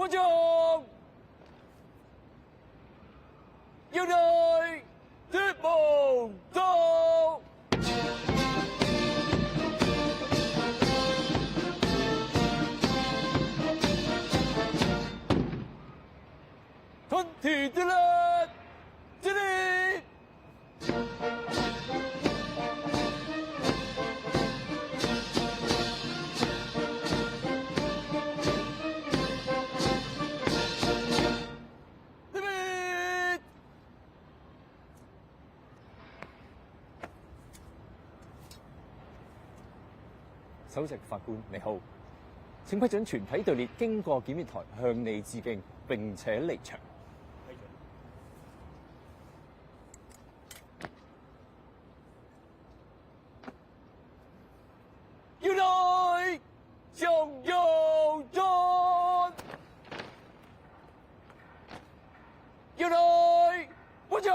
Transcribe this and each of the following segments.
不中，要來脫夢中。团体的人，这里。首席法官你好，請批准全體隊列經過檢閱台向你致敬，並且離場。要來向右轉，要來不中。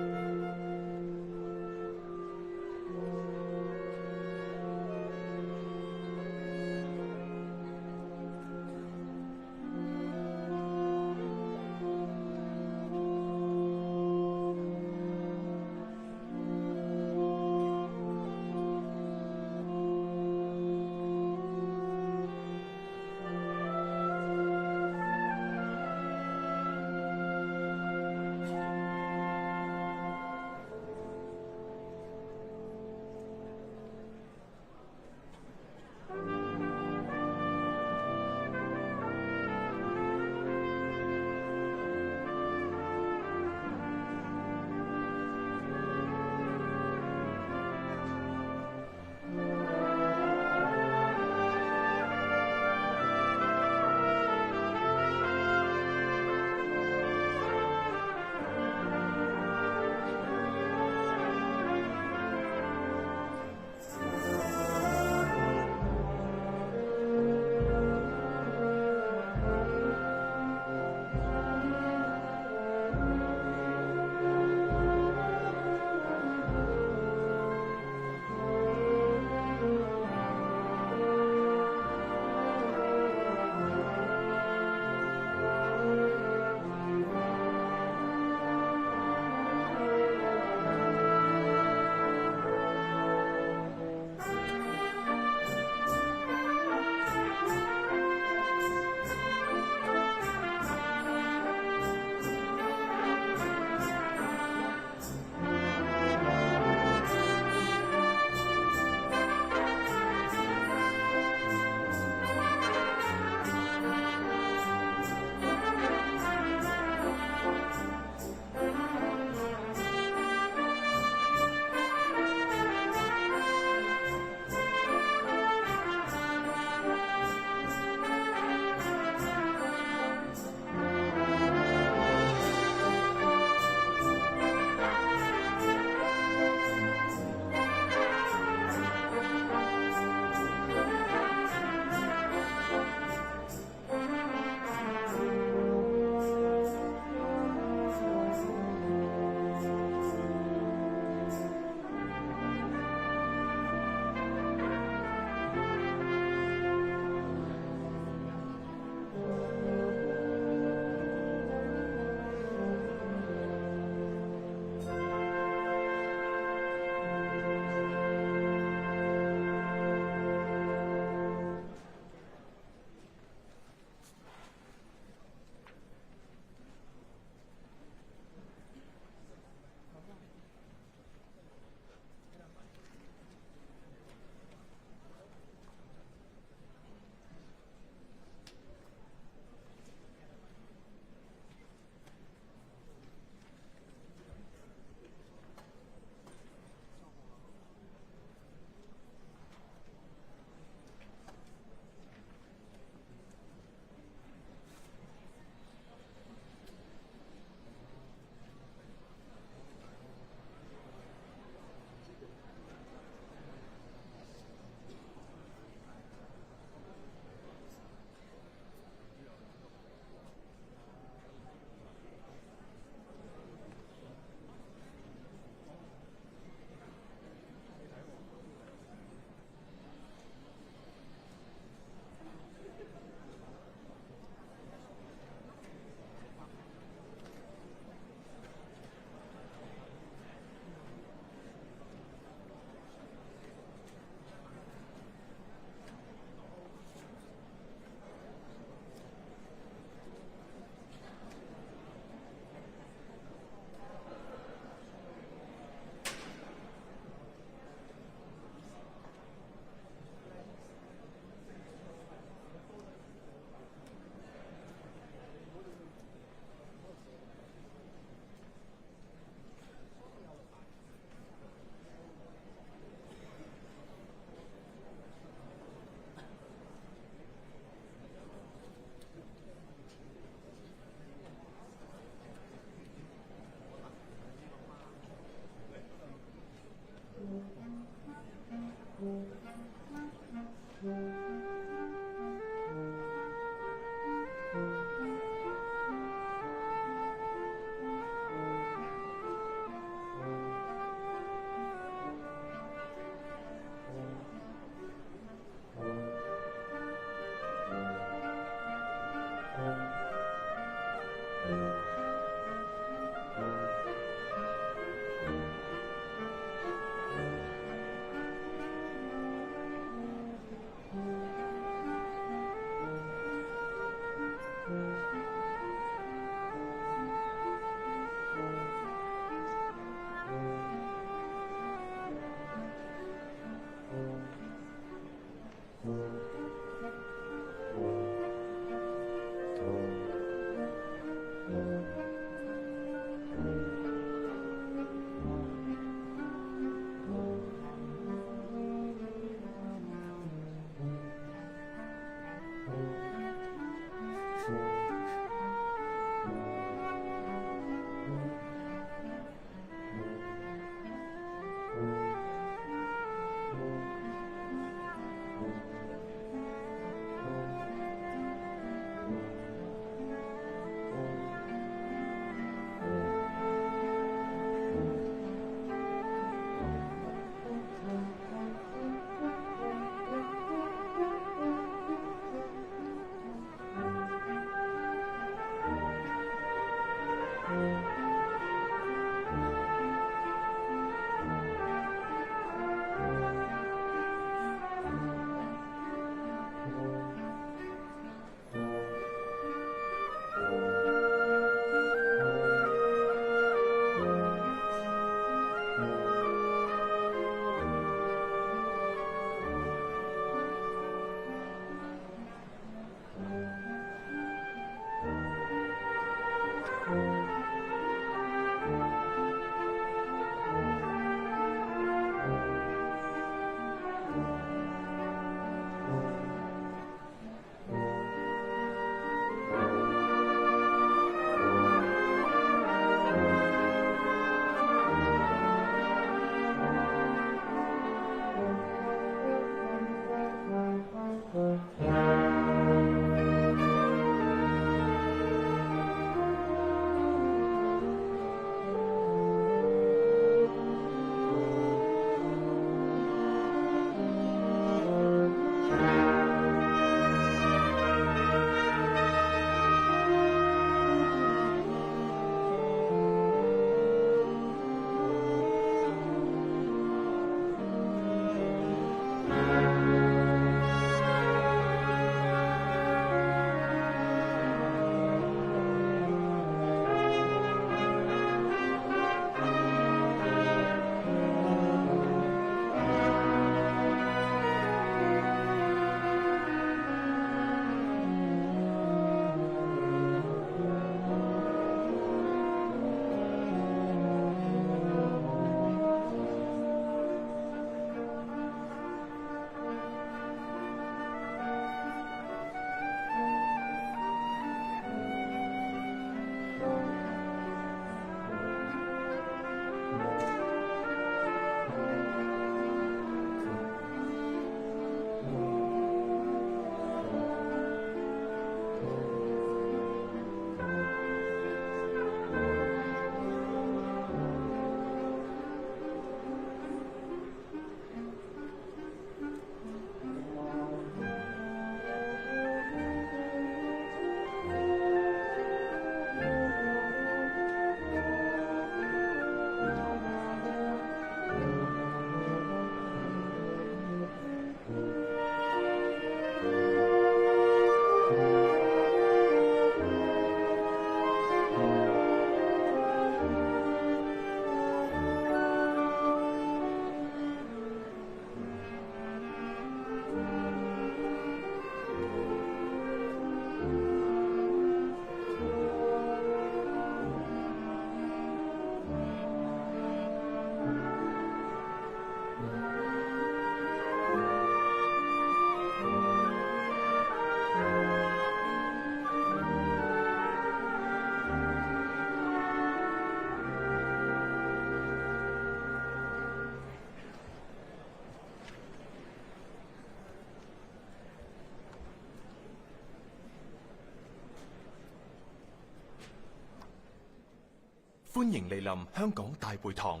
歡迎莅臨香港大會堂。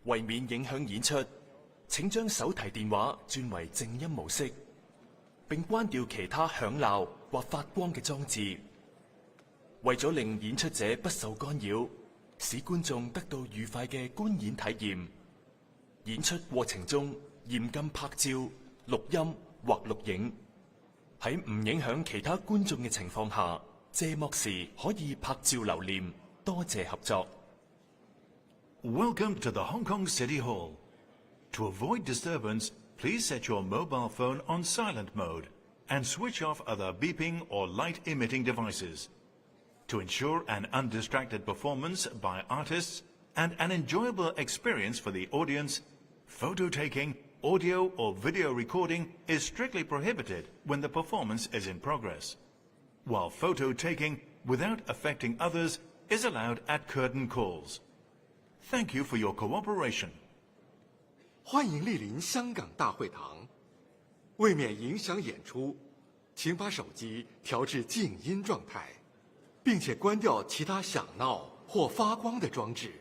為免影響演出，請將手提電話轉為靜音模式，並關掉其他響鬧或發光嘅裝置。為咗令演出者不受干擾，使觀眾得到愉快嘅觀演體驗，演出過程中嚴禁拍照、錄音或錄影。喺唔影響其他觀眾嘅情況下，謝幕時可以拍照留念。多謝合作。Welcome to the Hong Kong City Hall. To avoid disturbance, please set your mobile phone on silent mode and switch off other beeping or light-emitting devices. To ensure an undistracted performance by artists and an enjoyable experience for the audience, photo taking, audio or video recording is strictly prohibited when the performance is in progress, while photo taking without affecting others is allowed at curtain calls. Thank you for your cooperation. 欢迎莅临香港大会堂。为免影响演出，请把手机调至静音状态，并且关掉其他响闹或发光的装置。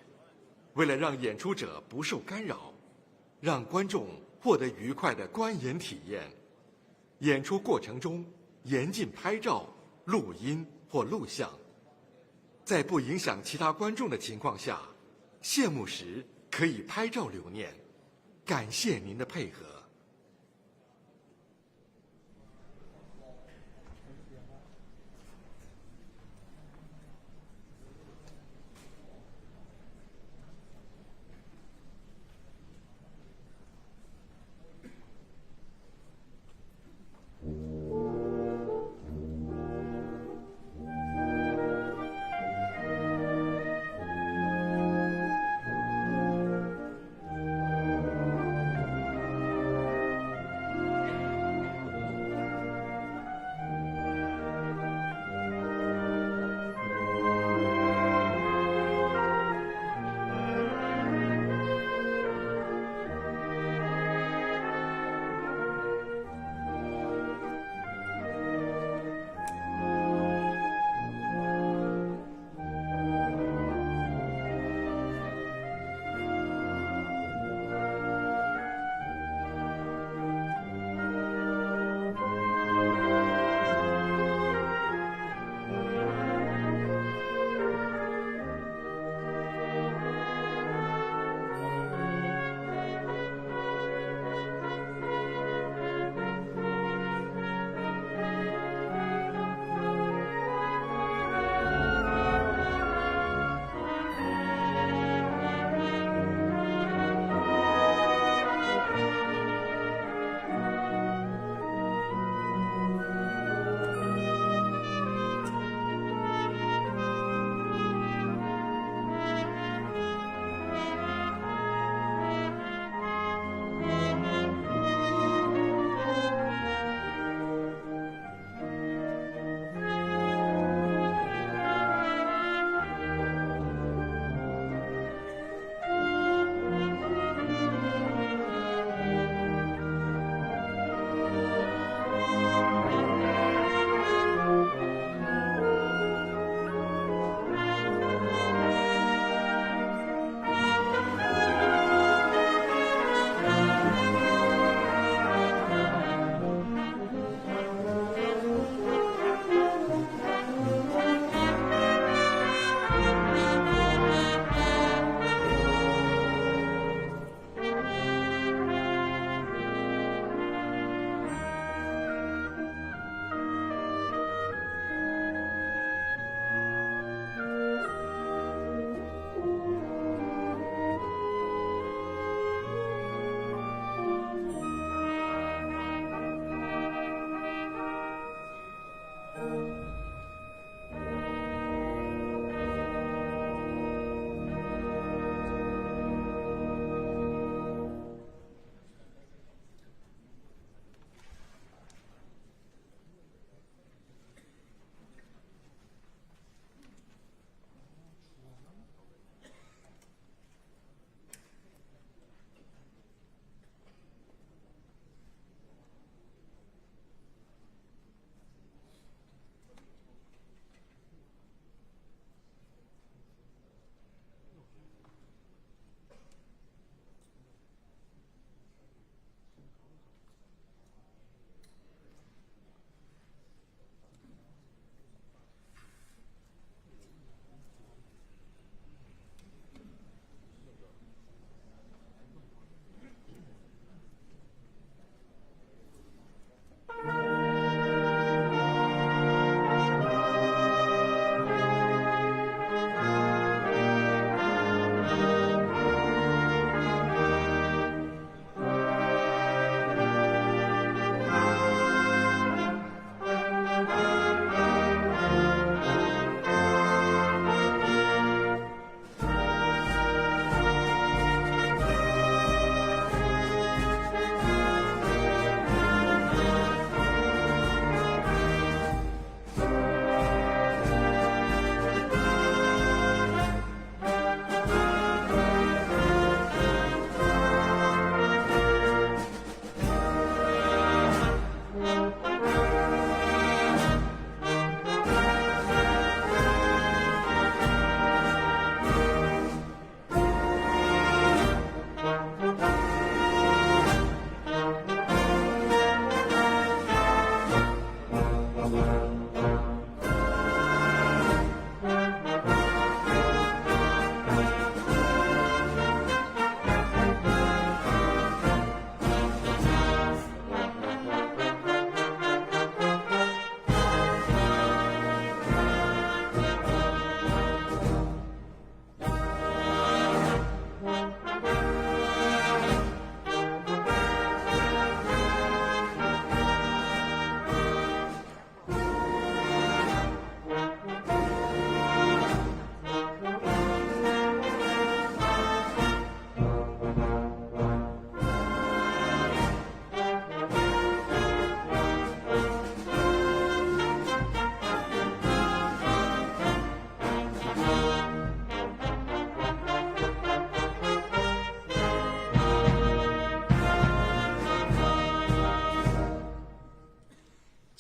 为了让演出者不受干扰，让观众获得愉快的观演体验，演出过程中严禁拍照、录音或录像。在不影响其他观众的情况下，谢幕时可以拍照留念。感谢您的配合。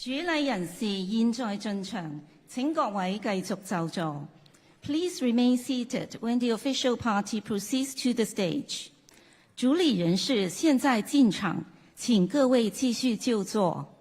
主禮人士現在進場，請各位繼續就座。Please remain seated when the official party proceeds to the stage. 主禮人士現在進場，請各位繼續就座。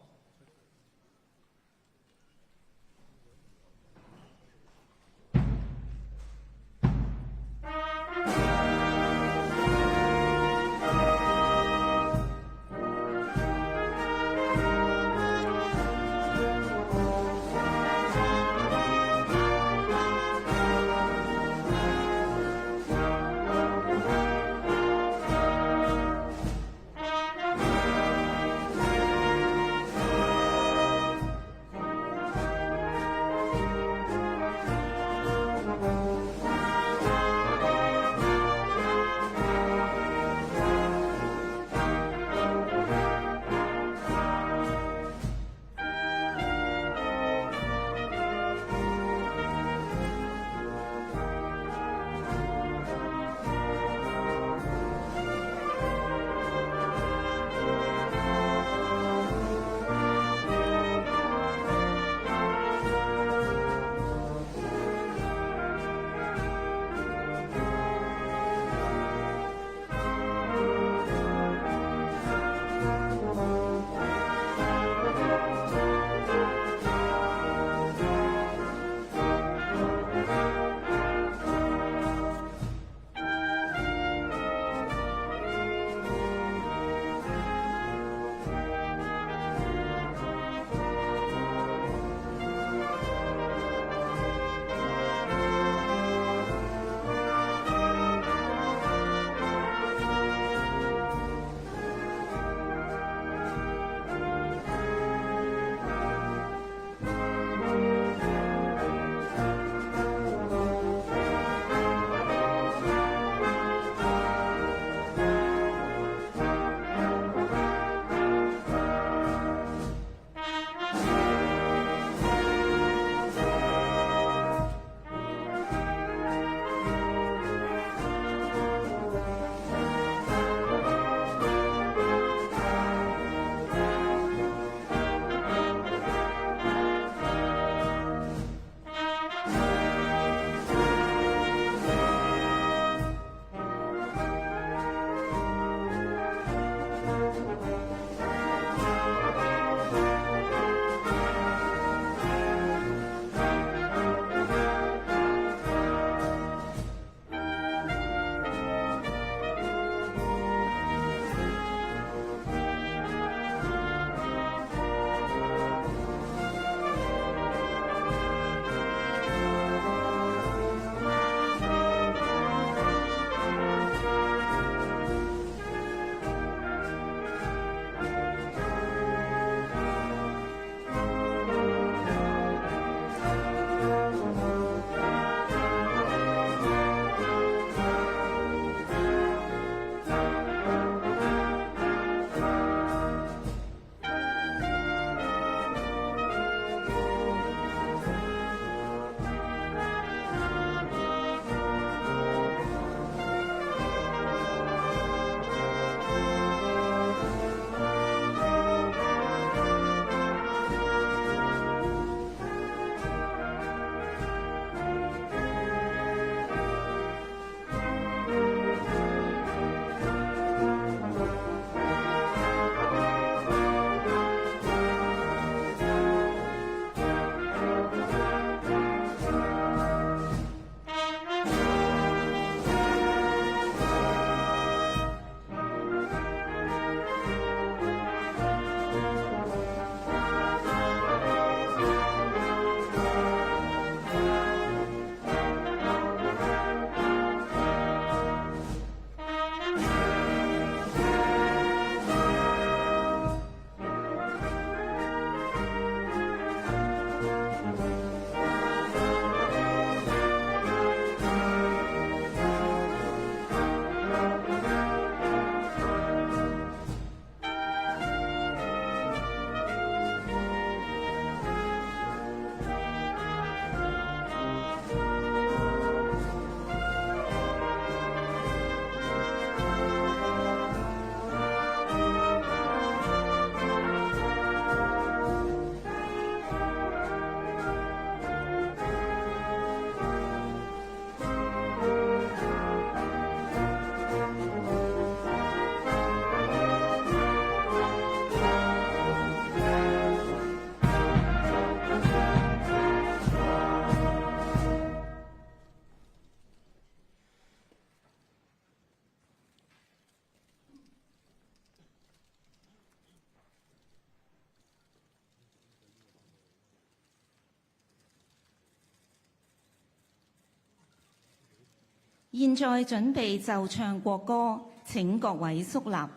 現在準備奏唱國歌，請各位肅立。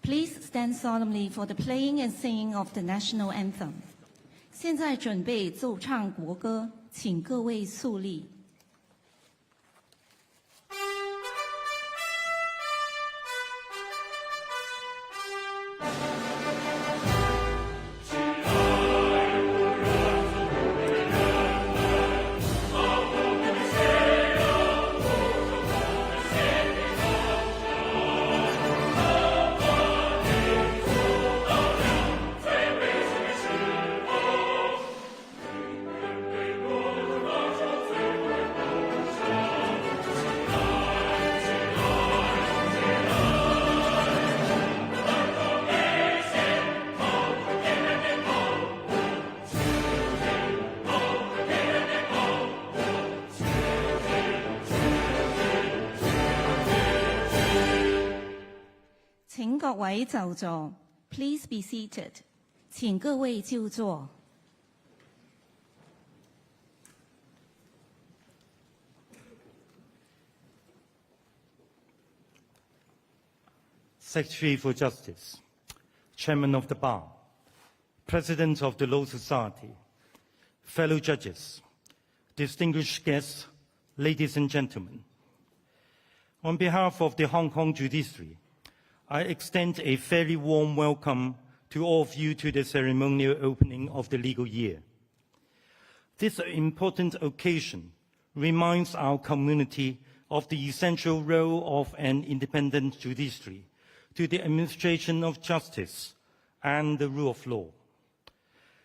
Please stand solemnly for the playing and singing of the national anthem. 現在準備奏唱國歌，請各位肅立。請各位就座 ，Please be seated。請各位就座。Secretary for Justice, Chairman of the Bar, President of the Law Society, fellow judges, distinguished guests, ladies and gentlemen. On behalf of the Hong Kong judiciary, I extend a very warm welcome to all of you to the ceremonial opening of the legal year. This important occasion reminds our community of the essential role of an independent judiciary to the administration of justice and the rule of law.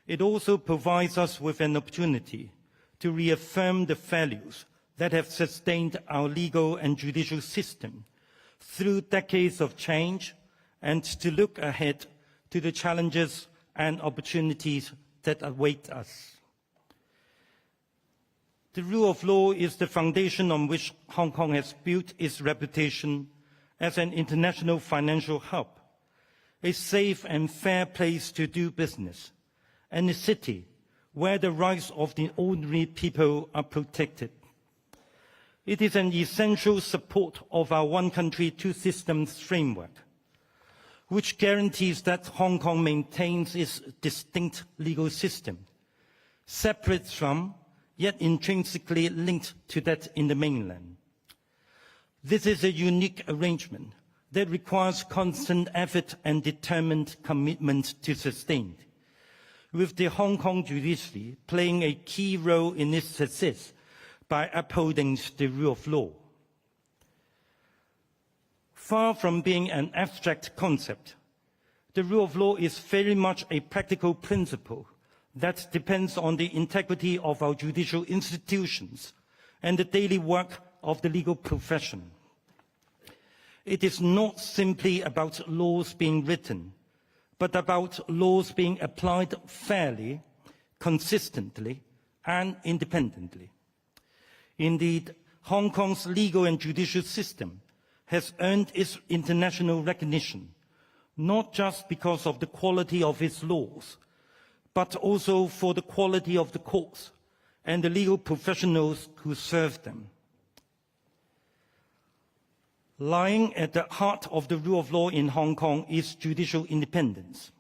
It also provides us with an opportunity to reaffirm the values that have sustained our legal and judicial system through decades of change, and to look ahead to the challenges and opportunities that await us. The rule of law is the foundation on which Hong Kong has built its reputation as an international financial hub, a safe and fair place to do business, and a city where the rights of the ordinary people are protected. It is an essential support of our one country, two systems framework, which guarantees that Hong Kong maintains its distinct legal system, separate from, yet intrinsically linked to that in the mainland. This is a unique arrangement that requires constant effort and determined commitment to sustain, with the Hong Kong judiciary playing a key role in its success by upholding the rule of law. Far from being an abstract concept, the rule of law is very much a practical principle that depends on the integrity of our judicial institutions and the daily work of the legal profession. It is not simply about laws being written, but about laws being applied fairly, consistently, and independently. Indeed, Hong Kong's legal and judicial system has earned its international recognition, not just because of the quality of its laws, but also for the quality of the courts and the legal professionals who serve them. Lying at the heart of the rule of law in Hong Kong is judicial independence.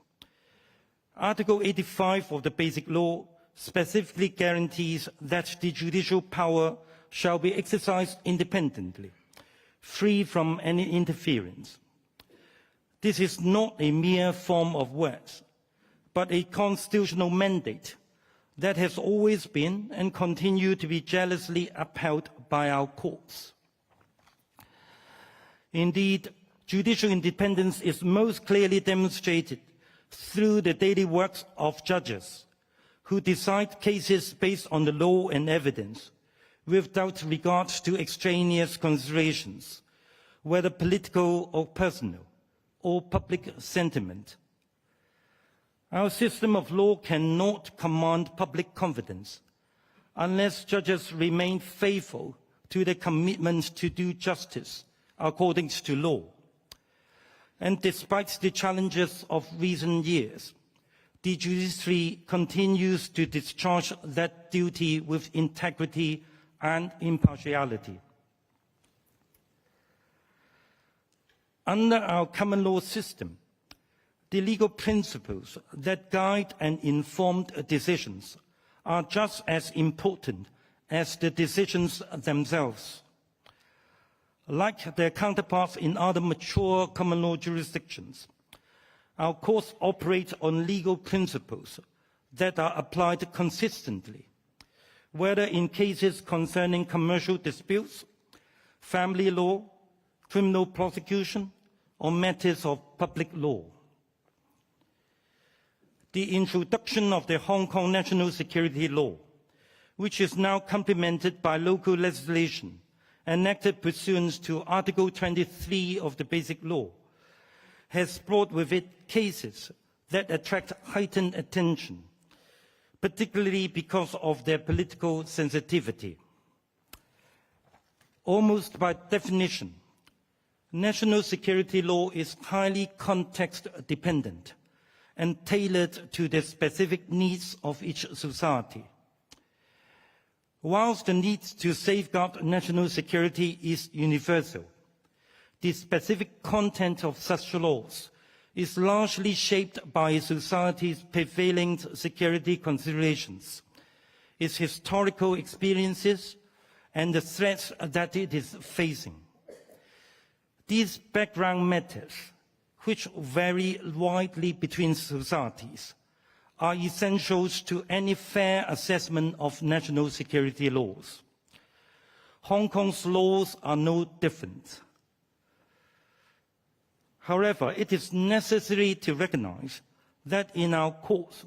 Article 85 of the Basic Law specifically guarantees that the judicial power shall be exercised independently, free from any interference. This is not a mere form of words, but a constitutional mandate that has always been and continue to be jealously upheld by our courts. Indeed, judicial independence is most clearly demonstrated through the daily works of judges who decide cases based on the law and evidence, without regard to extraneous considerations, whether political or personal, or public sentiment. Our system of law cannot command public confidence unless judges remain faithful to their commitment to do justice according to law. And despite the challenges of recent years, the judiciary continues to discharge that duty with integrity and impartiality. Under our common law system, the legal principles that guide and inform decisions are just as important as the decisions themselves. Like their counterparts in other mature common law jurisdictions, our courts operate on legal principles that are applied consistently, whether in cases concerning commercial disputes, family law, criminal prosecution, or matters of public law. The introduction of the Hong Kong National Security Law, which is now complemented by local legislation enacted pursuant to Article 23 of the Basic Law, has brought with it cases that attract heightened attention, particularly because of their political sensitivity. Almost by definition, national security law is highly context-dependent and tailored to the specific needs of each society. Whilst the need to safeguard national security is universal, the specific content of such laws is largely shaped by a society's prevailing security considerations, its historical experiences, and the threats that it is facing. These background matters, which vary widely between societies, are essentials to any fair assessment of national security laws. Hong Kong's laws are no different. However, it is necessary to recognize that in our courts,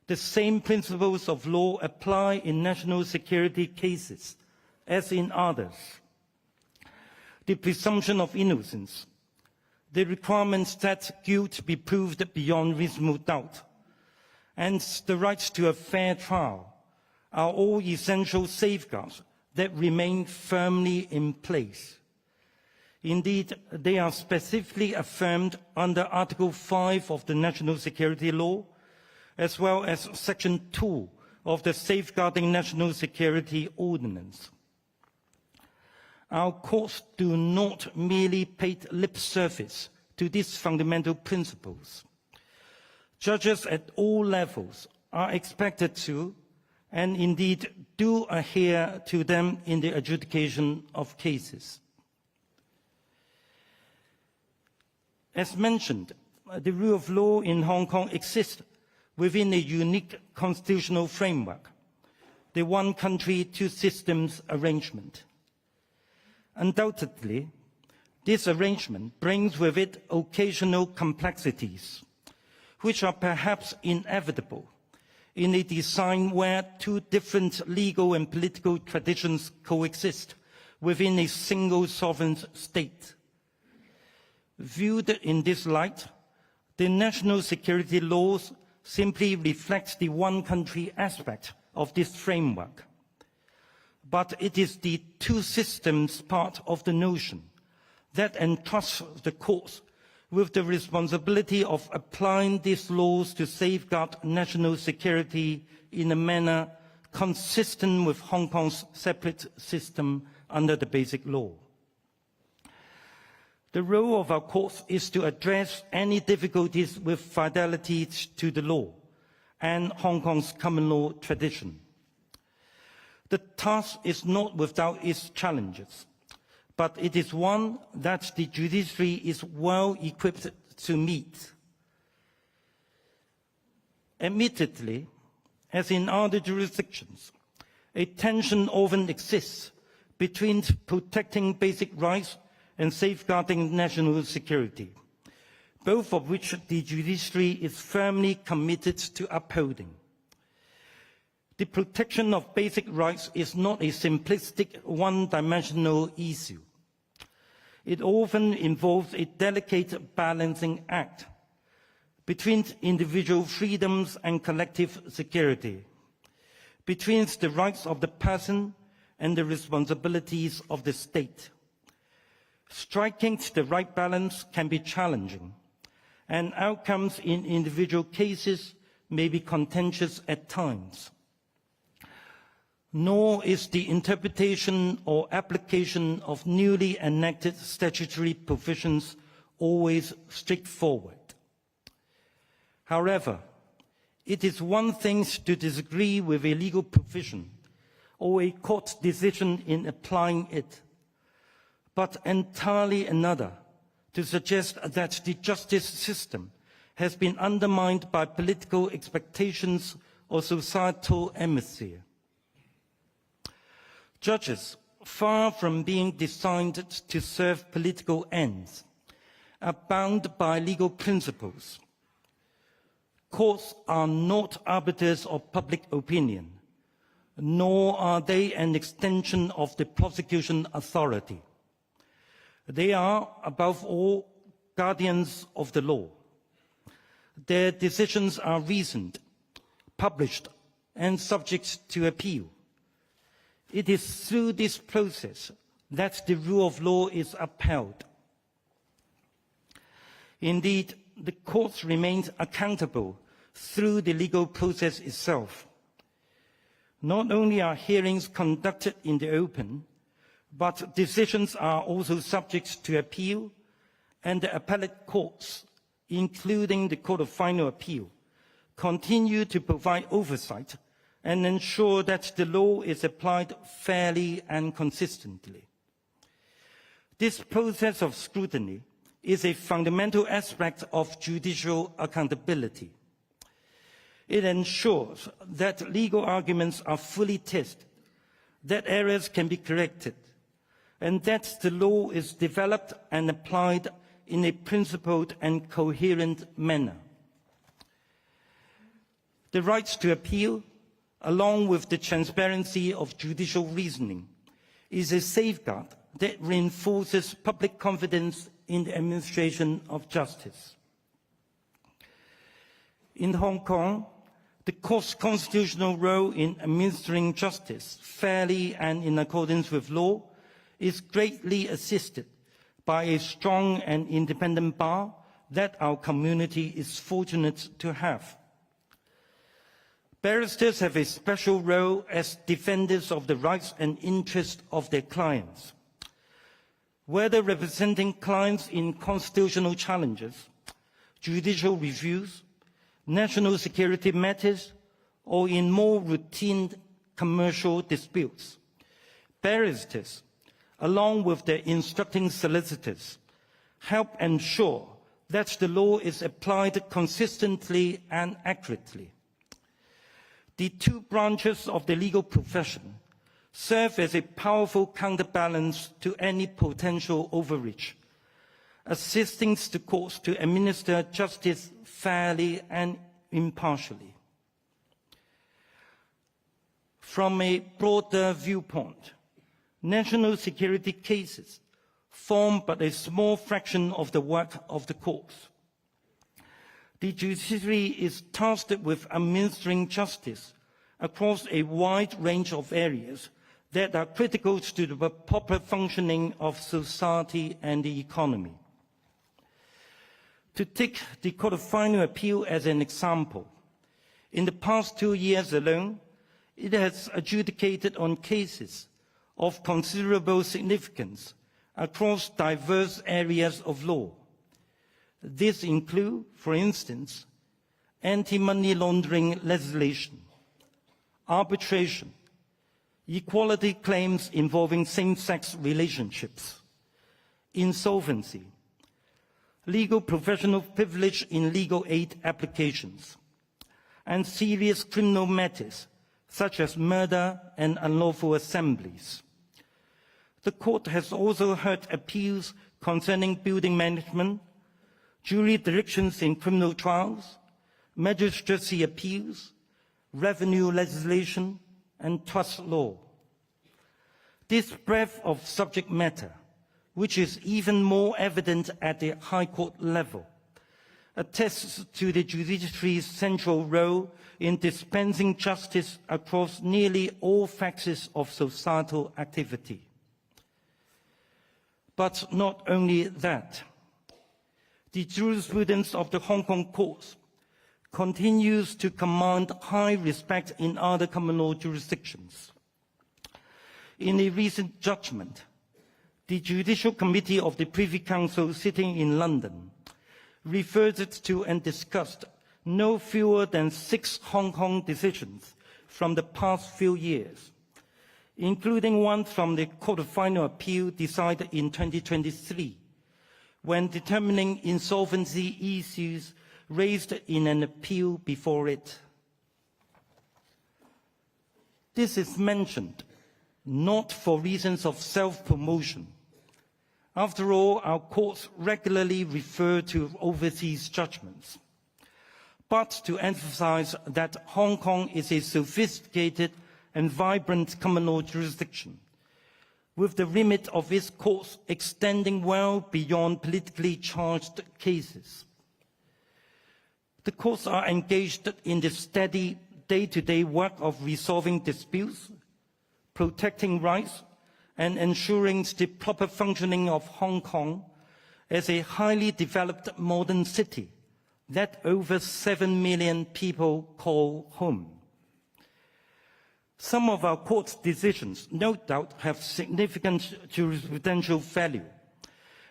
the same principles of law apply in national security cases as in others. The presumption of innocence, the requirements that guilt be proved beyond reasonable doubt, and the right to a fair trial are all essential safeguards that remain firmly in place. Indeed, they are specifically affirmed under Article 5 of the National Security Law, as well as Section 2 of the Safeguarding National Security Ordinance. Our courts do not merely pay lip service to these fundamental principles. Judges at all levels are expected to, and indeed do adhere to them in the adjudication of cases. As mentioned, the rule of law in Hong Kong exists within a unique constitutional framework, the one country, two systems arrangement. Undoubtedly, this arrangement brings with it occasional complexities, which are perhaps inevitable in a design where two different legal and political traditions coexist within a single sovereign state. Viewed in this light, the national security laws simply reflect the one country aspect of this framework. But it is the two systems part of the notion that entrusts the courts with the responsibility of applying these laws to safeguard national security in a manner consistent with Hong Kong's separate system under the Basic Law. The role of our courts is to address any difficulties with fidelity to the law and Hong Kong's common law tradition. The task is not without its challenges, but it is one that the judiciary is well equipped to meet. Admittedly, as in other jurisdictions, a tension often exists between protecting basic rights and safeguarding national security, both of which the judiciary is firmly committed to upholding. The protection of basic rights is not a simplistic, one-dimensional issue. It often involves a delicate balancing act between individual freedoms and collective security, between the rights of the person and the responsibilities of the state. Striking the right balance can be challenging, and outcomes in individual cases may be contentious at times. Nor is the interpretation or application of newly enacted statutory provisions always straightforward. However, it is one thing to disagree with a legal provision or a court decision in applying it, but entirely another to suggest that the justice system has been undermined by political expectations or societal atmosphere. Judges, far from being designed to serve political ends, are bound by legal principles. Courts are not arbiters of public opinion, nor are they an extension of the prosecution authority. They are, above all, guardians of the law. Their decisions are reasoned, published, and subject to appeal. It is through this process that the rule of law is upheld. Indeed, the courts remain accountable through the legal process itself. Not only are hearings conducted in the open, but decisions are also subject to appeal, and the appellate courts, including the Court of Final Appeal, continue to provide oversight and ensure that the law is applied fairly and consistently. This process of scrutiny is a fundamental aspect of judicial accountability. It ensures that legal arguments are fully tested, that errors can be corrected, and that the law is developed and applied in a principled and coherent manner. The right to appeal, along with the transparency of judicial reasoning, is a safeguard that reinforces public confidence in the administration of justice. In Hong Kong, the court's constitutional role in administering justice fairly and in accordance with law is greatly assisted by a strong and independent bar that our community is fortunate to have. Barristers have a special role as defenders of the rights and interests of their clients. Whether representing clients in constitutional challenges, judicial reviews, national security matters, or in more routine commercial disputes, barristers, along with their instructing solicitors, help ensure that the law is applied consistently and accurately. The two branches of the legal profession serve as a powerful counterbalance to any potential overreach, assisting the courts to administer justice fairly and impartially. From a broader viewpoint, national security cases form but a small fraction of the work of the courts. The judiciary is tasked with administering justice across a wide range of areas that are critical to the proper functioning of society and the economy. To take the Court of Final Appeal as an example, in the past 2 years alone, it has adjudicated on cases of considerable significance across diverse areas of law. These include, for instance, anti-money laundering legislation, arbitration, equality claims involving same-sex relationships, insolvency, legal professional privilege in legal aid applications, and serious criminal matters such as murder and unlawful assemblies. The court has also heard appeals concerning building management, jury directions in criminal trials, magistracy appeals, revenue legislation, and trust law. This breadth of subject matter, which is even more evident at the High Court level, attests to the judiciary's central role in dispensing justice across nearly all facets of societal activity. But not only that, the jurisprudence of the Hong Kong courts continues to command high respect in other common law jurisdictions. In a recent judgment, the Judicial Committee of the Privy Council sitting in London referred to and discussed no fewer than 6 Hong Kong decisions from the past few years, including one from the Court of Final Appeal decided in 2023, when determining insolvency issues raised in an appeal before it. This is mentioned not for reasons of self-promotion. After all, our courts regularly refer to overseas judgments, but to emphasize that Hong Kong is a sophisticated and vibrant common law jurisdiction, with the remit of its courts extending well beyond politically charged cases. The courts are engaged in the steady day-to-day work of resolving disputes, protecting rights, and ensuring the proper functioning of Hong Kong as a highly developed modern city that over 7 million people call home. Some of our court's decisions, no doubt, have significant jurisprudential value,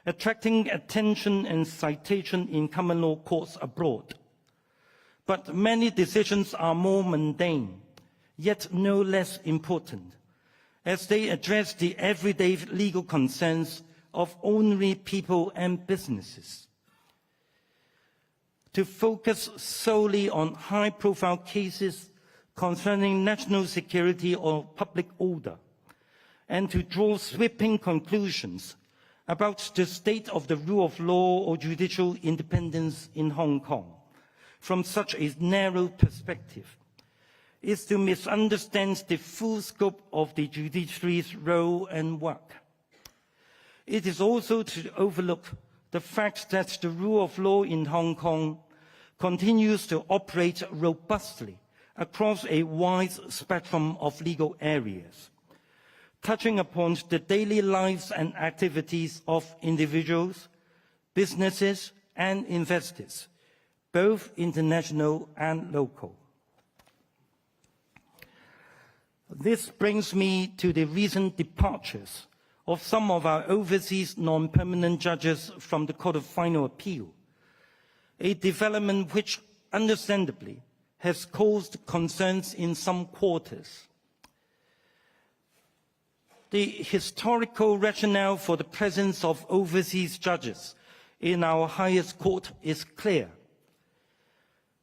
attracting attention and citation in common law courts abroad. But many decisions are more mundane, yet no less important, as they address the everyday legal concerns of ordinary people and businesses. To focus solely on high-profile cases concerning national security or public order, and to draw sweeping conclusions about the state of the rule of law or judicial independence in Hong Kong from such a narrow perspective, is to misunderstand the full scope of the judiciary's role and work. It is also to overlook the fact that the rule of law in Hong Kong continues to operate robustly across a wide spectrum of legal areas, touching upon the daily lives and activities of individuals, businesses, and investors, both international and local. This brings me to the recent departures of some of our overseas non-permanent judges from the Court of Final Appeal, a development which, understandably, has caused concerns in some quarters. The historical rationale for the presence of overseas judges in our highest court is clear.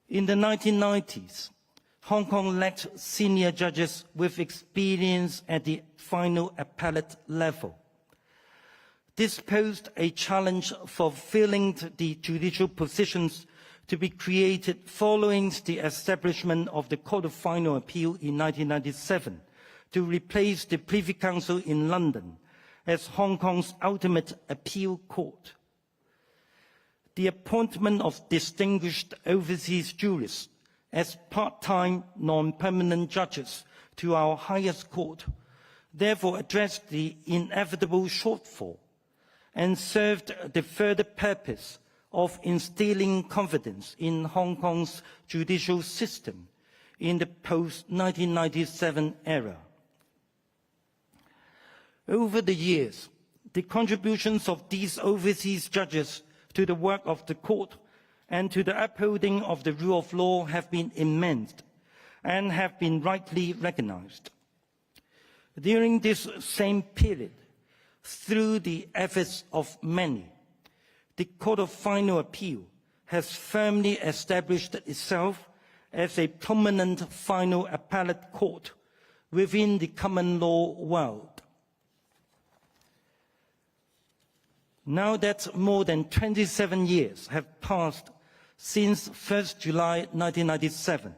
In the 1990s, Hong Kong lacked senior judges with experience at the final appellate level. This posed a challenge for filling the judicial positions to be created following the establishment of the Court of Final Appeal in 1997 to replace the Privy Council in London as Hong Kong's ultimate appeal court. The appointment of distinguished overseas jurists as part-time, non-permanent judges to our highest court therefore addressed the inevitable shortfall and served the further purpose of instilling confidence in Hong Kong's judicial system in the post-1997 era. Over the years, the contributions of these overseas judges to the work of the court and to the upholding of the rule of law have been immense and have been rightly recognized. During this same period, through the efforts of many, the Court of Final Appeal has firmly established itself as a prominent final appellate court within the common law world. Now that more than 27 years have passed since 1st July 1997,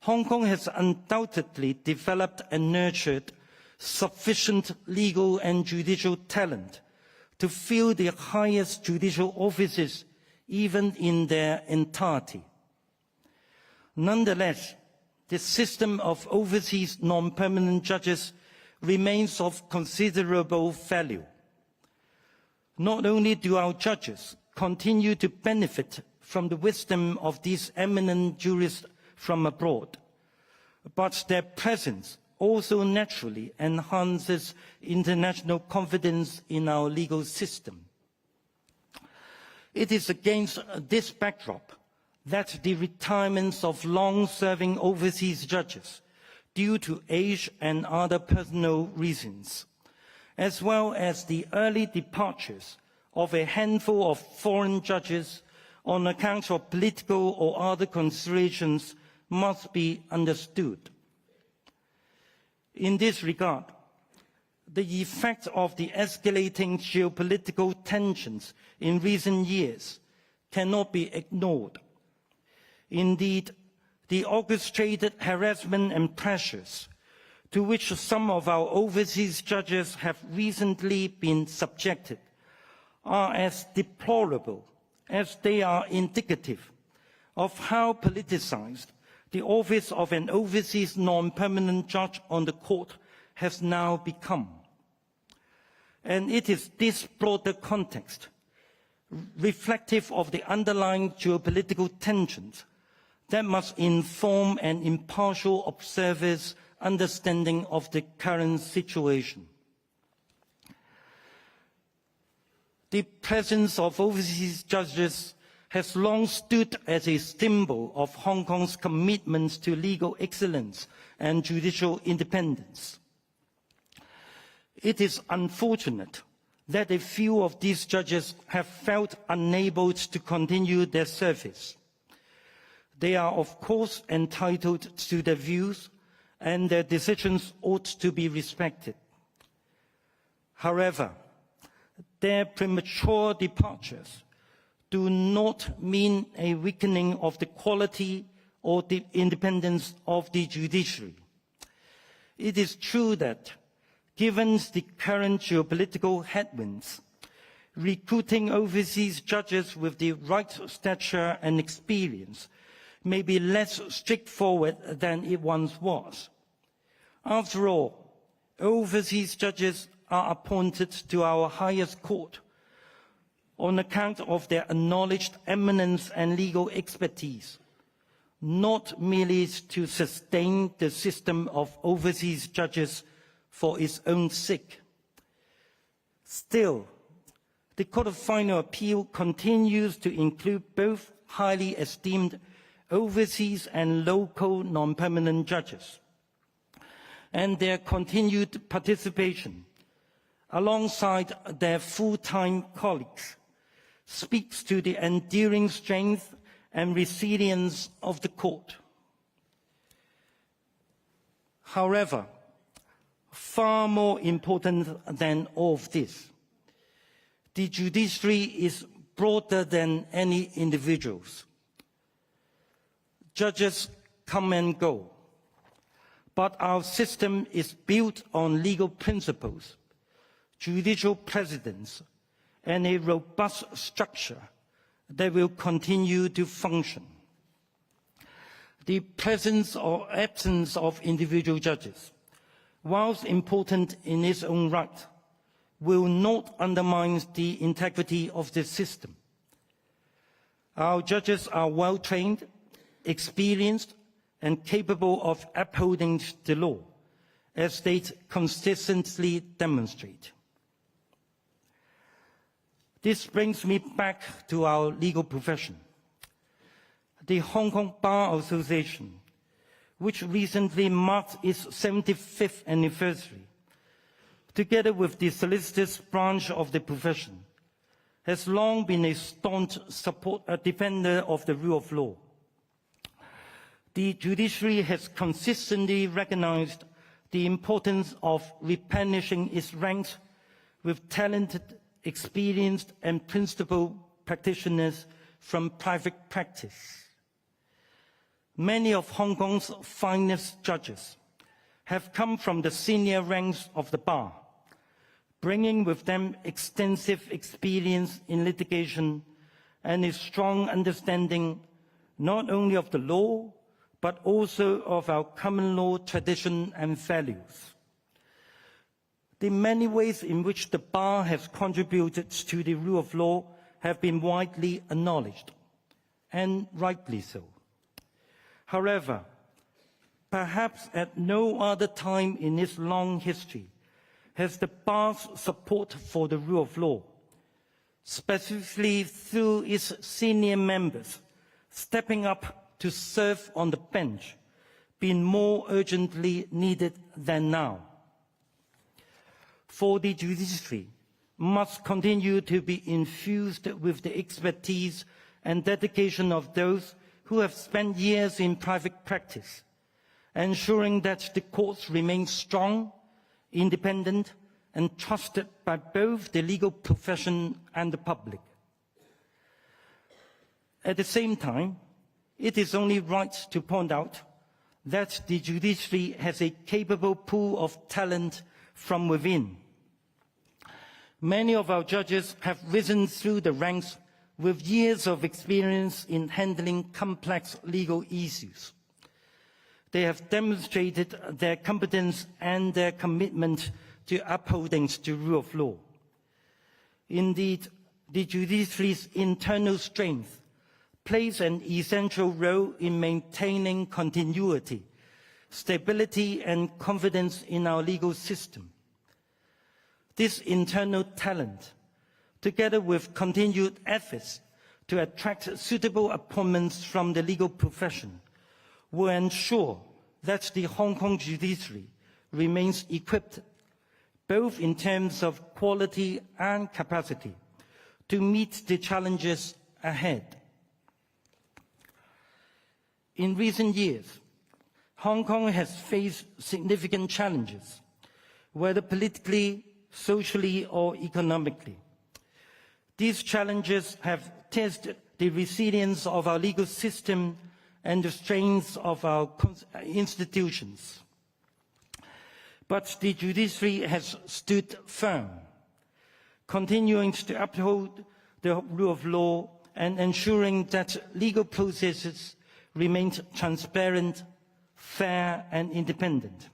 Hong Kong has undoubtedly developed and nurtured sufficient legal and judicial talent to fill the highest judicial offices even in their entirety. Nonetheless, the system of overseas non-permanent judges remains of considerable value. Not only do our judges continue to benefit from the wisdom of these eminent jurists from abroad, but their presence also naturally enhances international confidence in our legal system. It is against this backdrop that the retirements of long-serving overseas judges due to age and other personal reasons, as well as the early departures of a handful of foreign judges on account of political or other considerations, must be understood. In this regard, the effect of the escalating geopolitical tensions in recent years cannot be ignored. Indeed, the orchestrated harassment and pressures to which some of our overseas judges have recently been subjected are as deplorable as they are indicative of how politicized the office of an overseas non-permanent judge on the court has now become. And it is this broader context, reflective of the underlying geopolitical tensions, that must inform an impartial observer's understanding of the current situation. The presence of overseas judges has long stood as a symbol of Hong Kong's commitments to legal excellence and judicial independence. It is unfortunate that a few of these judges have felt unable to continue their service. They are, of course, entitled to their views, and their decisions ought to be respected. However, their premature departures do not mean a weakening of the quality or the independence of the judiciary. It is true that, given the current geopolitical headwinds, recruiting overseas judges with the right stature and experience may be less straightforward than it once was. After all, overseas judges are appointed to our highest court on account of their acknowledged eminence and legal expertise, not merely to sustain the system of overseas judges for its own sake. Still, the Court of Final Appeal continues to include both highly esteemed overseas and local non-permanent judges, and their continued participation alongside their full-time colleagues speaks to the enduring strength and resilience of the court. However, far more important than all of this, the judiciary is broader than any individuals. Judges come and go, but our system is built on legal principles, judicial precedents, and a robust structure that will continue to function. The presence or absence of individual judges, whilst important in its own right, will not undermine the integrity of the system. Our judges are well-trained, experienced, and capable of upholding the law, as they consistently demonstrate. This brings me back to our legal profession. The Hong Kong Bar Association, which recently marked its 75th anniversary, together with the solicitors branch of the profession, has long been a staunch defender of the rule of law. The judiciary has consistently recognized the importance of replenishing its ranks with talented, experienced, and principled practitioners from private practice. Many of Hong Kong's finest judges have come from the senior ranks of the bar, bringing with them extensive experience in litigation and a strong understanding not only of the law, but also of our common law tradition and values. The many ways in which the bar has contributed to the rule of law have been widely acknowledged, and rightly so. However, Perhaps at no other time in its long history has the bar's support for the rule of law, specifically through its senior members stepping up to serve on the bench, been more urgently needed than now. For the judiciary must continue to be infused with the expertise and dedication of those who have spent years in private practice, ensuring that the courts remain strong, independent, and trusted by both the legal profession and the public. At the same time, it is only right to point out that the judiciary has a capable pool of talent from within. Many of our judges have risen through the ranks with years of experience in handling complex legal issues. They have demonstrated their competence and their commitment to upholding the rule of law. Indeed, the judiciary's internal strength plays an essential role in maintaining continuity, stability, and confidence in our legal system. This internal talent, together with continued efforts to attract suitable appointments from the legal profession, will ensure that the Hong Kong judiciary remains equipped, both in terms of quality and capacity, to meet the challenges ahead. In recent years, Hong Kong has faced significant challenges, whether politically, socially, or economically. These challenges have tested the resilience of our legal system and the strengths of our institutions. But the judiciary has stood firm, continuing to uphold the rule of law and ensuring that legal processes remain transparent, fair, and independent.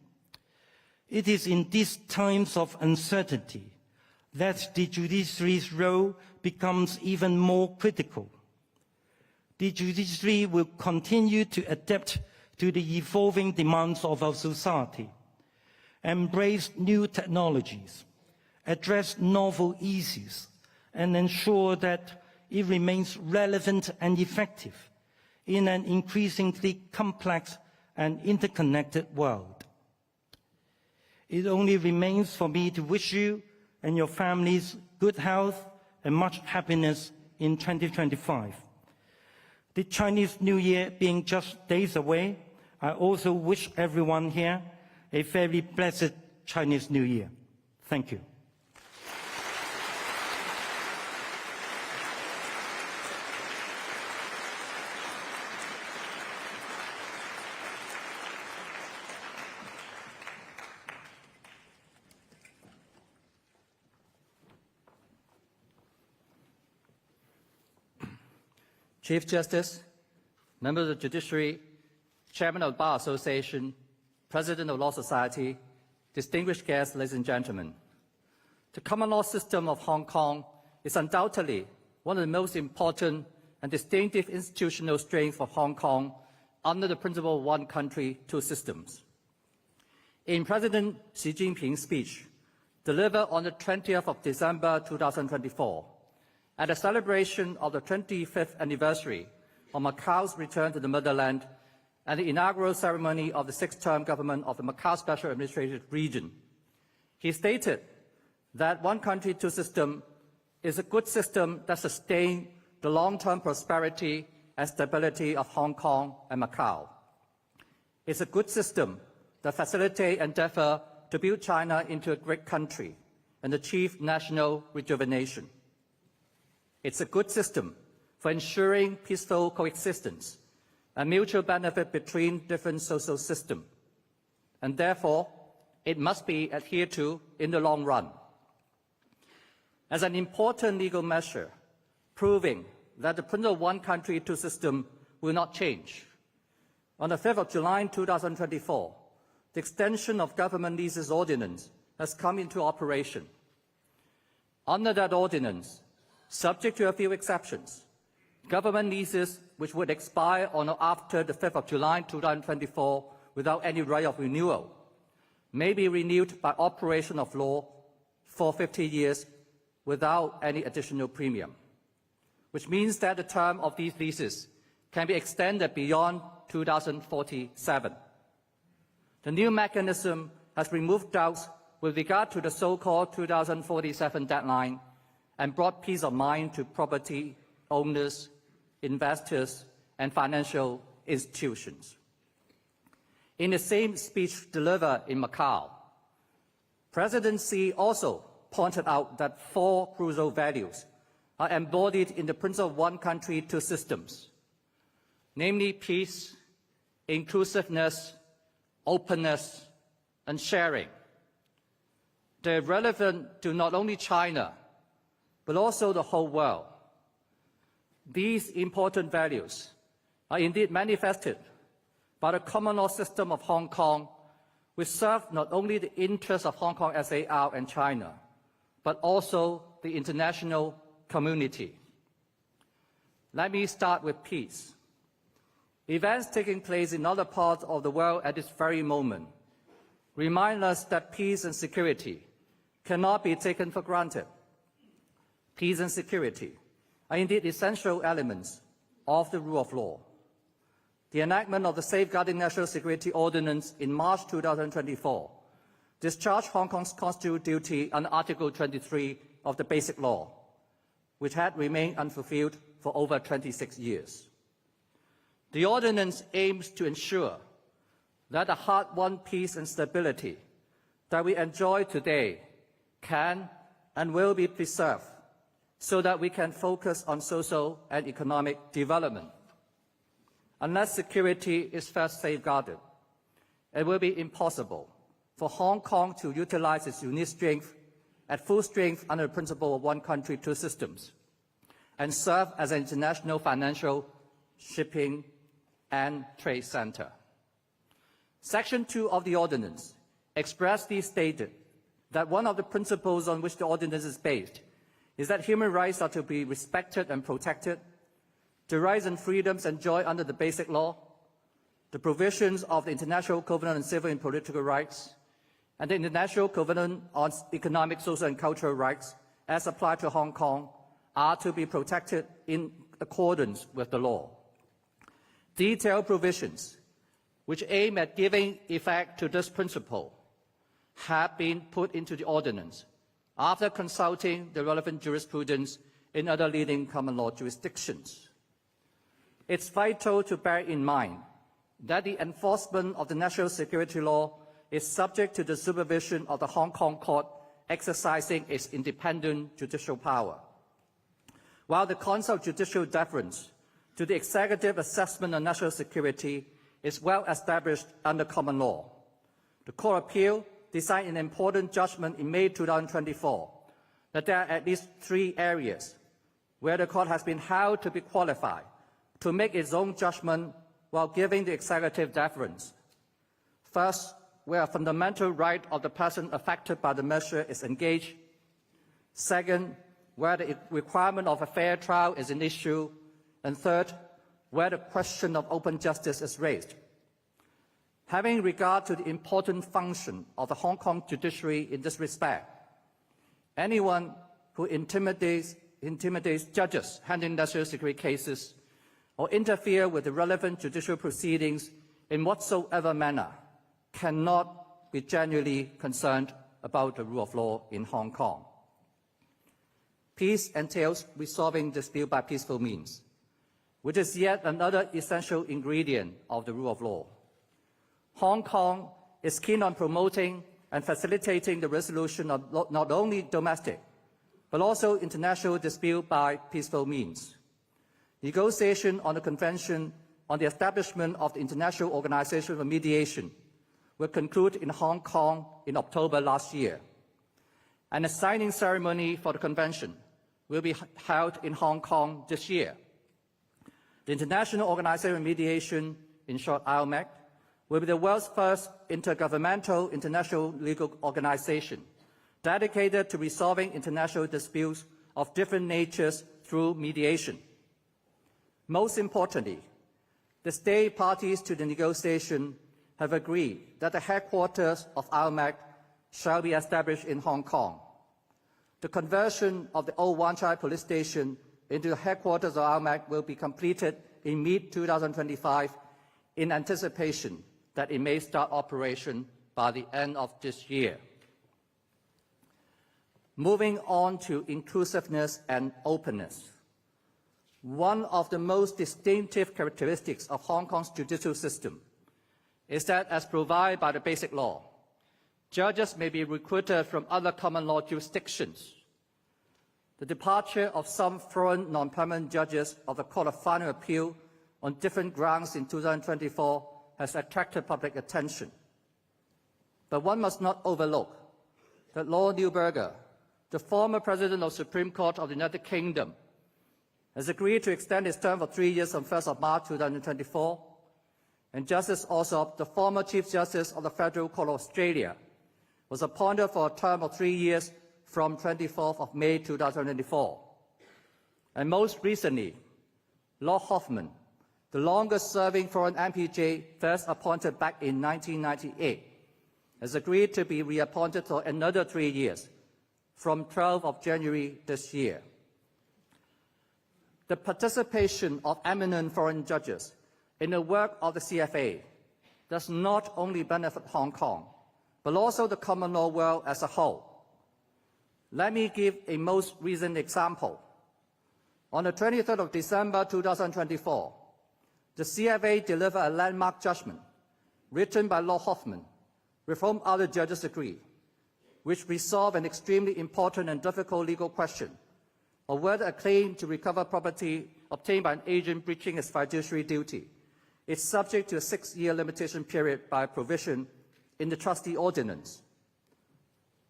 It is in these times of uncertainty that the judiciary's role becomes even more critical. The judiciary will continue to adapt to the evolving demands of our society, embrace new technologies, address novel issues, and ensure that it remains relevant and effective in an increasingly complex and interconnected world. It only remains for me to wish you and your families good health and much happiness in 2025. The Chinese New Year being just days away, I also wish everyone here a very blessed Chinese New Year. Thank you. Chief Justice, members of the Judiciary, Chairman of the Bar Association, President of Law Society, distinguished guests, ladies and gentlemen. The common law system of Hong Kong is undoubtedly one of the most important and distinctive institutional strengths of Hong Kong under the principle of one country, two systems. In President Xi Jinping's speech, delivered on the 20th of December 2024, at the celebration of the 25th anniversary of Macau's return to the motherland and the inaugural ceremony of the sixth-term government of the Macau Special Administrative Region, he stated that one country, two systems is a good system that sustains the long-term prosperity and stability of Hong Kong and Macau. It's a good system that facilitates endeavor to build China into a great country and achieve national rejuvenation. It's a good system for ensuring peaceful coexistence and mutual benefit between different social systems, and therefore it must be adhered to in the long run. As an important legal measure, proving that the principle of one country, two systems will not change, on the 5th of July 2024, the extension of government leases ordinance has come into operation. Under that ordinance, subject to a few exceptions, government leases which would expire on or after the 5th of July 2024 without any right of renewal may be renewed by operation of law for 50 years without any additional premium, which means that the term of these leases can be extended beyond 2047. The new mechanism has removed doubts with regard to the so-called 2047 deadline and brought peace of mind to property owners, investors, and financial institutions. In the same speech delivered in Macau, President Xi also pointed out that 4 crucial values are embodied in the principle of one country, two systems, namely peace, inclusiveness, openness, and sharing. They're relevant to not only China, but also the whole world. These important values are indeed manifested by the common law system of Hong Kong, which serve not only the interests of Hong Kong SAR and China, but also the international community. Let me start with peace. Events taking place in other parts of the world at this very moment remind us that peace and security cannot be taken for granted. Peace and security are indeed essential elements of the rule of law. The enactment of the Safeguarding National Security Ordinance in March 2024 discharged Hong Kong's constitutional duty under Article 23 of the Basic Law, which had remained unfulfilled for over 26 years. The ordinance aims to ensure that the hard-won peace and stability that we enjoy today can and will be preserved so that we can focus on social and economic development. Unless security is first safeguarded, it will be impossible for Hong Kong to utilize its unique strength at full strength under the principle of one country, two systems, and serve as an international financial, shipping, and trade center. Section 2 of the ordinance expressly stated that one of the principles on which the ordinance is based is that human rights are to be respected and protected, the rights and freedoms enjoyed under the Basic Law, the provisions of the International Covenant on Civil and Political Rights, and the International Covenant on Economic, Social and Cultural Rights, as applied to Hong Kong, are to be protected in accordance with the law. Detailed provisions which aim at giving effect to this principle have been put into the ordinance after consulting the relevant jurisprudence in other leading common law jurisdictions. It's vital to bear in mind that the enforcement of the national security law is subject to the supervision of the Hong Kong court exercising its independent judicial power. While the concept of judicial deference to the executive assessment of national security is well established under common law, the Court of Appeal decided an important judgment in May 2024 that there are at least 3 areas where the court has been held to be qualified to make its own judgment while giving the executive deference. First, where a fundamental right of the person affected by the measure is engaged. Second, where the requirement of a fair trial is an issue. And third, where the question of open justice is raised. Having regard to the important function of the Hong Kong judiciary in this respect, anyone who intimidates judges handling national security cases or interfere with the relevant judicial proceedings in whatsoever manner cannot be genuinely concerned about the rule of law in Hong Kong. Peace entails resolving dispute by peaceful means, which is yet another essential ingredient of the rule of law. Hong Kong is keen on promoting and facilitating the resolution of not only domestic, but also international dispute by peaceful means. Negotiation on the Convention on the Establishment of the International Organization for Mediation will conclude in Hong Kong in October last year, and a signing ceremony for the Convention will be held in Hong Kong this year. The International Organization for Mediation, in short IOMAC, will be the world's first intergovernmental international legal organization dedicated to resolving international disputes of different natures through mediation. Most importantly, the state parties to the negotiation have agreed that the headquarters of IOMAC shall be established in Hong Kong. The conversion of the old Wan Chai police station into the headquarters of IOMAC will be completed in mid-2025 in anticipation that it may start operation by the end of this year. Moving on to inclusiveness and openness. One of the most distinctive characteristics of Hong Kong's judicial system is that, as provided by the Basic Law, judges may be recruited from other common law jurisdictions. The departure of some foreign non-permanent judges of the Court of Final Appeal on different grounds in 2024 has attracted public attention. But one must not overlook that Lord Neuberger, the former President of the Supreme Court of the United Kingdom, has agreed to extend his term for 3 years on 1st of March 2024, and Justice Ossop, the former Chief Justice of the Federal Court of Australia, was appointed for a term of 3 years from 24th of May 2024. And most recently, Lord Hoffman, the longest-serving foreign MPJ first appointed back in 1998, has agreed to be reappointed for another 3 years from 12th of January this year. The participation of eminent foreign judges in the work of the CFA does not only benefit Hong Kong, but also the common law world as a whole. Let me give a most recent example. On the 23rd of December 2024, the CFA delivered a landmark judgment written by Lord Hoffman, with whom other judges agree, which resolved an extremely important and difficult legal question of whether a claim to recover property obtained by an agent breaching his fiduciary duty is subject to a 6-year limitation period by a provision in the trustee ordinance.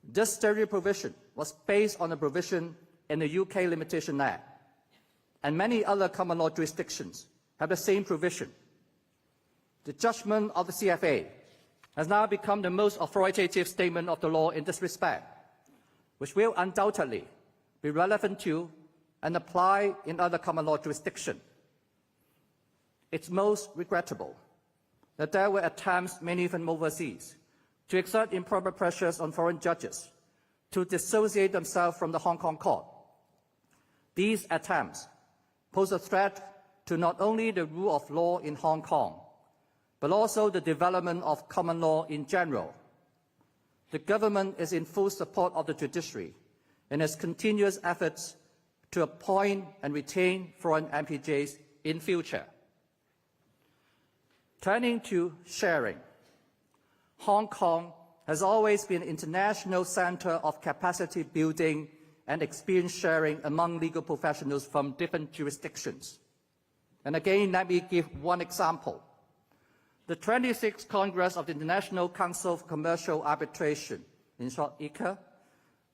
This statutory provision was based on a provision in the UK Limitation Act, and many other common law jurisdictions have the same provision. The judgment of the CFA has now become the most authoritative statement of the law in this respect, which will undoubtedly be relevant to and apply in other common law jurisdictions. It's most regrettable that there were attempts, many from overseas, to exert improper pressures on foreign judges to dissociate themselves from the Hong Kong court. These attempts pose a threat to not only the rule of law in Hong Kong, but also the development of common law in general. The government is in full support of the judiciary and has continuous efforts to appoint and retain foreign MPJs in future. Turning to sharing, Hong Kong has always been an international center of capacity building and experience sharing among legal professionals from different jurisdictions. And again, let me give one example. The 26th Congress of the International Council for Commercial Arbitration, in short ICCA,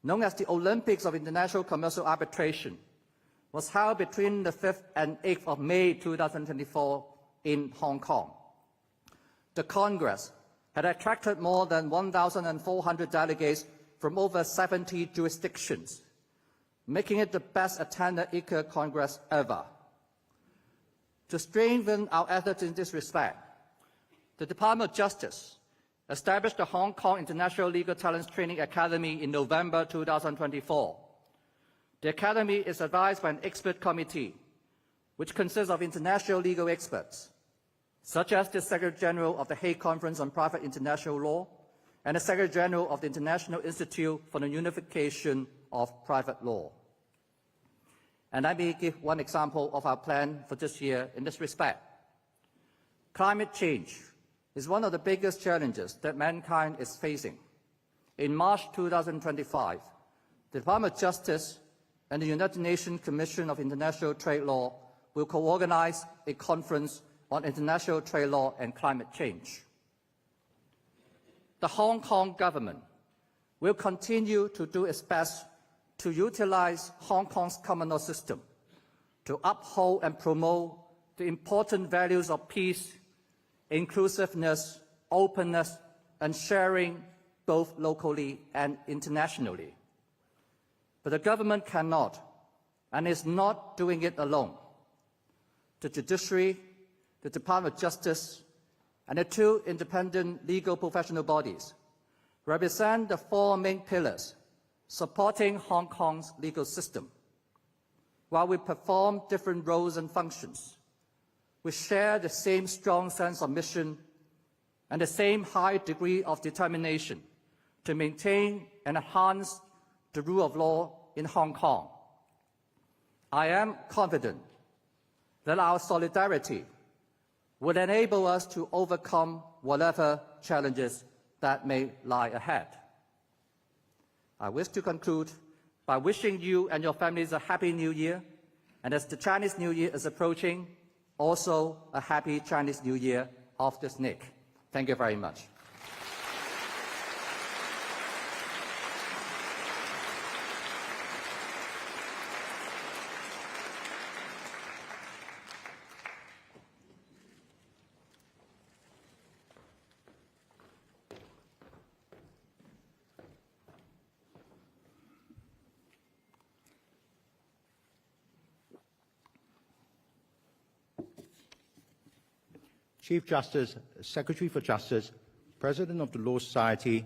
known as the Olympics of International Commercial Arbitration, was held between the 5th and 8th of May 2024 in Hong Kong. The Congress had attracted more than 1,400 delegates from over 70 jurisdictions, making it the best attended ICCA Congress ever. To strengthen our efforts in this respect, the Department of Justice established the Hong Kong International Legal Talents Training Academy in November 2024. The Academy is advised by an expert committee, which consists of international legal experts, such as the Secretary-General of the Hague Conference on Private International Law and the Secretary-General of the International Institute for the Unification of Private Law. And let me give one example of our plan for this year in this respect. Climate change is one of the biggest challenges that mankind is facing. In March 2025, the Department of Justice and the United Nations Commission of International Trade Law will co-organize a conference on international trade law and climate change. The Hong Kong government will continue to do its best to utilize Hong Kong's common law system to uphold and promote the important values of peace, inclusiveness, openness, and sharing both locally and internationally. But the government cannot and is not doing it alone. The judiciary, the Department of Justice, and the 2 independent legal professional bodies represent the 4 main pillars supporting Hong Kong's legal system. While we perform different roles and functions, we share the same strong sense of mission and the same high degree of determination to maintain and enhance the rule of law in Hong Kong. I am confident that our solidarity will enable us to overcome whatever challenges that may lie ahead. I wish to conclude by wishing you and your families a Happy New Year, and as the Chinese New Year is approaching, also a Happy Chinese New Year of the Snake. Thank you very much. Chief Justice, Secretary for Justice, President of the Law Society,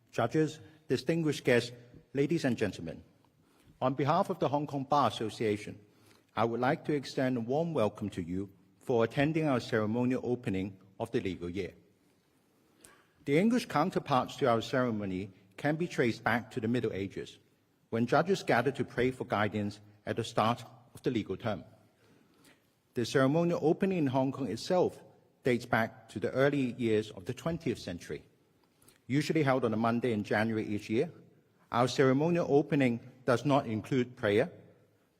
judges, distinguished guests, ladies and gentlemen. On behalf of the Hong Kong Bar Association, I would like to extend a warm welcome to you for attending our ceremonial opening of the legal year. The English counterparts to our ceremony can be traced back to the Middle Ages, when judges gathered to pray for guidance at the start of the legal term. The ceremonial opening in Hong Kong itself dates back to the early years of the 20th century. Usually held on a Monday in January each year, our ceremonial opening does not include prayer,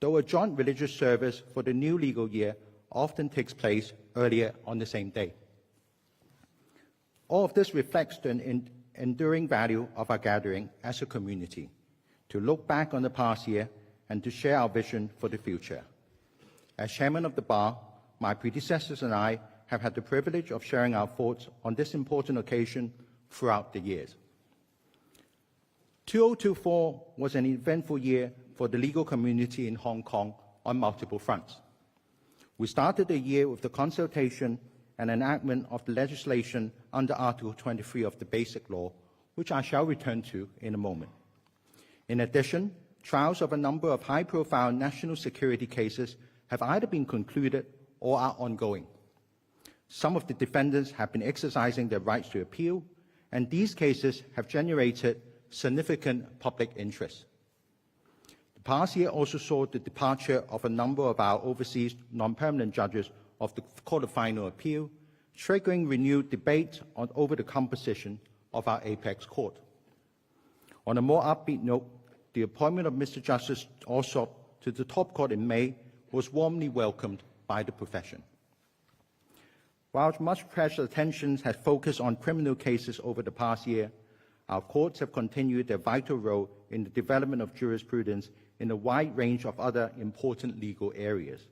though a joint religious service for the new legal year often takes place earlier on the same day. All of this reflects the enduring value of our gathering as a community, to look back on the past year and to share our vision for the future. As chairman of the bar, my predecessors and I have had the privilege of sharing our thoughts on this important occasion throughout the years. 2024 was an eventful year for the legal community in Hong Kong on multiple fronts. We started the year with the consultation and enactment of the legislation under Article 23 of the Basic Law, which I shall return to in a moment. In addition, trials of a number of high-profile national security cases have either been concluded or are ongoing. Some of the defendants have been exercising their rights to appeal, and these cases have generated significant public interest. The past year also saw the departure of a number of our overseas non-permanent judges of the Court of Final Appeal, triggering renewed debate over the composition of our apex court. On a more upbeat note, the appointment of Mr. Justice Alsop to the top court in May was warmly welcomed by the profession. While much press attention has focused on criminal cases over the past year, our courts have continued their vital role in the development of jurisprudence in a wide range of other important legal areas.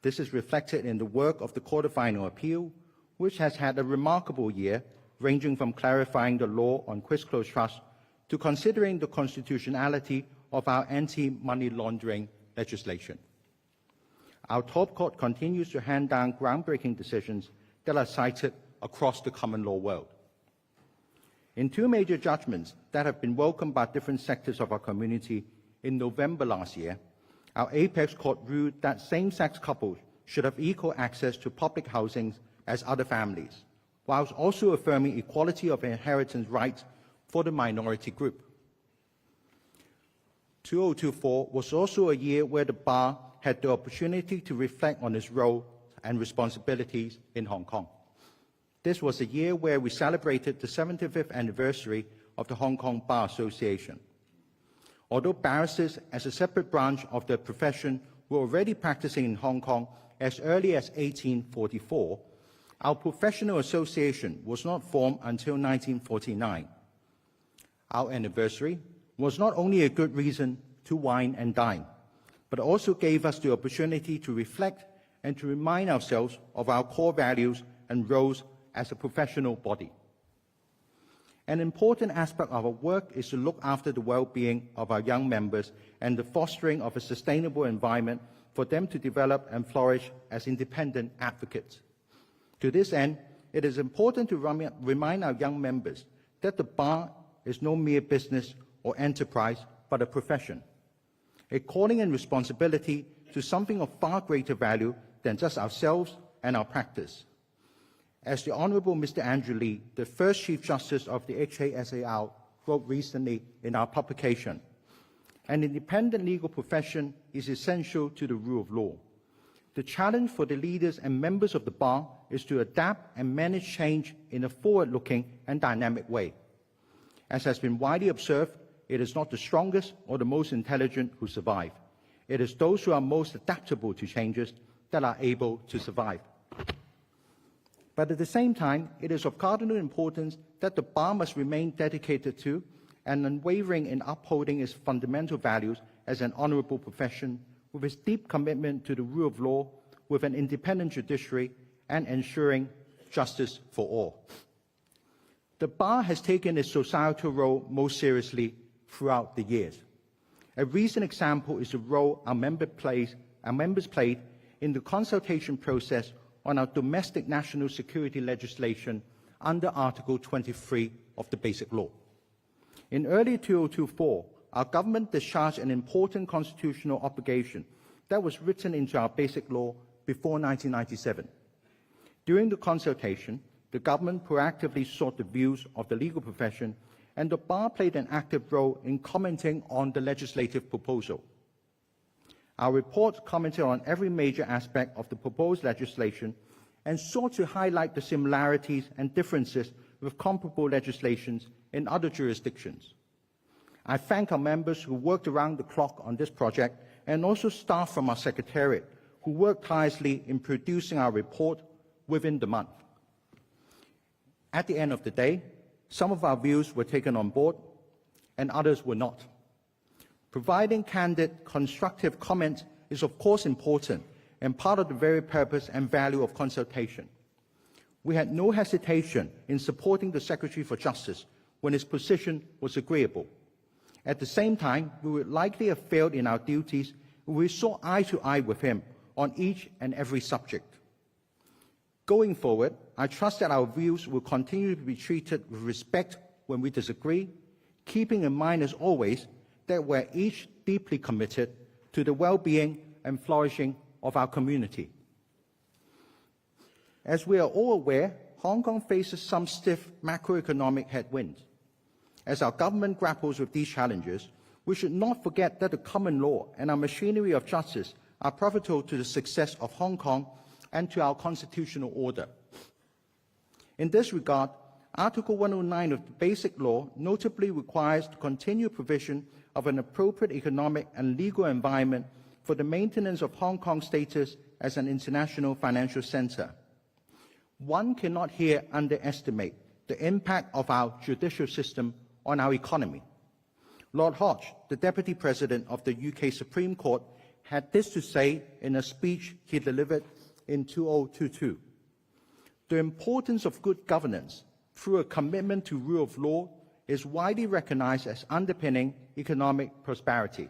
This is reflected in the work of the Court of Final Appeal, which has had a remarkable year, ranging from clarifying the law on quis-quo trust to considering the constitutionality of our anti-money laundering legislation. Our top court continues to hand down groundbreaking decisions that are cited across the common law world. In 2 major judgments that have been welcomed by different sectors of our community, in November last year, our apex court ruled that same-sex couples should have equal access to public housing as other families, whilst also affirming equality of inheritance rights for the minority group. 2024 was also a year where the bar had the opportunity to reflect on its role and responsibilities in Hong Kong. This was a year where we celebrated the 75th anniversary of the Hong Kong Bar Association. Although barristers, as a separate branch of the profession, were already practicing in Hong Kong as early as 1844, our professional association was not formed until 1949. Our anniversary was not only a good reason to wine and dine, but also gave us the opportunity to reflect and to remind ourselves of our core values and roles as a professional body. An important aspect of our work is to look after the well-being of our young members and the fostering of a sustainable environment for them to develop and flourish as independent advocates. To this end, it is important to remind our young members that the bar is no mere business or enterprise, but a profession, a calling and responsibility to something of far greater value than just ourselves and our practice. As the Honourable Mr. Andrew Lee, the first Chief Justice of the HKSAR, wrote recently in our publication, an independent legal profession is essential to the rule of law. The challenge for the leaders and members of the bar is to adapt and manage change in a forward-looking and dynamic way. As has been widely observed, it is not the strongest or the most intelligent who survive. It is those who are most adaptable to changes that are able to survive. But at the same time, it is of cardinal importance that the bar must remain dedicated to and unwavering in upholding its fundamental values as an honourable profession, with its deep commitment to the rule of law, with an independent judiciary, and ensuring justice for all. The bar has taken its societal role most seriously throughout the years. A recent example is the role our members played in the consultation process on our domestic national security legislation under Article 23 of the Basic Law. In early 2024, our government discharged an important constitutional obligation that was written into our Basic Law before 1997. During the consultation, the government proactively sought the views of the legal profession, and the bar played an active role in commenting on the legislative proposal. Our report commented on every major aspect of the proposed legislation and sought to highlight the similarities and differences with comparable legislations in other jurisdictions. I thank our members who worked around the clock on this project, and also staff from our Secretariat who worked tirelessly in producing our report within the month. At the end of the day, some of our views were taken on board and others were not. Providing candid, constructive comment is of course important and part of the very purpose and value of consultation. We had no hesitation in supporting the Secretary for Justice when his position was agreeable. At the same time, we would likely have failed in our duties if we saw eye to eye with him on each and every subject. Going forward, I trust that our views will continue to be treated with respect when we disagree, keeping in mind as always that we're each deeply committed to the well-being and flourishing of our community. As we are all aware, Hong Kong faces some stiff macroeconomic headwinds. As our government grapples with these challenges, we should not forget that the common law and our machinery of justice are pivotal to the success of Hong Kong and to our constitutional order. In this regard, Article 109 of the Basic Law notably requires the continued provision of an appropriate economic and legal environment for the maintenance of Hong Kong's status as an international financial centre. One cannot here underestimate the impact of our judicial system on our economy. Lord Hodge, the Deputy President of the UK Supreme Court, had this to say in a speech he delivered in 2022. The importance of good governance through a commitment to rule of law is widely recognized as underpinning economic prosperity.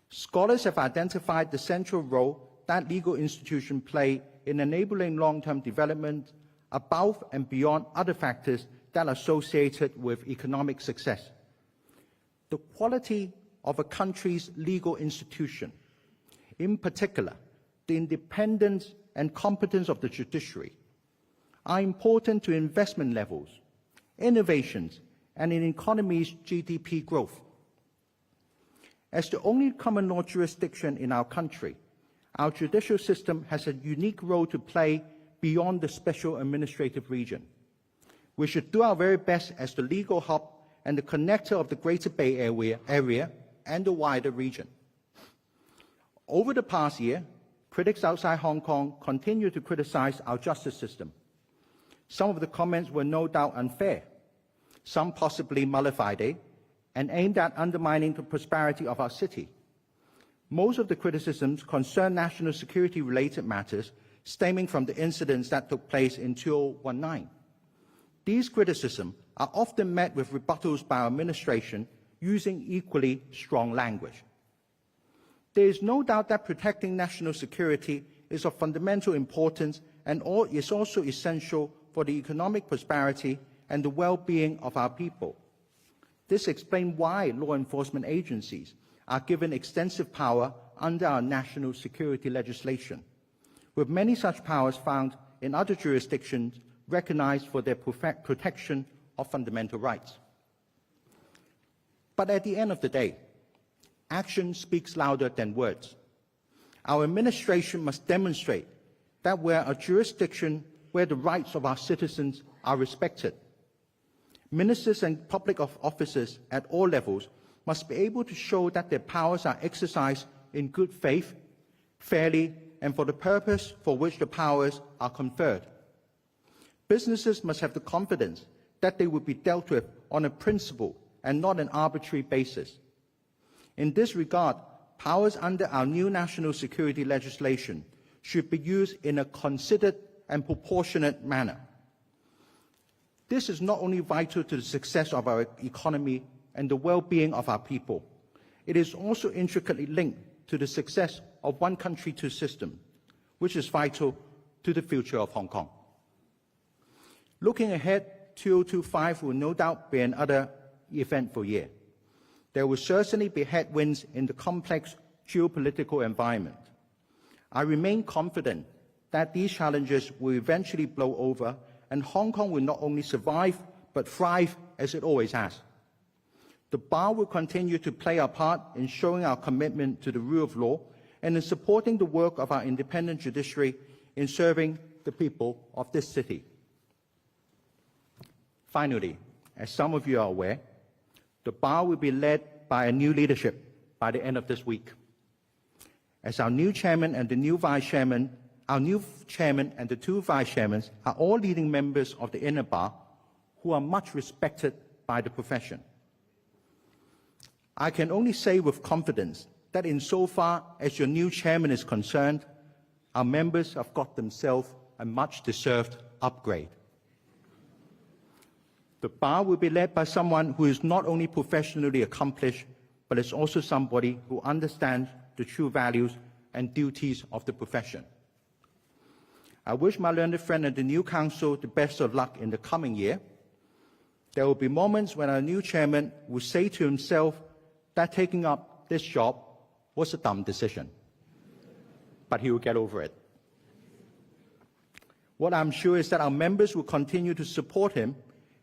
Scholars have identified the central role that legal institutions play in enabling long-term development above and beyond other factors that are associated with economic success. The quality of a country's legal institution, in particular, the independence and competence of the judiciary, are important to investment levels, innovations, and an economy's GDP growth. As the only common law jurisdiction in our country, our judicial system has a unique role to play beyond the special administrative region. We should do our very best as the legal hub and the connector of the Greater Bay Area and the wider region. Over the past year, critics outside Hong Kong continue to criticize our justice system. Some of the comments were no doubt unfair, some possibly malafide, and aimed at undermining the prosperity of our city. Most of the criticisms concern national security-related matters stemming from the incidents that took place in 2019. These criticisms are often met with rebuttals by our administration using equally strong language. There is no doubt that protecting national security is of fundamental importance and is also essential for the economic prosperity and the well-being of our people. This explains why law enforcement agencies are given extensive power under our national security legislation, with many such powers found in other jurisdictions recognized for their protection of fundamental rights. But at the end of the day, action speaks louder than words. Our administration must demonstrate that we're a jurisdiction where the rights of our citizens are respected. Ministers and public officers at all levels must be able to show that their powers are exercised in good faith, fairly, and for the purpose for which the powers are conferred. Businesses must have the confidence that they will be dealt with on a principled and not an arbitrary basis. In this regard, powers under our new national security legislation should be used in a considered and proportionate manner. This is not only vital to the success of our economy and the well-being of our people, it is also intricately linked to the success of one country, two systems, which is vital to the future of Hong Kong. Looking ahead, 2025 will no doubt be another eventful year. There will certainly be headwinds in the complex geopolitical environment. I remain confident that these challenges will eventually blow over and Hong Kong will not only survive but thrive as it always has. The Bar will continue to play our part in showing our commitment to the rule of law and in supporting the work of our independent judiciary in serving the people of this city. Finally, as some of you are aware, the Bar will be led by a new leadership by the end of this week. As our new chairman and the new vice chairman, our new chairman and the two vice chairmen are all leading members of the inner bar who are much respected by the profession. I can only say with confidence that insofar as your new chairman is concerned, our members have got themselves a much-deserved upgrade. The bar will be led by someone who is not only professionally accomplished, but is also somebody who understands the true values and duties of the profession. I wish my learned friend and the new council the best of luck in the coming year. There will be moments when our new chairman will say to himself that taking up this job was a dumb decision, but he will get over it. What I'm sure is that our members will continue to support him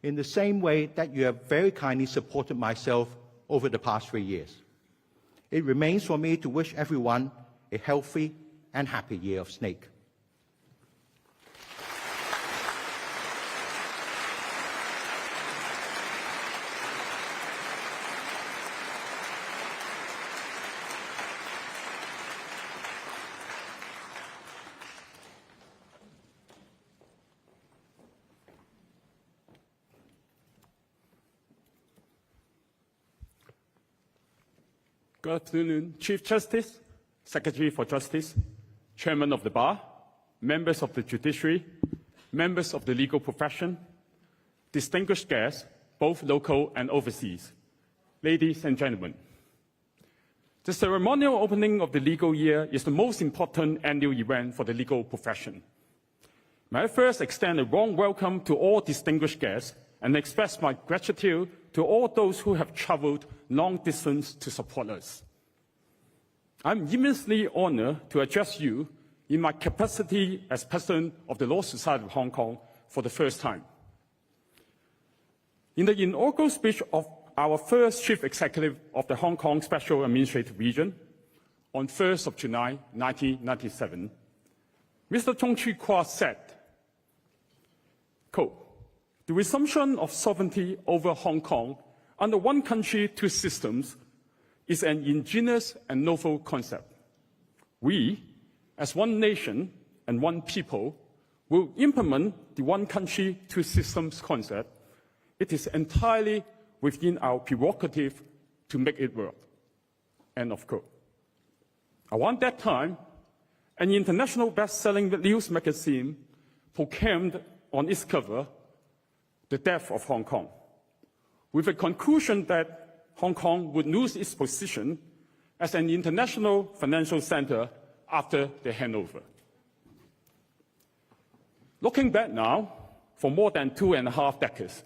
in the same way that you have very kindly supported myself over the past 3 years. It remains for me to wish everyone a healthy and happy year of snake. Good afternoon, Chief Justice, Secretary for Justice, Chairman of the Bar, members of the Judiciary, members of the legal profession, distinguished guests, both local and overseas, ladies and gentlemen. The ceremonial opening of the legal year is the most important annual event for the legal profession. May I first extend a warm welcome to all distinguished guests and express my gratitude to all those who have traveled long distance to support us. I'm immensely honored to address you in my capacity as President of the Law Society of Hong Kong for the first time. In the inaugural speech of our first Chief Executive of the Hong Kong Special Administrative Region on 1st of July 1997, Mr. Chung Chee Kwa said, quote, "The resumption of sovereignty over Hong Kong under one country, two systems is an ingenious and novel concept. We, as one nation and one people, will implement the one country, two systems concept. It is entirely within our prerogative to make it work." End of quote. Around that time, an international best-selling news magazine proclaimed on its cover the death of Hong Kong, with a conclusion that Hong Kong would lose its position as an international financial center after the handover. Looking back now, for more than 2.5 decades.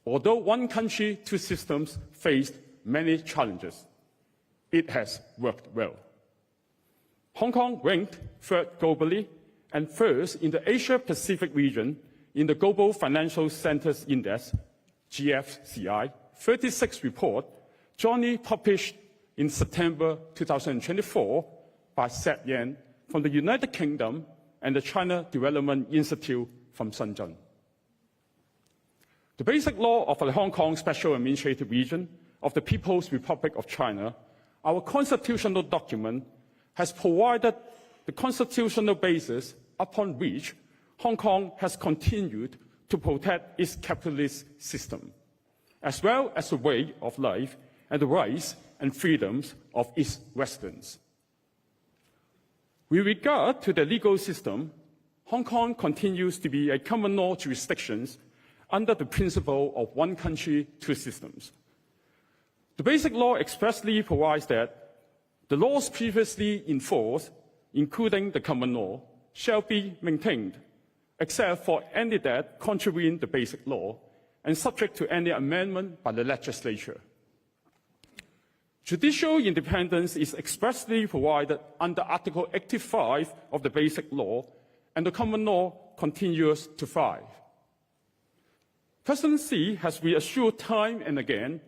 Although one country, two systems faced many challenges, it has worked well. Hong Kong ranked third globally and first in the Asia-Pacific region in the Global Financial Centers Index, GFCI, 36 report, jointly published in September 2024 by Seth Yan from the United Kingdom and the China Development Institute from Shenzhen. The basic law of the Hong Kong Special Administrative Region of the People's Republic of China, our constitutional document, has provided the constitutional basis upon which Hong Kong has continued to protect its capitalist system, as well as the way of life and the rights and freedoms of its residents. With regard to the legal system, Hong Kong continues to be a common law jurisdiction under the principle of one country, two systems. The basic law expressly provides that the laws previously in force, including the common law, shall be maintained, except for any that contravene the basic law and subject to any amendment by the legislature. Judicial independence is expressly provided under Article 85 of the Basic Law, and the common law continues to thrive. President Xi has reassured time and again,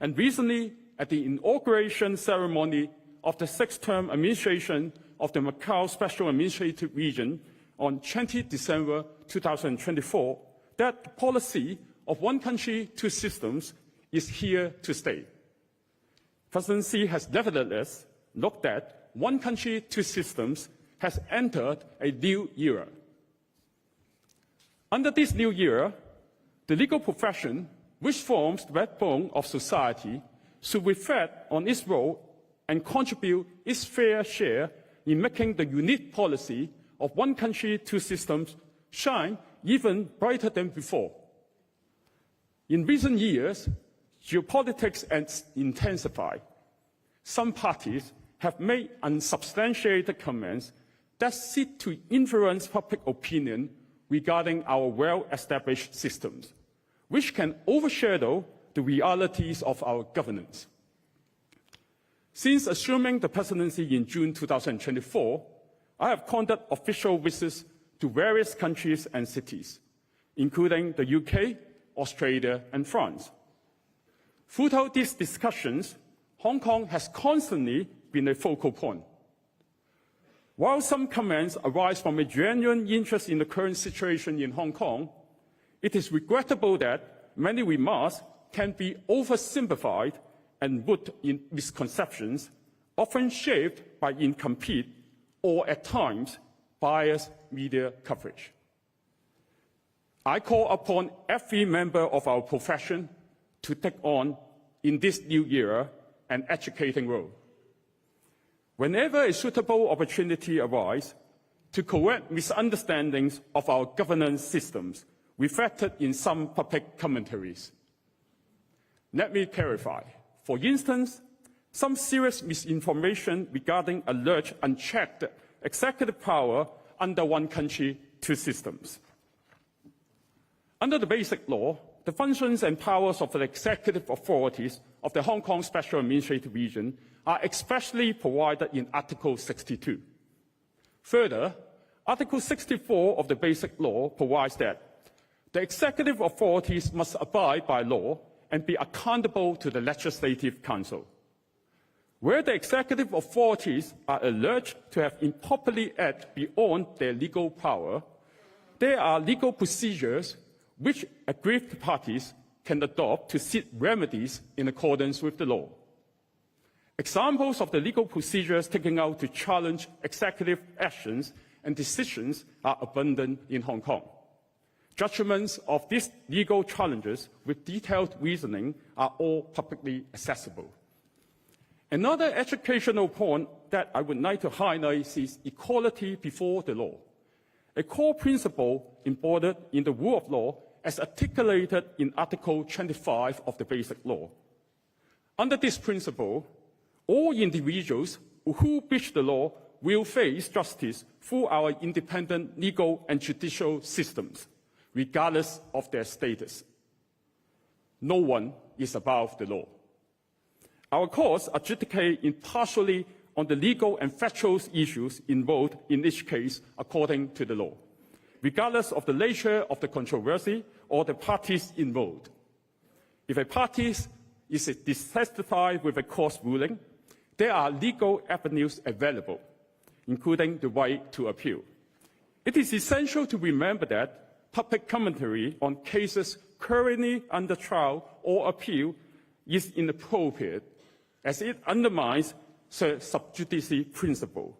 and recently at the inauguration ceremony of the sixth-term administration of the Macau Special Administrative Region on 20 December 2024, that the policy of one country, two systems is here to stay. President Xi has nevertheless looked at one country, two systems has entered a new era. Under this new era, the legal profession, which forms the backbone of society, should reflect on its role and contribute its fair share in making the unique policy of one country, two systems shine even brighter than before. In recent years, geopolitics has intensified. Some parties have made unsubstantiated comments that seek to influence public opinion regarding our well-established systems, which can overshadow the realities of our governance. Since assuming the presidency in June 2024, I have conducted official visits to various countries and cities, including the UK, Australia, and France. Throughout these discussions, Hong Kong has constantly been a focal point. While some comments arise from a genuine interest in the current situation in Hong Kong, it is regrettable that many remarks can be oversimplified and root in misconceptions, often shaped by incomplete or, at times, biased media coverage. I call upon every member of our profession to take on, in this new era, an educating role. Whenever a suitable opportunity arises, to correct misunderstandings of our governance systems reflected in some public commentaries. Let me clarify. For instance, some serious misinformation regarding alleged unchecked executive power under one country, two systems. Under the Basic Law, the functions and powers of the executive authorities of the Hong Kong Special Administrative Region are expressly provided in Article 62. Further, Article 64 of the Basic Law provides that the executive authorities must abide by law and be accountable to the Legislative Council. Where the executive authorities are alleged to have improperly acted beyond their legal power, there are legal procedures which aggrieved parties can adopt to seek remedies in accordance with the law. Examples of the legal procedures taken out to challenge executive actions and decisions are abundant in Hong Kong. Judgments of these legal challenges with detailed reasoning are all publicly accessible. Another educational point that I would like to highlight is equality before the law, a core principle embodied in the rule of law as articulated in Article 25 of the Basic Law. Under this principle, all individuals who breach the law will face justice through our independent legal and judicial systems, regardless of their status. No one is above the law. Our courts adjudicate impartially on the legal and factual issues involved in each case according to the law, regardless of the nature of the controversy or the parties involved. If a party is dissatisfied with a court's ruling, there are legal avenues available, including the right to appeal. It is essential to remember that public commentary on cases currently under trial or appeal is inappropriate, as it undermines the sub judice principle.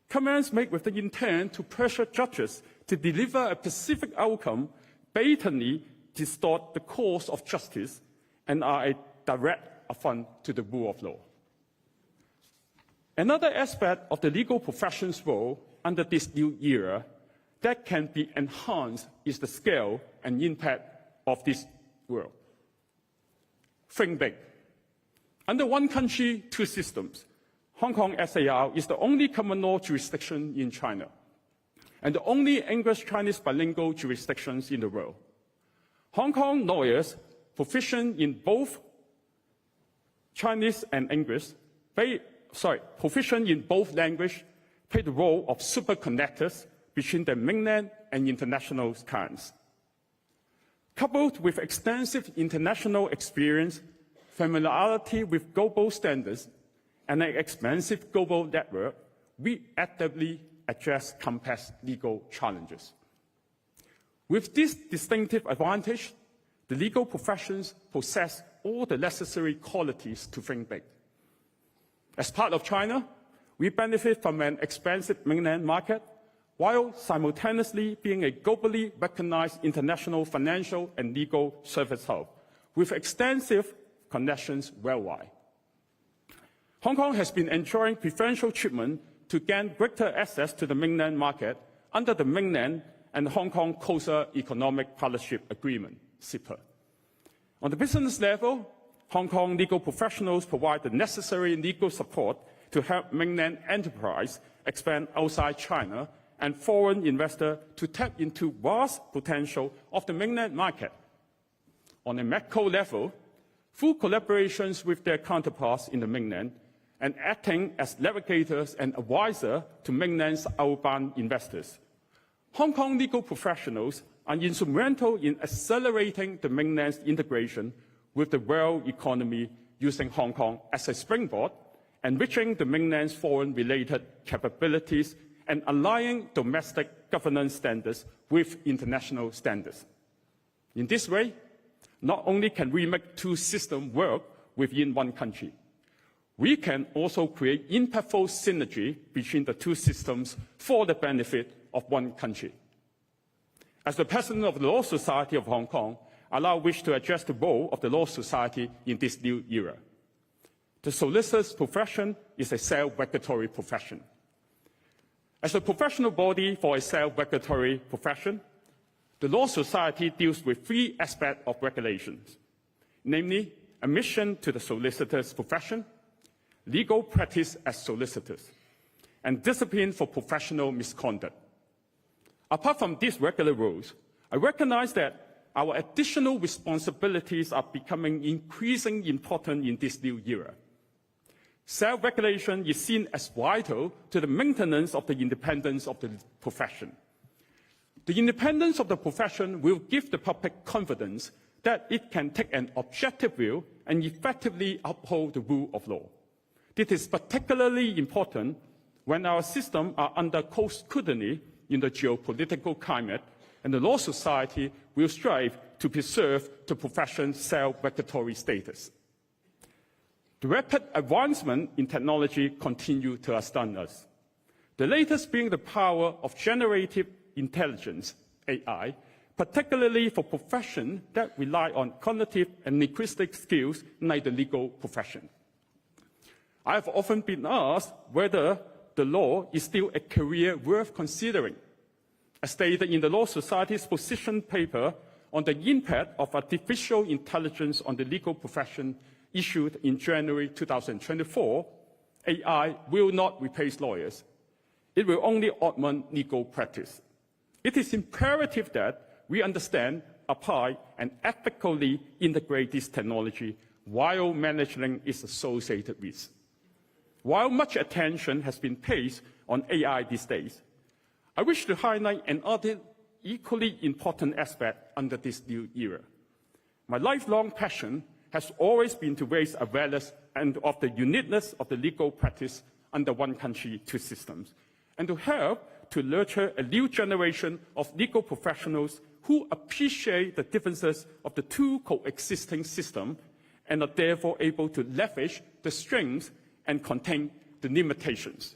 Comments made with the intent to pressure judges to deliver a specific outcome blatantly distort the course of justice and are a direct affront to the rule of law. Another aspect of the legal profession's role under this new era that can be enhanced is the scale and impact of this world. Think big. Under one country, two systems, Hong Kong SAR is the only common law jurisdiction in China and the only English-Chinese bilingual jurisdictions in the world. Hong Kong lawyers proficient in both Chinese and English, proficient in both languages, play the role of super connectors between the mainland and international clients. Coupled with extensive international experience, familiarity with global standards, and an expansive global network, we actively address complex legal challenges. With this distinctive advantage, the legal professions possess all the necessary qualities to think big. As part of China, we benefit from an expansive mainland market, while simultaneously being a globally recognized international financial and legal service hub with extensive connections worldwide. Hong Kong has been enjoying preferential treatment to gain greater access to the mainland market under the Mainland and Hong Kong Coastal Economic Partnership Agreement, CEPA. On the business level, Hong Kong legal professionals provide the necessary legal support to help mainland enterprise expand outside China and foreign investors to tap into vast potential of the mainland market. On a macro level, through collaborations with their counterparts in the mainland and acting as navigators and advisors to mainland's outbound investors, Hong Kong legal professionals are instrumental in accelerating the mainland's integration with the world economy using Hong Kong as a springboard, enriching the mainland's foreign-related capabilities and aligning domestic governance standards with international standards. In this way, not only can we make two systems work within one country, we can also create impactful synergy between the two systems for the benefit of one country. As the President of the Law Society of Hong Kong, I now wish to address the role of the Law Society in this new era. The solicitor's profession is a self-regulatory profession. As a professional body for a self-regulatory profession, the Law Society deals with three aspects of regulations, namely admission to the solicitor's profession, legal practice as solicitors, and discipline for professional misconduct. Apart from these regular rules, I recognize that our additional responsibilities are becoming increasingly important in this new era. Self-regulation is seen as vital to the maintenance of the independence of the profession. The independence of the profession will give the public confidence that it can take an objective view and effectively uphold the rule of law. This is particularly important when our systems are under close scrutiny in the geopolitical climate, and the Law Society will strive to preserve the profession's self-regulatory status. The rapid advancement in technology continues to astound us. The latest being the power of generative intelligence, AI, particularly for professions that rely on cognitive and linguistic skills like the legal profession. I have often been asked whether the law is still a career worth considering. As stated in the Law Society's position paper on the impact of artificial intelligence on the legal profession issued in January 2024, AI will not replace lawyers. It will only augment legal practice. It is imperative that we understand, apply, and ethically integrate this technology while managing its associated risks. While much attention has been paid on AI these days, I wish to highlight another equally important aspect under this new era. My lifelong passion has always been to raise awareness and of the uniqueness of the legal practice under one country, two systems, and to help to nurture a new generation of legal professionals who appreciate the differences of the two coexisting systems and are therefore able to leverage the strengths and contain the limitations.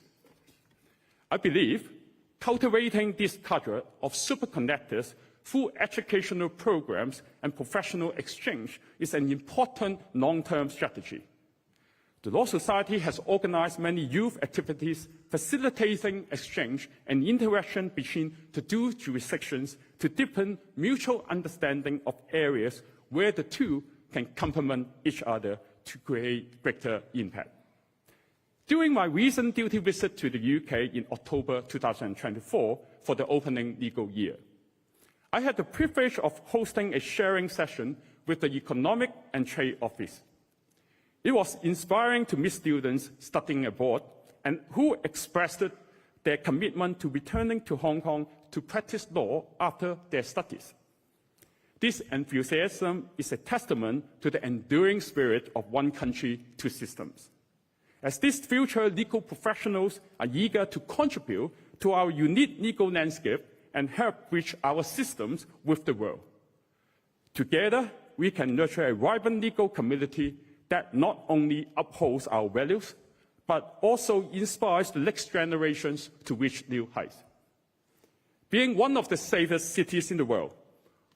I believe cultivating this cadre of superconnectors through educational programs and professional exchange is an important long-term strategy. The Law Society has organized many youth activities facilitating exchange and interaction between the two jurisdictions to deepen mutual understanding of areas where the two can complement each other to create greater impact. During my recent duty visit to the UK in October 2024 for the opening legal year, I had the privilege of hosting a sharing session with the Economic and Trade Office. It was inspiring to meet students studying abroad and who expressed their commitment to returning to Hong Kong to practice law after their studies. This enthusiasm is a testament to the enduring spirit of one country, two systems. As these future legal professionals are eager to contribute to our unique legal landscape and help bridge our systems with the world. Together, we can nurture a vibrant legal community that not only upholds our values, but also inspires the next generations to reach new heights. Being one of the safest cities in the world,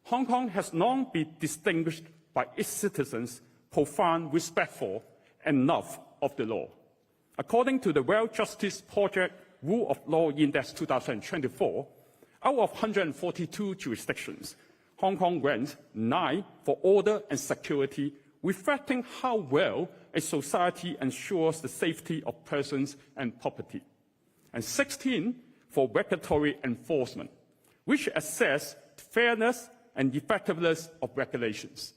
Hong Kong has long been distinguished by its citizens' profound respect for and love of the law. According to the World Justice Project Rule of Law Index 2024, out of 142 jurisdictions, Hong Kong ranks 9 for order and security, reflecting how well a society ensures the safety of persons and property, and 16 for regulatory enforcement, which assess fairness and effectiveness of regulations.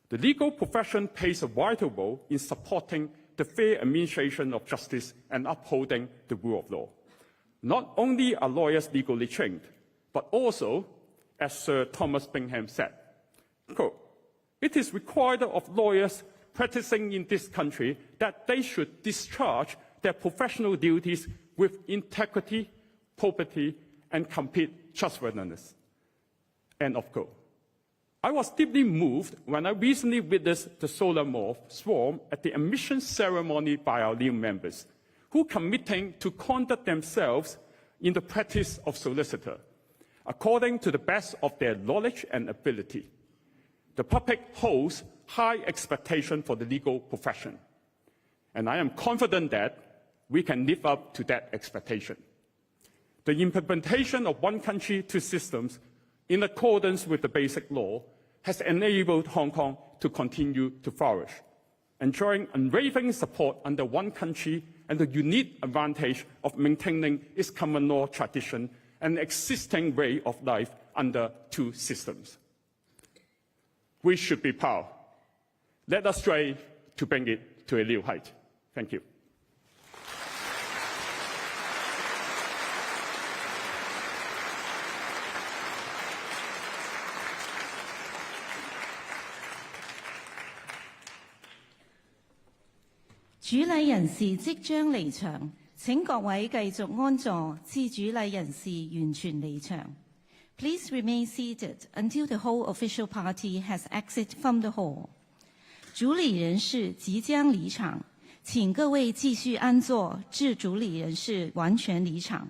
The legal profession plays a vital role in supporting the fair administration of justice and upholding the rule of law. Not only are lawyers legally trained, but also, as Sir Thomas Bingham said, quote, "It is required of lawyers practicing in this country that they should discharge their professional duties with integrity, probity, and complete trustworthiness." End of quote. I was deeply moved when I recently witnessed the solar swarm at the admission ceremony by our new members, who committing to conduct themselves in the practice of solicitor, according to the best of their knowledge and ability. The public holds high expectation for the legal profession, and I am confident that we can live up to that expectation. The implementation of one country, two systems in accordance with the basic law has enabled Hong Kong to continue to flourish, enjoying unwavering support under one country and the unique advantage of maintaining its common law tradition and existing way of life under two systems. We should be proud. Let us strive to bring it to a new height. Thank you. 主禮人士即將離場，請各位繼續安坐，至主禮人士完全離場。Please remain seated until the whole official party has exited from the hall. 主禮人士即將離場，請各位繼續安坐，至主禮人士完全離場。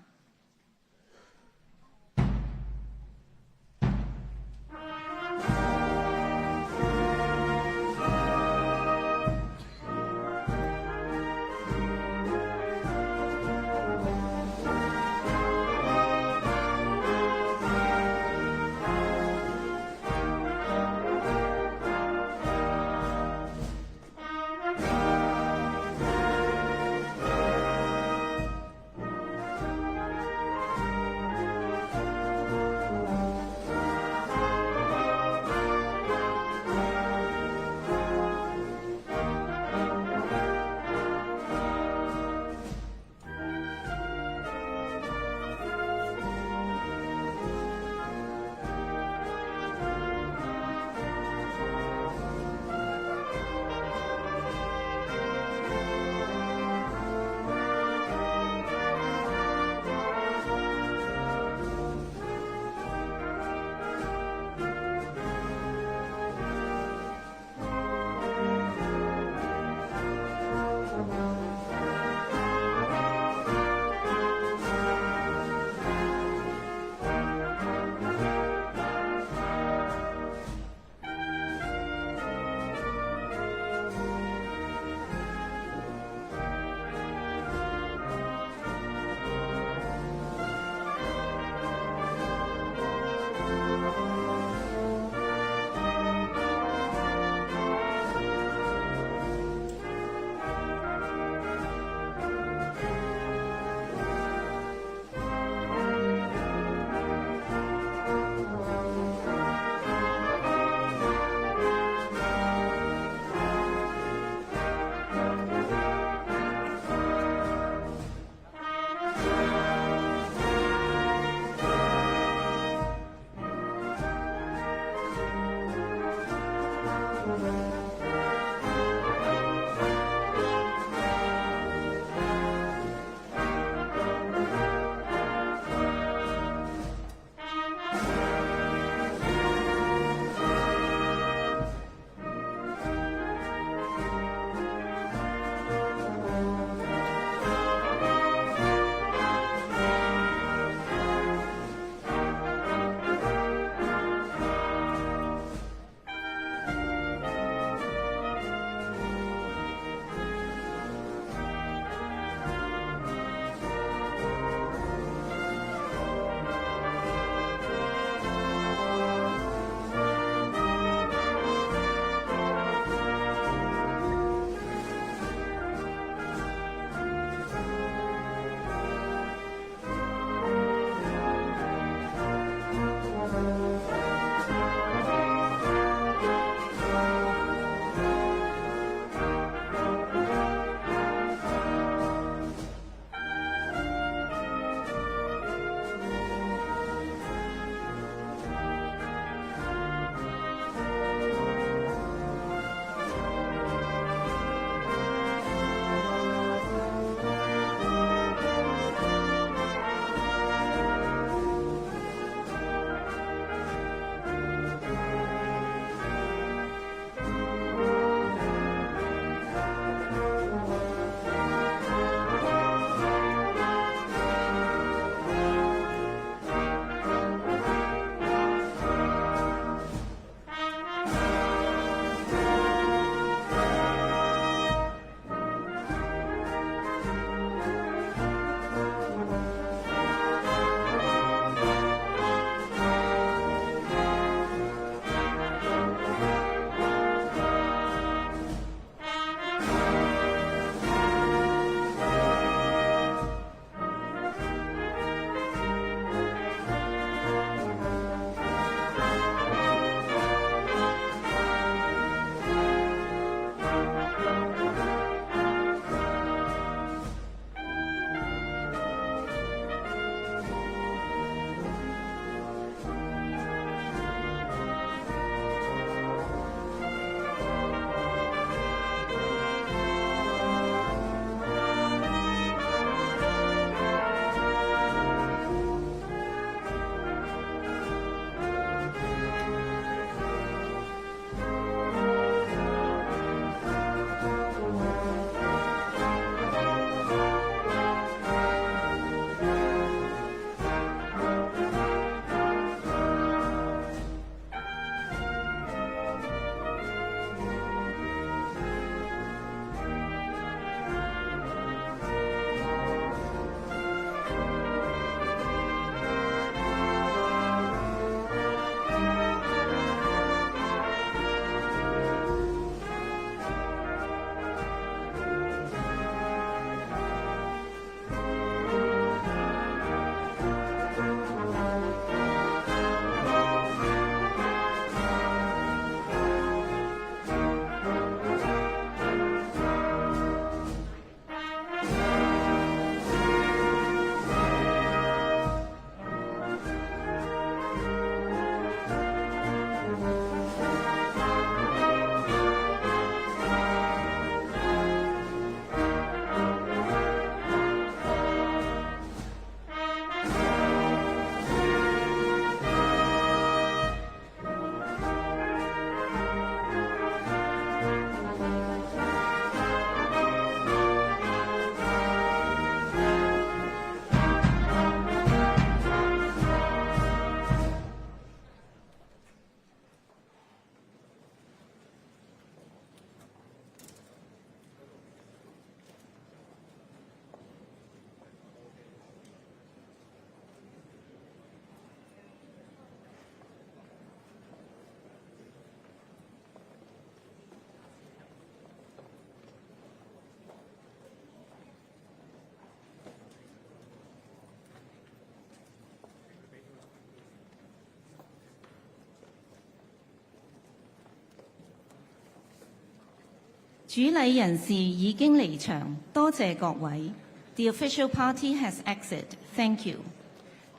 主禮人士已經離場，多謝各位。The official party has exited. Thank you.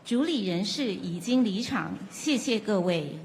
主禮人士已經離場，謝謝各位。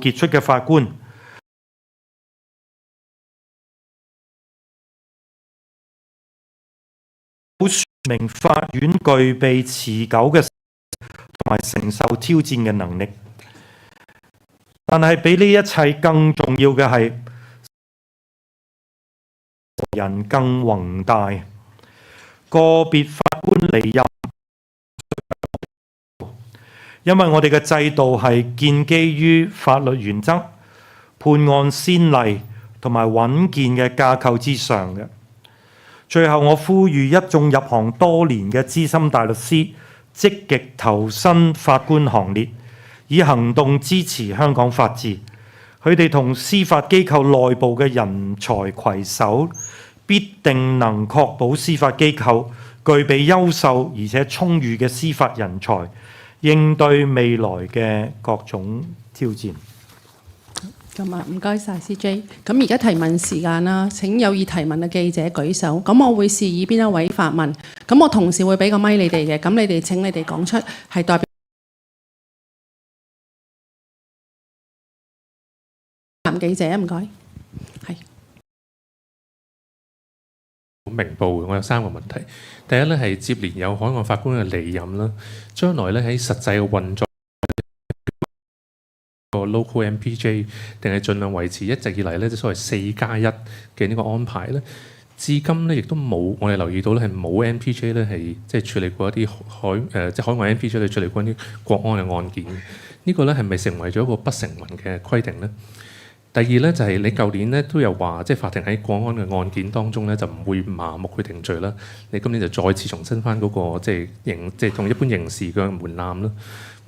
傑出嘅法官。好説明法院具備持久嘅同埋承受挑戰嘅能力。但係比呢一切更重要嘅係，人更宏大。個別法官離任，因為我哋嘅制度係建基於法律原則、判案先例同埋穩健嘅架構之上嘅。最後，我呼籲一眾入行多年嘅資深大律師積極投身法官行列，以行動支持香港法治。佢哋同司法機構內部嘅人才攜手，必定能確保司法機構具備優秀而且充裕嘅司法人才，應對未來嘅各種挑戰。咁啊，唔該晒 CJ。咁而家提問時間啦，請有意提問嘅記者舉手。咁我會示意邊一位發問。咁我同時會俾個咪你哋嘅。咁你哋請你哋講出係代表男記者，唔該。係。明報，我有3個問題。第一咧係接連有海外法官嘅離任啦，將來咧喺實際嘅運作個 local MPJ 定係盡量維持一直以嚟咧即所謂4+1嘅呢個安排咧，至今咧亦都冇我哋留意到咧係冇 MPJ 咧係即係處理過一啲即係海外 MPJ 嚟處理過啲國安嘅案件。呢個咧係咪成為咗一個不成文嘅規定咧？第二咧就係你舊年咧都有話，即係法庭喺國安嘅案件當中咧就唔會麻木去定罪啦。你今年就再次重申翻嗰個即係同一般刑事嘅門檻啦。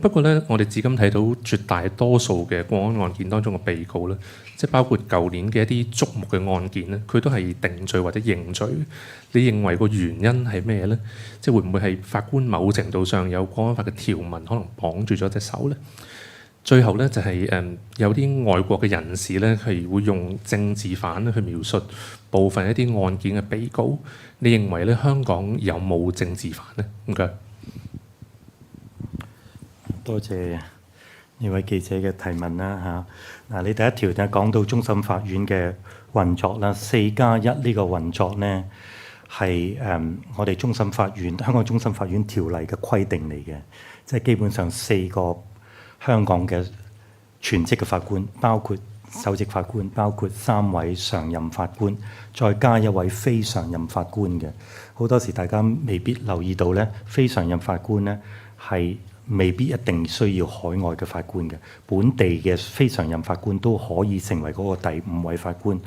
不過咧，我哋至今睇到絕大多數嘅國安案件當中嘅被告咧，即係包括舊年嘅一啲觸目嘅案件咧，佢都係定罪或者認罪。你認為個原因係咩咧？即係會唔會係法官某程度上有國安法嘅條文可能綁住咗隻手咧？最後咧就係有啲外國嘅人士咧係會用政治犯去描述部分一啲案件嘅被告。你認為咧香港有冇政治犯咧？唔該。多謝呢位記者嘅提問啦嚇。你第一條就講到終審法院嘅運作啦，4+1呢個運作咧係我哋終審法院香港終審法院條例嘅規定嚟嘅，即係基本上4個香港嘅全職嘅法官，包括首席法官，包括3位常任法官，再加1位非常任法官嘅。好多時大家未必留意到咧，非常任法官咧係未必一定需要海外嘅法官嘅，本地嘅非常任法官都可以成為嗰個第5位法官。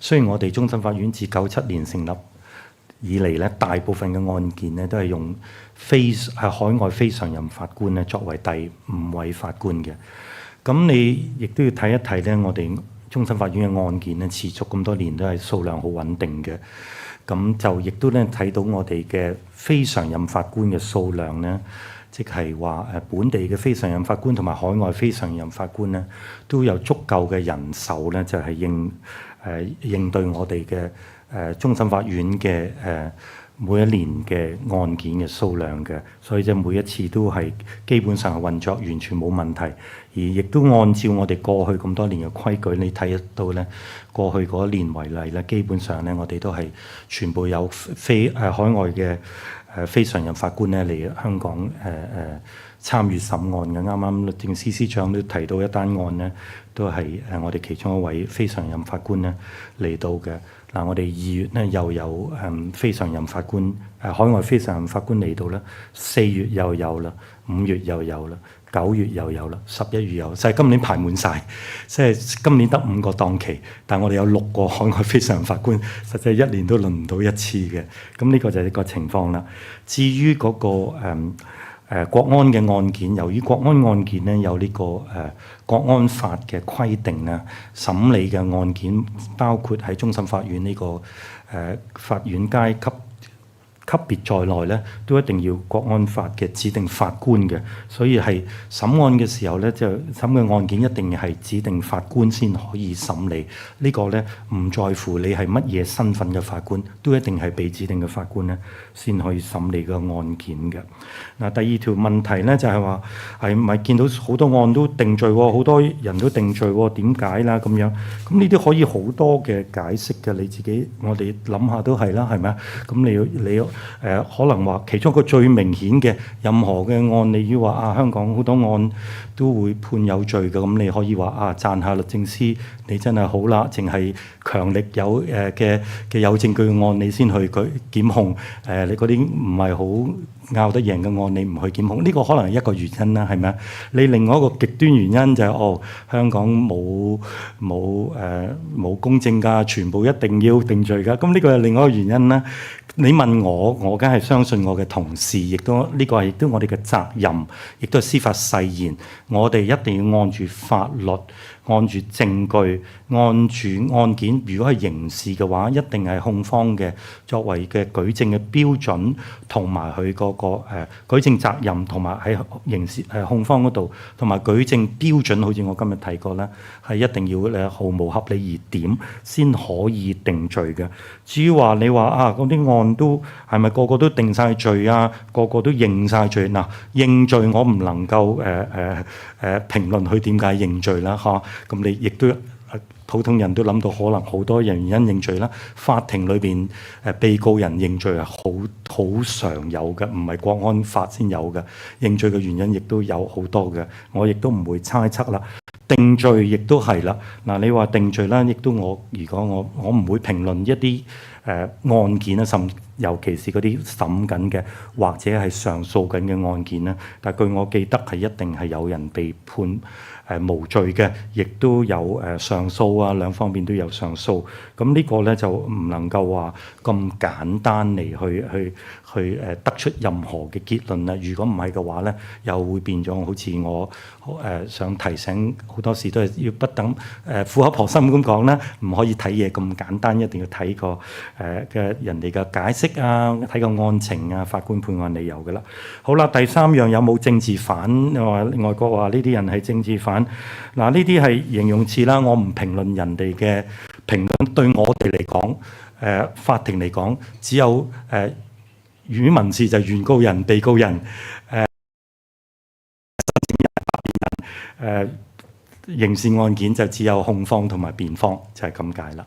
雖然我哋終審法院自97年成立以嚟咧，大部分嘅案件咧都係用海外非常任法官咧作為第5位法官嘅。咁你亦都要睇一睇咧，我哋終審法院嘅案件咧持續咁多年都係數量好穩定嘅。咁就亦都咧睇到我哋嘅非常任法官嘅數量咧。即係話本地嘅非常任法官同埋海外非常任法官咧，都有足夠嘅人手咧，就係應對我哋嘅終審法院嘅每一年嘅案件嘅數量嘅，所以就每一次都係基本上係運作完全冇問題，而亦都按照我哋過去咁多年嘅規矩，你睇得到咧，過去嗰一年為例咧，基本上咧我哋都係全部有海外嘅非常任法官咧嚟香港參與審案嘅。啱啱律政司司長都提到一單案咧，都係我哋其中一位非常任法官咧嚟到嘅。嗱，我哋2月咧又有非常任法官海外非常任法官嚟到啦，4月又有啦，5月又有啦，9月又有啦，11月又有，就係今年排滿晒，即係今年得5個檔期，但係我哋有6個海外非常任法官，實際1年都輪唔到1次嘅。咁呢個就係一個情況啦。至於嗰個國安嘅案件，由於國安案件咧有呢個國安法嘅規定啊，審理嘅案件包括喺終審法院呢個法院階級級別在內咧，都一定要國安法嘅指定法官嘅，所以係審案嘅時候咧，就審嘅案件一定係指定法官先可以審理。呢個咧唔在乎你係乜嘢身份嘅法官，都一定係被指定嘅法官咧先可以審理個案件嘅。嗱，第二條問題咧就係話係咪見到好多案都定罪喎，好多人都定罪喎，點解啦咁樣？咁呢啲可以好多嘅解釋嘅，你自己我哋諗下都係啦，係咪啊？咁你可能話其中一個最明顯嘅任何嘅案，你要話啊香港好多案都會判有罪嘅，咁你可以話啊讚下律政司，你真係好啦，淨係強力有嘅有證據嘅案你先去檢控，你嗰啲唔係好拗得贏嘅案你唔去檢控，呢個可能係一個原因啦，係咪啊？你另外一個極端原因就係香港冇公正㗎，全部一定要定罪㗎，咁呢個係另外一個原因啦。你問我梗係相信我嘅同事，亦都呢個係亦都我哋嘅責任，亦都係司法誓言。我哋一定要按住法律、按住證據、按住案件。如果係刑事嘅話，一定係控方嘅作為嘅舉證嘅標準，同埋佢嗰個舉證責任，同埋喺刑事控方嗰度，同埋舉證標準，好似我今日提過啦，係一定要毫無合理疑點先可以定罪嘅。至於話你話啊嗰啲案都係咪個個都定晒罪啊？個個都認晒罪嗱？認罪我唔能夠評論佢點解認罪啦嚇。咁你亦都普通人都諗到可能好多原因認罪啦。法庭裏邊被告人認罪係好常有嘅，唔係國安法先有嘅。認罪嘅原因亦都有好多嘅，我亦都唔會猜測啦。定罪亦都係啦。嗱，你話定罪啦，亦都如果我唔會評論一啲案件啦，尤其是嗰啲審緊嘅或者係上訴緊嘅案件啦。但據我記得係一定係有人被判無罪嘅，亦都有上訴啊，兩方面都有上訴。咁呢個咧就唔能夠話咁簡單嚟去得出任何嘅結論啦。如果唔係嘅話咧，又會變咗好似我想提醒好多時都係要不等苦口婆心咁講啦，唔可以睇嘢咁簡單，一定要睇個嘅人哋嘅解釋啊，睇個案情啊，法官判案理由㗎啦。好啦，第三樣有冇政治犯？話外國話呢啲人係政治犯，嗱呢啲係形容詞啦，我唔評論人哋嘅評論。對我哋嚟講，法庭嚟講，只有與民事就原告人、被告人、刑事案件就只有控方同埋辯方，就係咁解啦。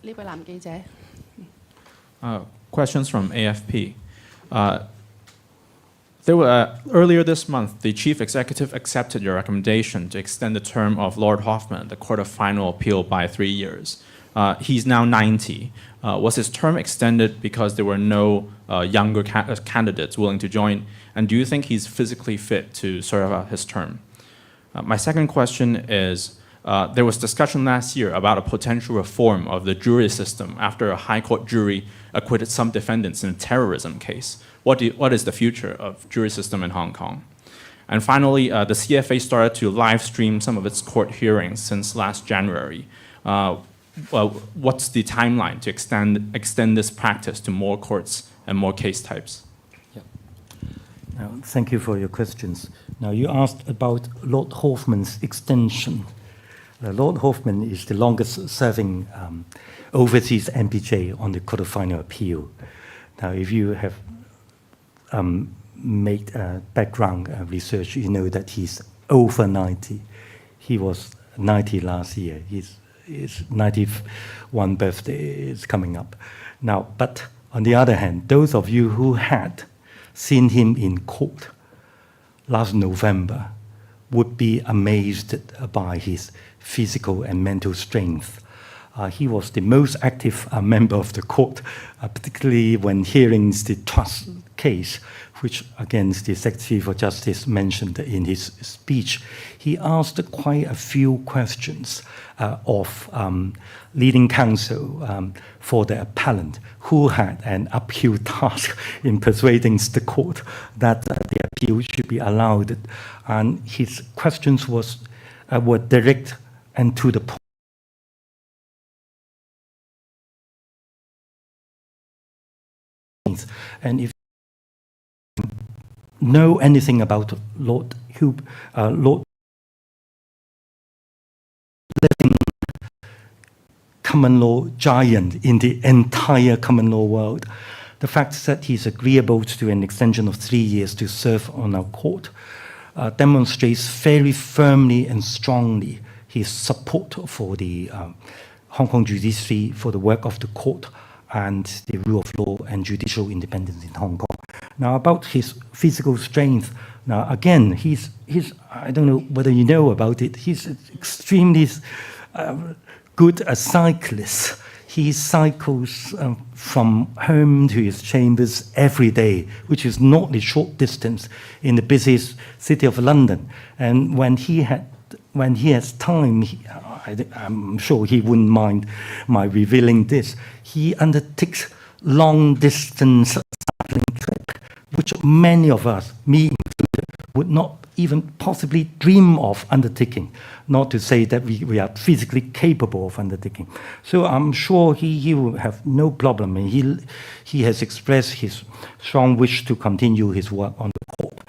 呢位男記者。Questions from AFP. Earlier this month, the chief executive accepted your recommendation to extend the term of Lord Hoffman, the Court of Final Appeal, by 3 years. He's now 90. Was his term extended because there were no younger candidates willing to join? And do you think he's physically fit to serve out his term? My second question is, there was discussion last year about a potential reform of the jury system after a high court jury acquitted some defendants in a terrorism case. What is the future of jury system in Hong Kong? And finally, the CFA started to live stream some of its court hearings since last January. What's the timeline to extend this practice to more courts and more case types? Now, thank you for your questions. Now, you asked about Lord Hoffman's extension. Lord Hoffman is the longest-serving overseas MPJ on the Court of Final Appeal. Now, if you have made background research, you know that he's over 90. He was 90 last year. His 91 birthday is coming up. Now, but on the other hand, those of you who had seen him in court last November would be amazed by his physical and mental strength. He was the most active member of the court, particularly when hearing the trust case, which against the Secretary for Justice mentioned in his speech. He asked quite a few questions of leading counsel for the appellant, who had an uphill task in persuading the court that the appeal should be allowed. And his questions were direct and to the point. strength. And if you know anything about Lord common law giant in the entire common law world, the fact that he's agreeable to an extension of 3 years to serve on our court demonstrates very firmly and strongly his support for the Hong Kong judiciary, for the work of the court and the rule of law and judicial independence in Hong Kong. Now, about his physical strength, now again, he's I don't know whether you know about it, he's extremely good a cyclist. He cycles from home to his chambers every day, which is not a short distance in the busiest city of London. And when he has time, I'm sure he wouldn't mind my revealing this, he undertakes long-distance cycling trip, which many of us, me included, would not even possibly dream of undertaking, not to say that we are physically capable of undertaking. So I'm sure he will have no problem. And he has expressed his strong wish to continue his work on the court.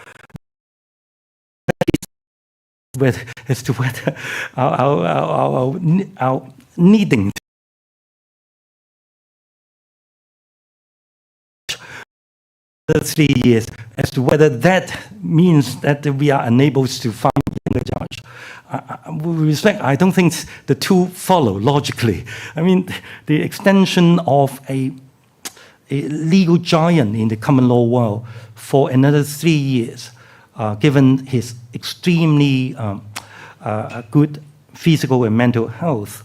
As to whether our needing the 3 years, as to whether that means that we are unable to find a younger judge. With respect, I don't think the two follow logically. I mean, the extension of a legal giant in the common law world for another 3 years, given his extremely good physical and mental health,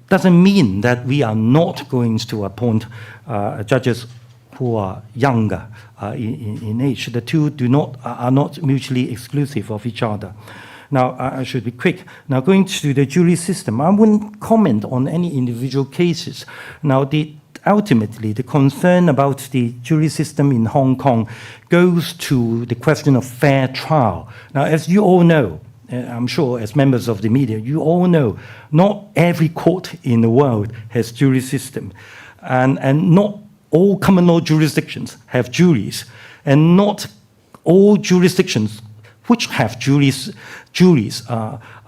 doesn't mean that we are not going to appoint judges who are younger in age. The two are not mutually exclusive of each other. Now, I should be quick. Now, going to the jury system, I wouldn't comment on any individual cases. Now, ultimately, the concern about the jury system in Hong Kong goes to the question of fair trial. Now, as you all know, I'm sure as members of the media, you all know, not every court in the world has jury system. And not all common law jurisdictions have juries, and not all jurisdictions which have juries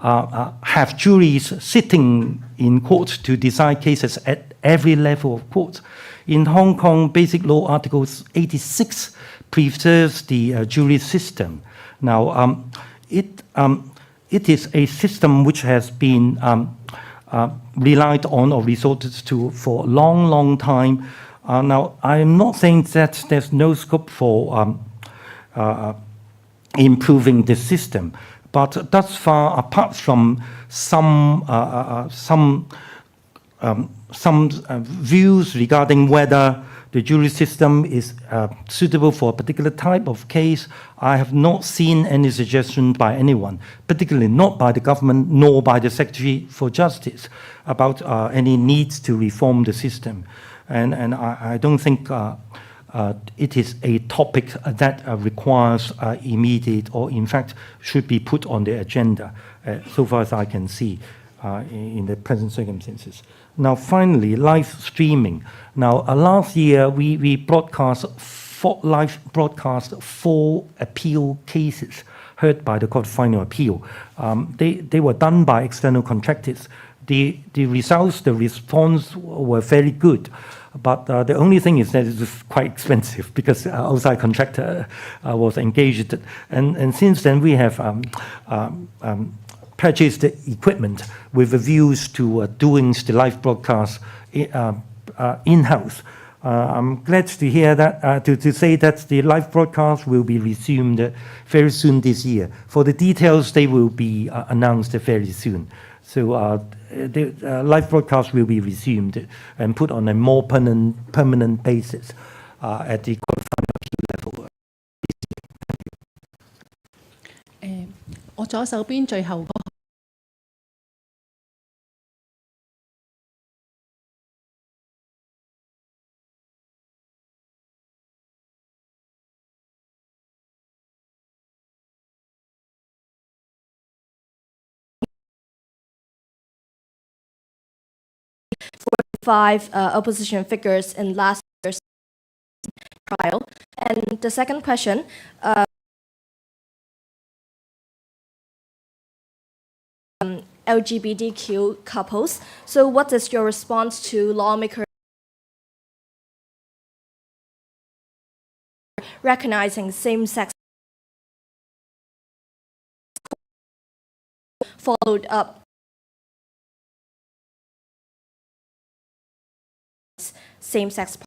have juries sitting in court to decide cases at every level of court. In Hong Kong, Basic Law Article 86 preserves the jury system. Now, it is a system which has been relied on or resorted to for a long, long time. Now, I'm not saying that there's no scope for improving the system, but thus far, apart from some views regarding whether the jury system is suitable for a particular type of case, I have not seen any suggestion by anyone, particularly not by the government nor by the Secretary for Justice, about any needs to reform the system. And I don't think it is a topic that requires immediate, or in fact should be put on the agenda, so far as I can see in the present circumstances. Now, finally, live streaming. Now, last year we live broadcast 4 appeal cases heard by the Court of Final Appeal. They were done by external contractors. The results, the response were very good. But the only thing is that it was quite expensive because outside contractor was engaged. And since then, we have purchased the equipment with the views to doing the live broadcast in-house. I'm glad to hear that, to say that the live broadcast will be resumed very soon this year. For the details, they will be announced very soon. So the live broadcast will be resumed and put on a more permanent basis at the Court of Final Appeal level. 我左手邊最後嗰個。5 opposition figures in last year's trial? And the second question, LGBTQ couples. So what is your response to lawmakers recognizing same-sex followed up same-sex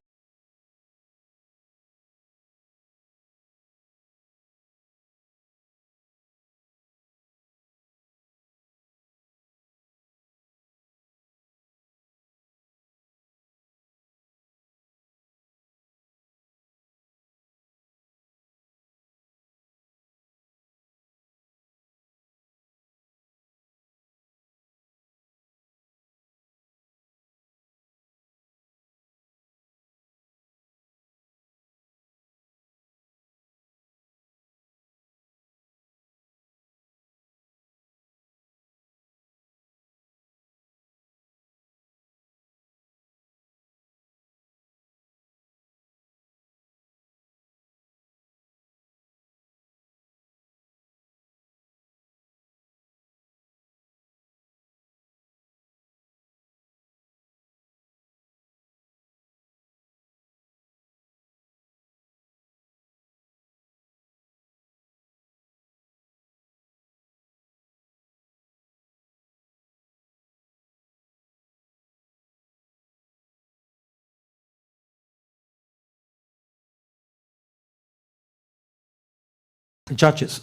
Judges,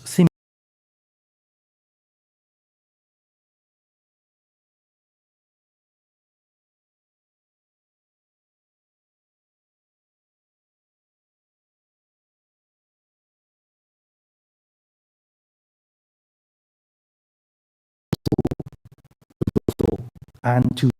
and to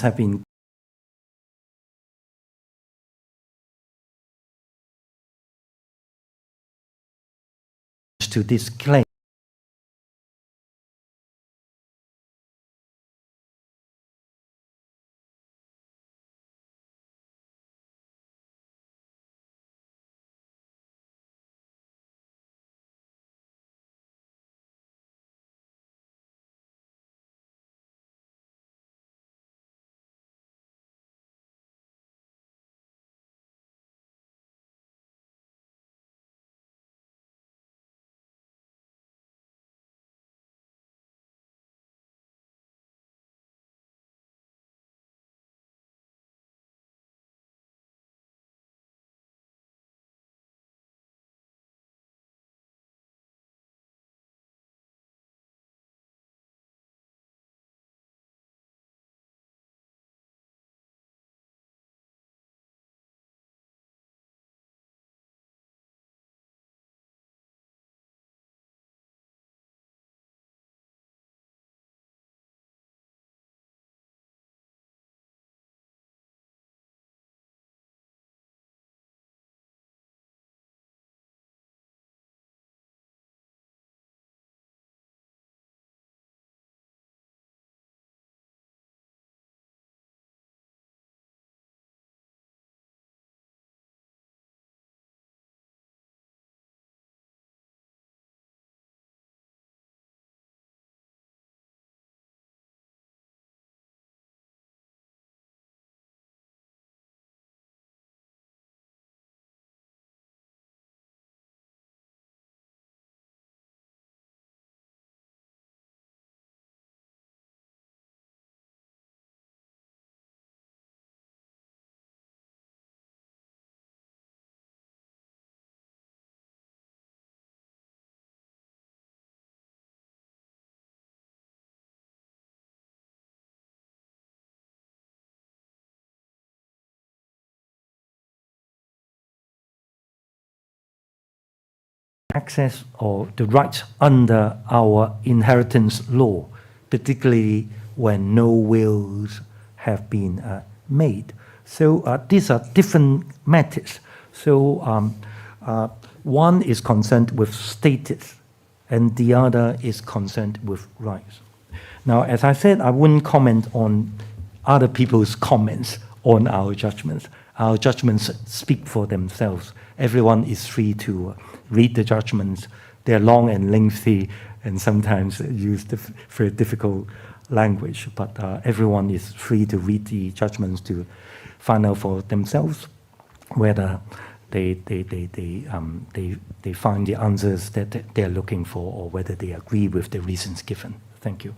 have been to this claim. access or the rights under our inheritance law, particularly when no wills have been made. So these are different matters. So one is concerned with status, and the other is concerned with rights. Now, as I said, I wouldn't comment on other people's comments on our judgments. Our judgments speak for themselves. Everyone is free to read the judgments. They're long and lengthy and sometimes use very difficult language, but everyone is free to read the judgments to find out for themselves whether they find the answers that they're looking for or whether they agree with the reasons given. Thank you.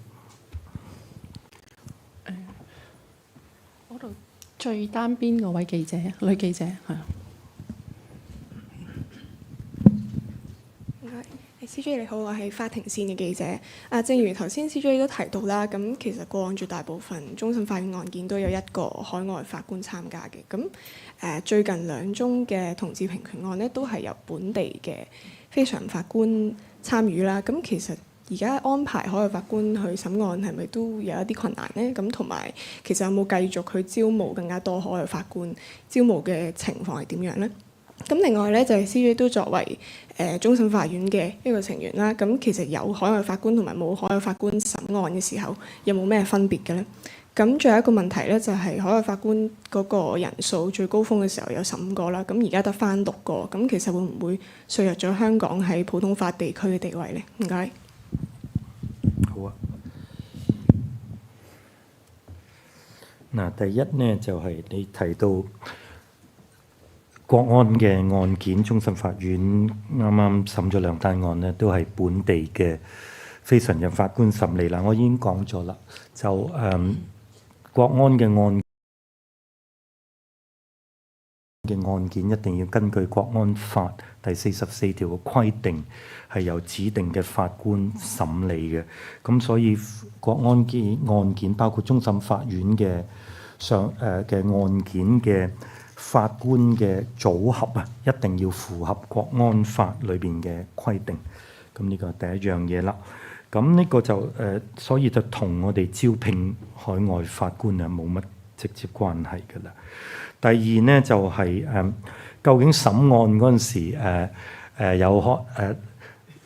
嗰度最單邊嗰位記者，女記者係。CJ 你好，我係法庭線嘅記者。正如頭先 CJ 都提到啦，咁其實過往絕大部分終審法院案件都有一個海外法官參加嘅。咁最近2宗嘅同志平權案呢，都係由本地嘅非常法官參與啦。咁其實而家安排海外法官去審案係咪都有一啲困難呢？咁同埋其實有冇繼續去招募更加多海外法官？招募嘅情況係點樣呢？咁另外咧就係 CJ 都作為終審法院嘅一個成員啦，咁其實有海外法官同埋冇海外法官審案嘅時候，有冇咩分別嘅咧？咁最後一個問題咧就係海外法官嗰個人數最高峰嘅時候有15個啦，咁而家得返6個，咁其實會唔會削弱咗香港喺普通法地區嘅地位咧？唔該。好啊。嗱，第一呢就係你提到國安嘅案件，終審法院啱啱審咗2單案呢，都係本地嘅非常任法官審理啦。我已經講咗啦，就國安嘅案件一定要根據國安法第44條嘅規定，係由指定嘅法官審理嘅。咁所以國安嘅案件，包括終審法院嘅案件嘅法官嘅組合啊，一定要符合國安法裏邊嘅規定。咁呢個係第一樣嘢啦。咁呢個就所以就同我哋招聘海外法官啊冇乜直接關係㗎啦。第二呢，就係究竟審案嗰陣時有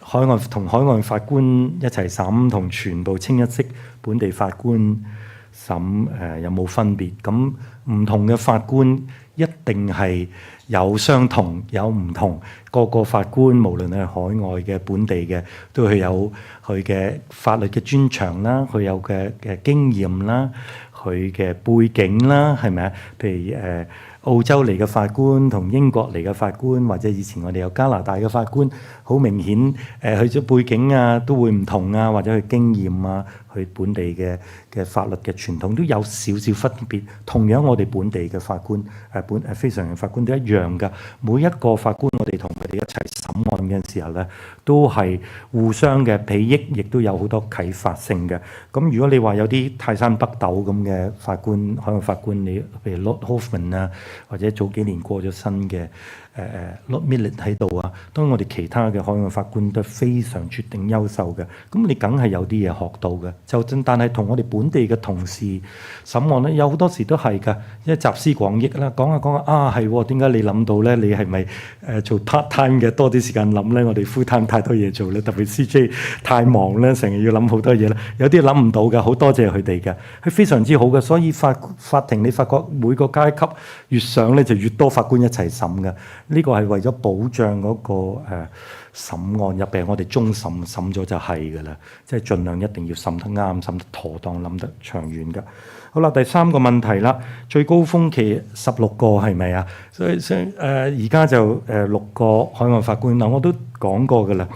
海外法官一齊審，同全部清一色本地法官審有冇分別？咁唔同嘅法官一定係有相同有唔同，個法官無論係海外嘅本地嘅，都係有佢嘅法律嘅專長啦，佢有嘅經驗啦，佢嘅背景啦，係咪啊？譬如澳洲嚟嘅法官同英國嚟嘅法官，或者以前我哋有加拿大嘅法官，好明顯佢嘅背景啊都會唔同啊，或者佢經驗啊，佢本地嘅法律嘅傳統都有少少分別。同樣我哋本地嘅法官非常任法官都一樣㗎。每一個法官我哋同佢哋一齊審案嘅時候咧，都係互相嘅裨益，亦都有好多啟發性嘅。咁如果你話有啲泰山北斗咁嘅法官，海外法官，你譬如 Lord Hoffman 啊，或者早幾年過咗身嘅Lord Millett 喺度啊，當我哋其他嘅海外法官都非常絕頂優秀嘅，咁你梗係有啲嘢學到嘅。但係同我哋本地嘅同事審案咧，有好多時都係㗎，因為集思廣益啦，講下係點解你諗到咧？你係咪做 part time 嘅多啲時間諗咧？我哋 full time 太多嘢做咧，特別 CJ 太忙咧，成日要諗好多嘢啦。有啲諗唔到嘅，好多謝佢哋嘅，係非常之好嘅。所以法庭你發覺每個階級越上咧，就越多法官一齊審嘅。呢個係為咗保障嗰個審案入邊，我哋終審審咗就係㗎啦，即係盡量一定要審得啱、審得妥當、諗得長遠㗎。好啦，第3個問題啦，最高峰期16個係咪啊？所以而家就6個海外法官嗱，我都講過㗎啦。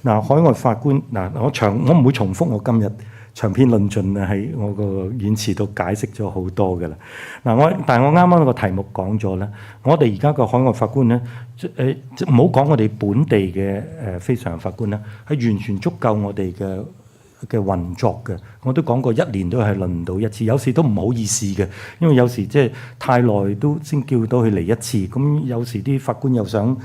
嗱，海外法官嗱，我唔會重複我今日長篇論盡啊，喺我個演辭度解釋咗好多㗎啦。嗱，但係我啱啱個題目講咗咧，我哋而家個海外法官咧，唔好講我哋本地嘅非常任法官咧，係完全足夠我哋嘅運作嘅。我都講過1年都係輪唔到一次，有時都唔好意思嘅，因為有時即係太耐都先叫到佢嚟一次。咁有時啲法官又想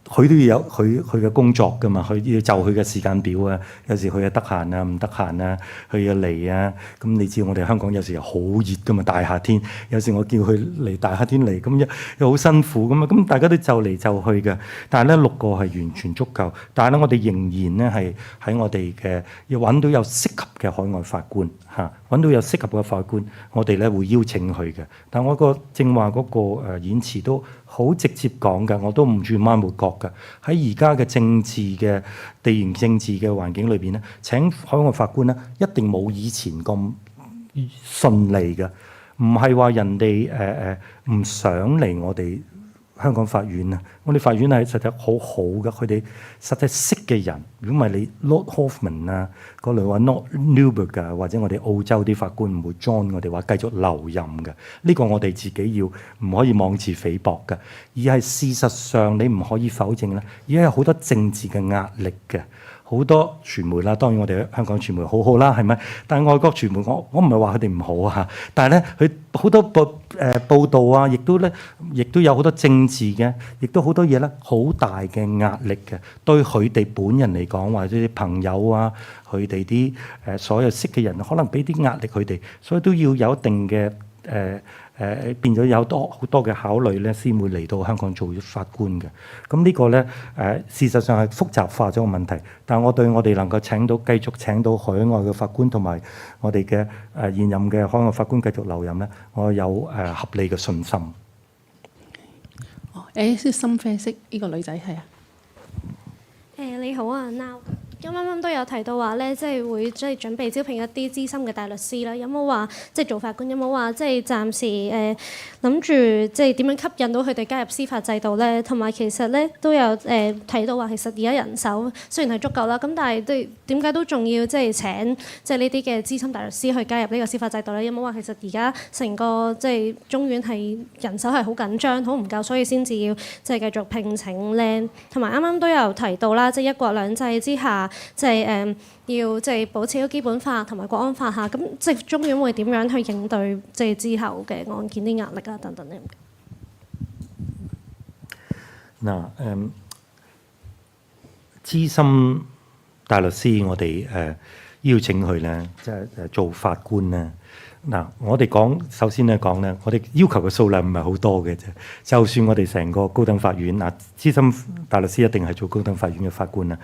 佢都要有佢嘅工作噶嘛，佢要就佢嘅時間表啊。有時佢係得閒啊，唔得閒啊，佢要嚟啊。咁你知我哋香港有時又好熱噶嘛，大夏天。有時我叫佢嚟大夏天嚟，咁又好辛苦咁啊。咁大家都就嚟就去嘅。但係咧6個係完全足夠。但係咧我哋仍然咧係喺我哋嘅要揾到有適合嘅海外法官嚇，揾到有適合嘅法官，我哋咧會邀請佢嘅。但我個正話嗰個演詞都好直接講嘅，我都唔轉彎抹角嘅。喺而家嘅政治嘅地緣政治嘅環境裏邊咧，請海外法官咧一定冇以前咁順利嘅，唔係話人哋唔想嚟我哋香港法院啊！我哋法院係實在好好嘅，佢哋實際識嘅人。如果唔係你 Lord Hoffman 啊，嗰類話 Lord Newberg 啊，或者我哋澳洲啲法官唔會 join 我哋話繼續留任嘅。呢個我哋自己要唔可以妄自菲薄嘅，而係事實上你唔可以否認咧，而家有好多政治嘅壓力嘅。好多傳媒啦，當然我哋香港傳媒好好啦，係咪？但係外國傳媒，我唔係話佢哋唔好啊，但係咧佢好多報導啊，亦都有好多政治嘅，亦都好多嘢咧，好大嘅壓力嘅，對佢哋本人嚟講，或者啲朋友啊，佢哋啲所有識嘅人，可能俾啲壓力佢哋，所以都要有一定嘅變咗有好多嘅考慮咧，先會嚟到香港做法官嘅。咁呢個咧事實上係複雜化咗個問題。但係我對我哋能夠繼續請到海外嘅法官同埋我哋嘅現任嘅海外法官繼續留任咧，我有合理嘅信心。深啡色呢個女仔係啊。你好啊 ，Now。咁啱啱都有提到話咧，即係會即係準備招聘一啲資深嘅大律師啦。有冇話即係做法官？有冇話即係暫時諗住即係點樣吸引到佢哋加入司法制度咧？同埋其實咧都有提到話，其實而家人手雖然係足夠啦，咁但係都點解都仲要即係請即係呢啲嘅資深大律師去加入呢個司法制度咧？有冇話其實而家成個即係中院係人手係好緊張、好唔夠，所以先至要即係繼續聘請咧？同埋啱啱都有提到啦，即係一國兩制之下。即係要即係保持個基本法同埋國安法下，咁即係中院會點樣去應對即係之後嘅案件啲壓力啊等等咧？嗱資深大律師，我哋邀請佢咧，即係做法官咧。嗱，我哋首先咧講咧，我哋要求嘅數量唔係好多嘅啫。就算我哋成個高等法院資深大律師一定係做高等法院嘅法官啦。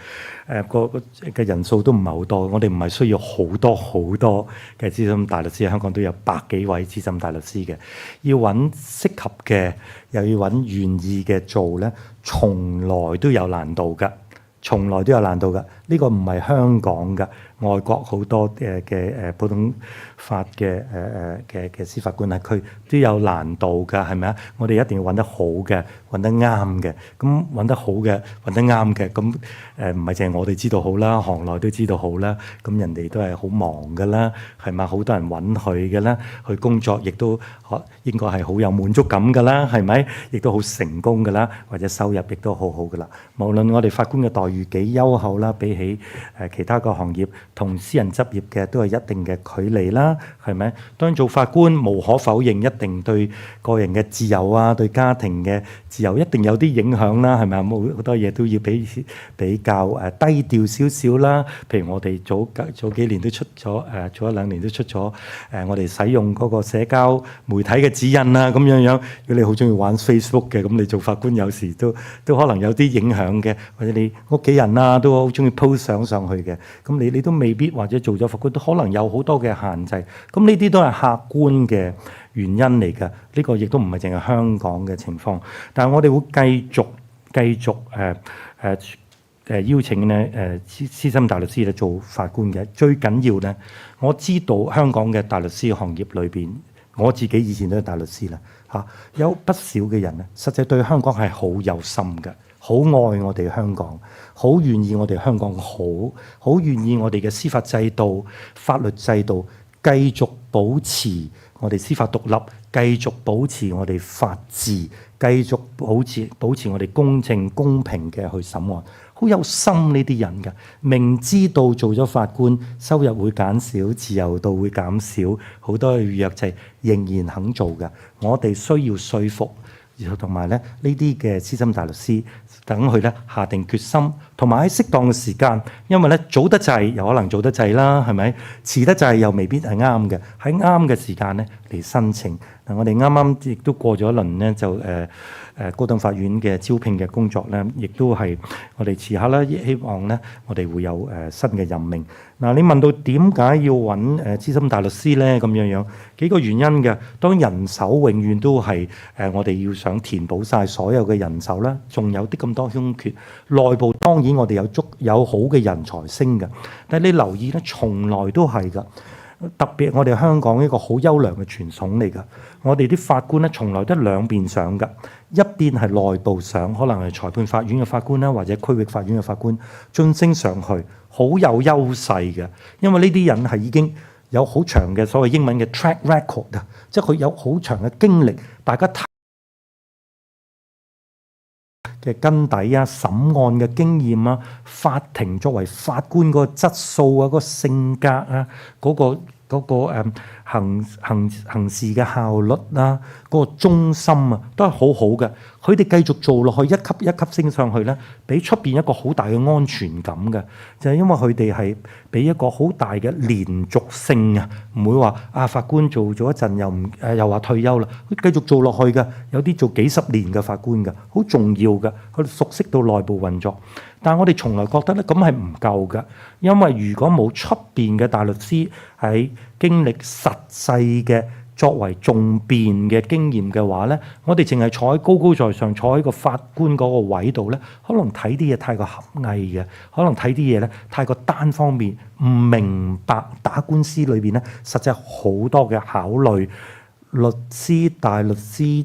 嘅人數都唔係好多，我哋唔係需要好多嘅資深大律師。香港都有100幾位資深大律師嘅，要揾適合嘅，又要揾願意嘅做咧，從來都有難度㗎。從來都有難度㗎，呢個唔係香港㗎，外國好多嘅普通法嘅司法官啊，佢都有難度㗎，係咪啊？我哋一定要揾得好嘅，揾得啱嘅。咁揾得好嘅，揾得啱嘅，咁唔係淨係我哋知道好啦，行內都知道好啦。咁人哋都係好忙㗎啦，係咪？好多人揾佢㗎啦，佢工作亦都應該係好有滿足感㗎啦，係咪？亦都好成功㗎啦，或者收入亦都好好㗎啦。無論我哋法官嘅待遇幾優厚啦，比起其他個行業同私人執業嘅都係一定嘅距離啦，係咪？當然做法官無可否認，一定對個人嘅自由啊，對家庭嘅自由一定有啲影響啦，係咪啊？好多嘢都要比較低調少少啦。譬如我哋早幾年都出咗早1-2年都出咗我哋使用嗰個社交媒體嘅指引啦，咁樣。如果你好中意玩 Facebook 嘅，咁你做法官有時都可能有啲影響嘅，或者你屋企人啊都好中意 post 相上去嘅，咁你都未必，或者做咗法官都可能有好多嘅限制。咁呢啲都係客觀嘅原因嚟㗎。呢個亦都唔係淨係香港嘅情況，但係我哋會繼續邀請咧資深大律師嚟做法官嘅。最緊要咧，我知道香港嘅大律師行業裏邊，我自己以前都係大律師啦嚇，有不少嘅人咧，實際對香港係好有心嘅，好愛我哋香港，好願意我哋香港好願意我哋嘅司法制度、法律制度繼續保持我哋司法獨立，繼續保持我哋法治，繼續保持我哋公正公平嘅去審案。好有心呢啲人㗎，明知道做咗法官收入會減少，自由度會減少，好多嘅約制仍然肯做㗎。我哋需要說服然後同埋咧呢啲嘅資深大律師等佢咧下定決心，同埋喺適當嘅時間，因為咧早得滯又可能早得滯啦，係咪？遲得滯又未必係啱嘅，喺啱嘅時間咧嚟申請。嗱，我哋啱啱亦都過咗一輪咧，就高等法院嘅招聘嘅工作咧，亦都係我哋遲下咧，希望咧我哋會有新嘅任命。嗱，你問到點解要揾資深大律師咧？咁樣幾個原因嘅。當人手永遠都係我哋要想填補晒所有嘅人手啦，仲有啲咁多空缺。內部當然我哋有好嘅人才升嘅，但係你留意咧，從來都係㗎。特別我哋香港一個好優良嘅傳統嚟㗎。我哋啲法官咧，從來都兩邊上㗎，一邊係內部上，可能係裁判法院嘅法官啦，或者區域法院嘅法官晉升上去，好有優勢嘅。因為呢啲人係已經有好長嘅所謂英文嘅 track record 啊，即係佢有好長嘅經歷，大家睇嘅根底啊、審案嘅經驗啊、法庭作為法官個質素啊、個性格啊、嗰個行事嘅效率啦、嗰個忠心啊，都係好好嘅。佢哋繼續做落去，一級一級升上去咧，俾出邊一個好大嘅安全感嘅，就係因為佢哋係俾一個好大嘅連續性啊，唔會話法官做咗一陣又話退休啦，佢繼續做落去嘅。有啲做幾十年嘅法官嘅，好重要嘅，佢哋熟悉到內部運作。但係我哋從來覺得咧，咁係唔夠嘅，因為如果冇出邊嘅大律師喺經歷實際嘅作為重辯嘅經驗嘅話咧，我哋淨係坐喺高高在上，坐喺個法官嗰個位度咧，可能睇啲嘢太過狹隘嘅，可能睇啲嘢咧太過單方面，唔明白打官司裏邊咧實際好多嘅考慮，律師、大律師、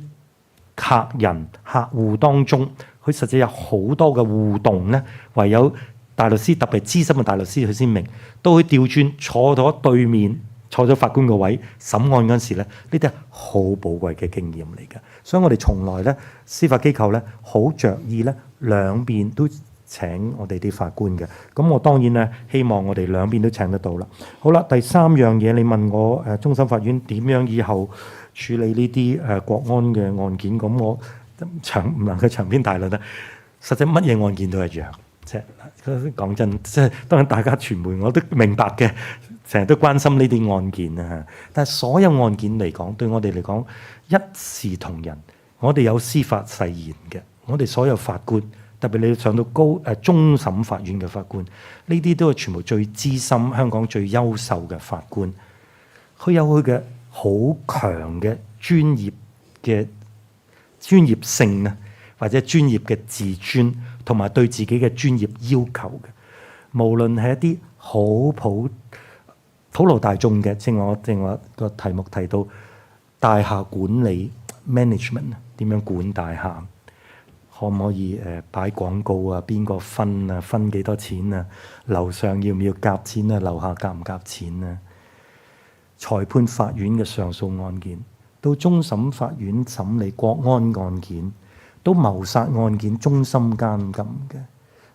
客人、客戶當中，佢實際有好多嘅互動咧，唯有大律師特別資深嘅大律師佢先明，到佢調轉坐咗對面，坐咗法官個位審案嗰陣時咧，呢啲係好寶貴嘅經驗嚟嘅。所以我哋從來咧司法機構咧好着意咧兩邊都請我哋啲法官嘅。咁我當然咧希望我哋兩邊都請得到啦。好啦，第三樣嘢你問我終審法院點樣以後處理呢啲國安嘅案件，咁我唔能夠長篇大論啦。實際乜嘢案件都一樣，即係講真，即係當然大家傳媒我都明白嘅，成日都關心呢啲案件啊。但係所有案件嚟講，對我哋嚟講一視同仁。我哋有司法誓言嘅，我哋所有法官，特別你上到終審法院嘅法官，呢啲都係全部最資深、香港最優秀嘅法官，佢有佢嘅好強嘅專業性啊，或者專業嘅自尊，同埋對自己嘅專業要求嘅。無論係一啲好普羅大眾嘅，正我個題目提到大廈管理 management 點樣管大廈，可唔可以擺廣告啊？邊個分啊？分幾多錢啊？樓上要唔要夾錢啊？樓下夾唔夾錢啊？裁判法院嘅上訴案件，到終審法院審理國安案件，到謀殺案件終身監禁嘅，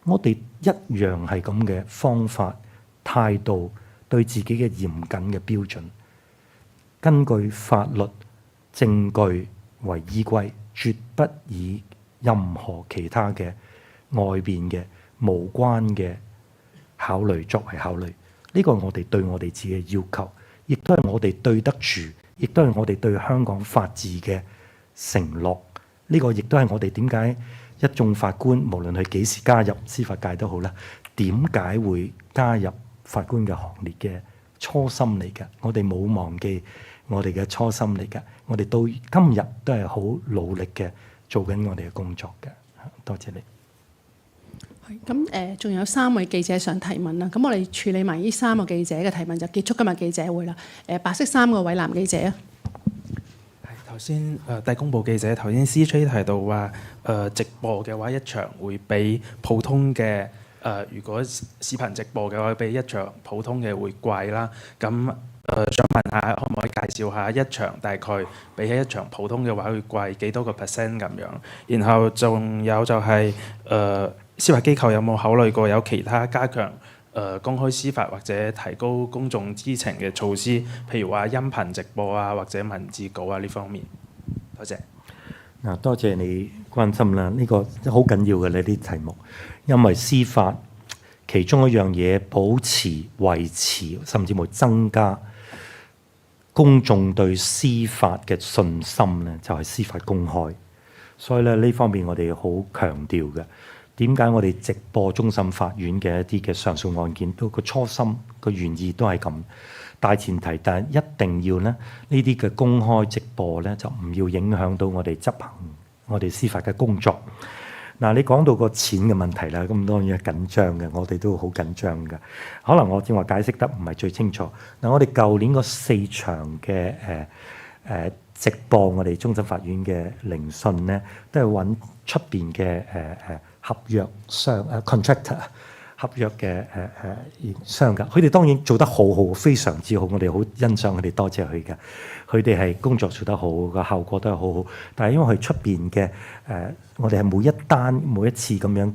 我哋一樣係咁嘅方法態度，對自己嘅嚴謹嘅標準，根據法律證據為依歸，絕不以任何其他嘅外邊嘅無關嘅考慮作為考慮。呢個係我哋對我哋自己嘅要求，亦都係我哋對得住，亦都係我哋對香港法治嘅承諾。呢個亦都係我哋點解一眾法官無論佢幾時加入司法界都好啦，點解會加入法官嘅行列嘅初心嚟嘅。我哋冇忘記我哋嘅初心嚟嘅，我哋到今日都係好努力嘅做緊我哋嘅工作嘅。多謝你。咁仲有3位記者想提問啦，咁我哋處理埋呢3個記者嘅提問就結束今日記者會啦。白色衫個位男記者啊，頭先大公報記者頭先 CJ 提到話直播嘅話一場會比普通嘅如果視頻直播嘅話比一場普通嘅會貴啦。咁想問下可唔可以介紹下一場大概比起一場普通嘅話會貴幾多個 percent 咁樣？然後仲有就係司法機構有冇考慮過有其他加強公開司法或者提高公眾知情嘅措施，譬如話音頻直播啊或者文字稿啊呢方面？多謝。嗱，多謝你關心啦，呢個好緊要嘅呢啲題目，因為司法其中一樣嘢保持、維持，甚至乎增加公眾對司法嘅信心咧，就係司法公開。所以咧呢方面我哋好強調嘅。點解我哋直播終審法院嘅一啲嘅上訴案件，都個初心個原意都係咁。大前提，但係一定要咧呢啲嘅公開直播咧，就唔要影響到我哋執行我哋司法嘅工作。嗱，你講到個錢嘅問題啦，咁當然係緊張嘅，我哋都好緊張嘅。可能我正話解釋得唔係最清楚。嗱，我哋舊年嗰4場嘅直播我哋終審法院嘅聆訊咧，都係揾出邊嘅合約商contractor 合約嘅商㗎，佢哋當然做得好好，非常之好，我哋好欣賞佢哋，多謝佢嘅。佢哋係工作做得好，個效果都係好好。但係因為佢出邊嘅我哋係每一單每一次咁樣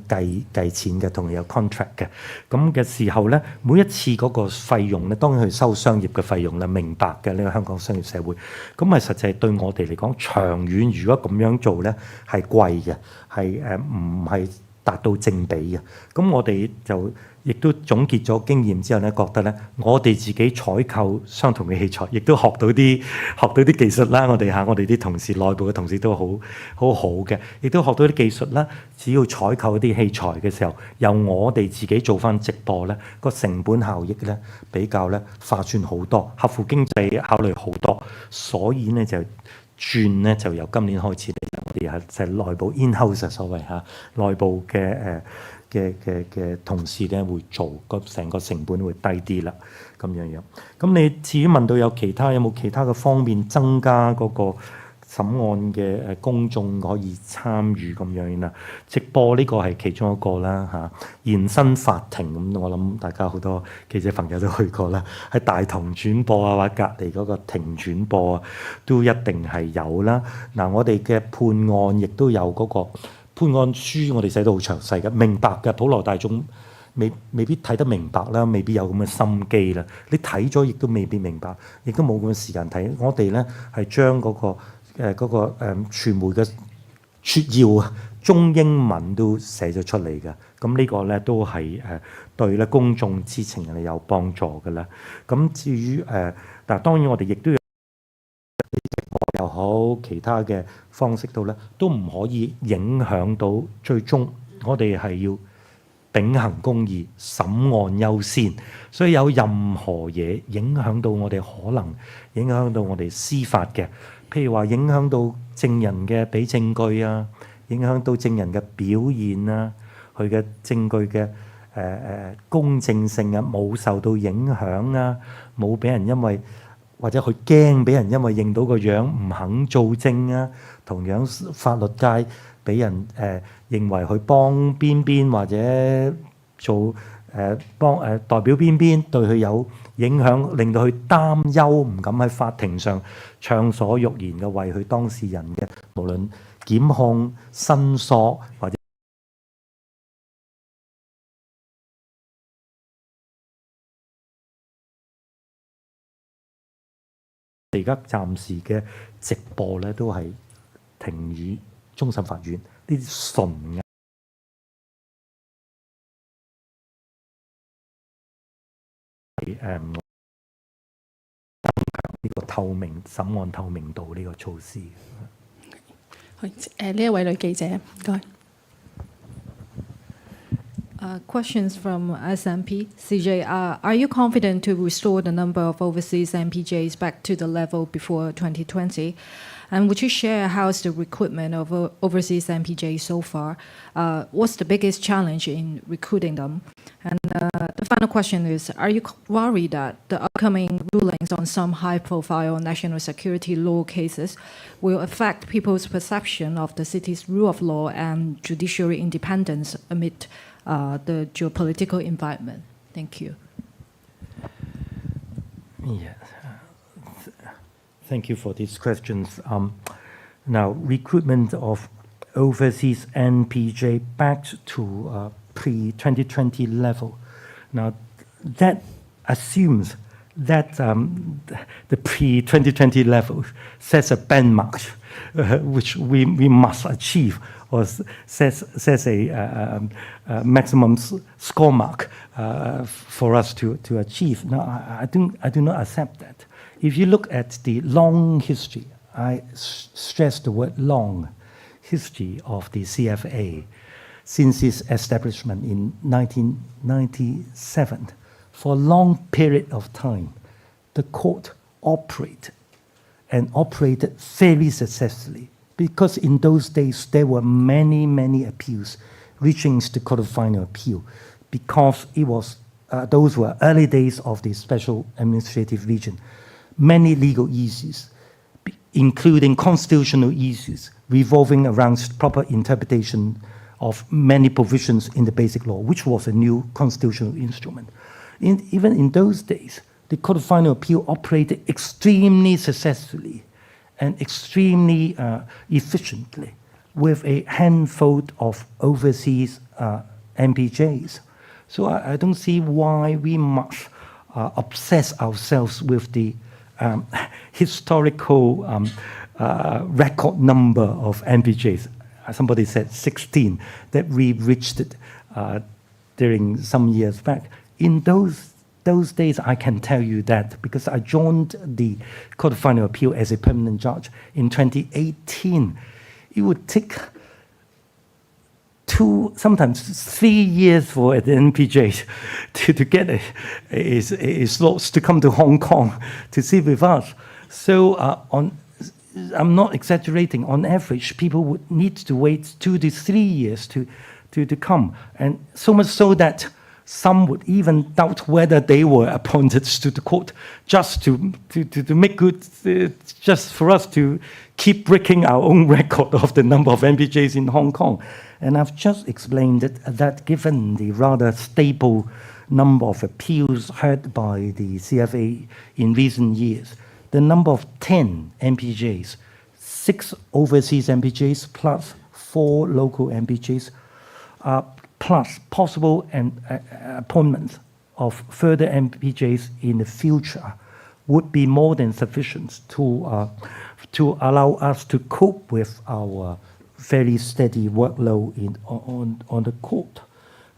計錢嘅，同佢有 contract 嘅。咁嘅時候咧，每一次嗰個費用咧，當然佢收商業嘅費用啦，明白嘅呢個香港商業社會。咁係實際對我哋嚟講，長遠如果咁樣做咧，係貴嘅，係唔係達到正比嘅。咁我哋就亦都總結咗經驗之後咧，覺得咧，我哋自己採購相同嘅器材，亦都學到啲技術啦。我哋啲同事內部嘅同事都好嘅，亦都學到啲技術啦。只要採購一啲器材嘅時候，由我哋自己做翻直播咧，個成本效益咧比較咧划算好多，合乎經濟考慮好多。所以咧就轉咧就由今年開始，我哋係就係內部 in-house 所謂嚇內部嘅嘅同事咧會做，成個成本會低啲啦，咁樣。咁你至於問到有冇其他嘅方面增加嗰個審案嘅公眾可以參與咁樣啦？直播呢個係其中一個啦嚇。延伸法庭咁，我諗大家好多記者朋友都去過啦，喺大堂轉播啊，或者隔離嗰個庭轉播啊，都一定係有啦。嗱，我哋嘅判案亦都有嗰個判案書，我哋寫得好詳細嘅，明白嘅，普羅大眾未必睇得明白啦，未必有咁嘅心機啦。你睇咗亦都未必明白，亦都冇咁嘅時間睇。我哋咧係將嗰個傳媒嘅撮要啊，中英文都寫咗出嚟嘅。咁呢個咧都係對咧公眾知情係有幫助嘅啦。咁至於但當然我哋亦都有又好其他嘅方式到咧，都唔可以影響到最終我哋係要秉行公義、審案優先。所以有任何嘢影響到我哋，可能影響到我哋司法嘅，譬如話影響到證人嘅俾證據啊，影響到證人嘅表現啊，佢嘅證據嘅公正性啊，冇受到影響啊，冇俾人因為或者佢驚俾人因為認到個樣唔肯做證啊，同樣法律界俾人認為佢幫邊邊或者做代表邊邊，對佢有影響，令到佢擔憂，唔敢喺法庭上暢所欲言嘅為佢當事人嘅無論檢控、申訴或者而家暫時嘅直播咧，都係停於終審法院呢啲純嘅增強呢個透明審案透明度呢個措施。呢一位女記者，唔該。Questions from SMP. CJ, are you confident to restore the number of overseas MPJs back to the level before 2020? And would you share how's the recruitment of overseas MPJs so far? What's the biggest challenge in recruiting them? And the final question is, are you worried that the upcoming rulings on some high-profile national security law cases will affect people's perception of the city's rule of law and judiciary independence amid the geopolitical environment? Thank you. Yeah. Thank you for these questions. Now, recruitment of overseas NPJ back to pre-2020 level. Now, that assumes that the pre-2020 level sets a benchmark which we must achieve, or sets a maximum score mark for us to achieve. Now, I do not accept that. If you look at the long history, I stress the word long history of the CFA since its establishment in 1997. For a long period of time, the court operated very successfully, because in those days there were many appeals reaching the Court of Final Appeal, because it was those were early days of the Special Administrative Region. Many legal issues, including constitutional issues, revolving around proper interpretation of many provisions in the Basic Law, which was a new constitutional instrument. Even in those days, the Court of Final Appeal operated extremely successfully and extremely efficiently with a handful of overseas MPJs. So I don't see why we must obsess ourselves with the historical record number of MPJs. Somebody said 16, that we reached it during some years back. In those days, I can tell you that, because I joined the Court of Final Appeal as a permanent judge in 2018. It would take 2, sometimes 3 years for an MPJ to get a slot to come to Hong Kong to sit with us. So I'm not exaggerating. On average, people would need to wait 2 to 3 years to come, and so much so that some would even doubt whether they were appointed to the court just to make good, just for us to keep breaking our own record of the number of MPJs in Hong Kong. And I've just explained that given the rather stable number of appeals heard by the CFA in recent years, the number of 10 MPJs, 6 overseas MPJs plus 4 local MPJs, plus possible appointments of further MPJs in the future would be more than sufficient to allow us to cope with our very steady workload on the court.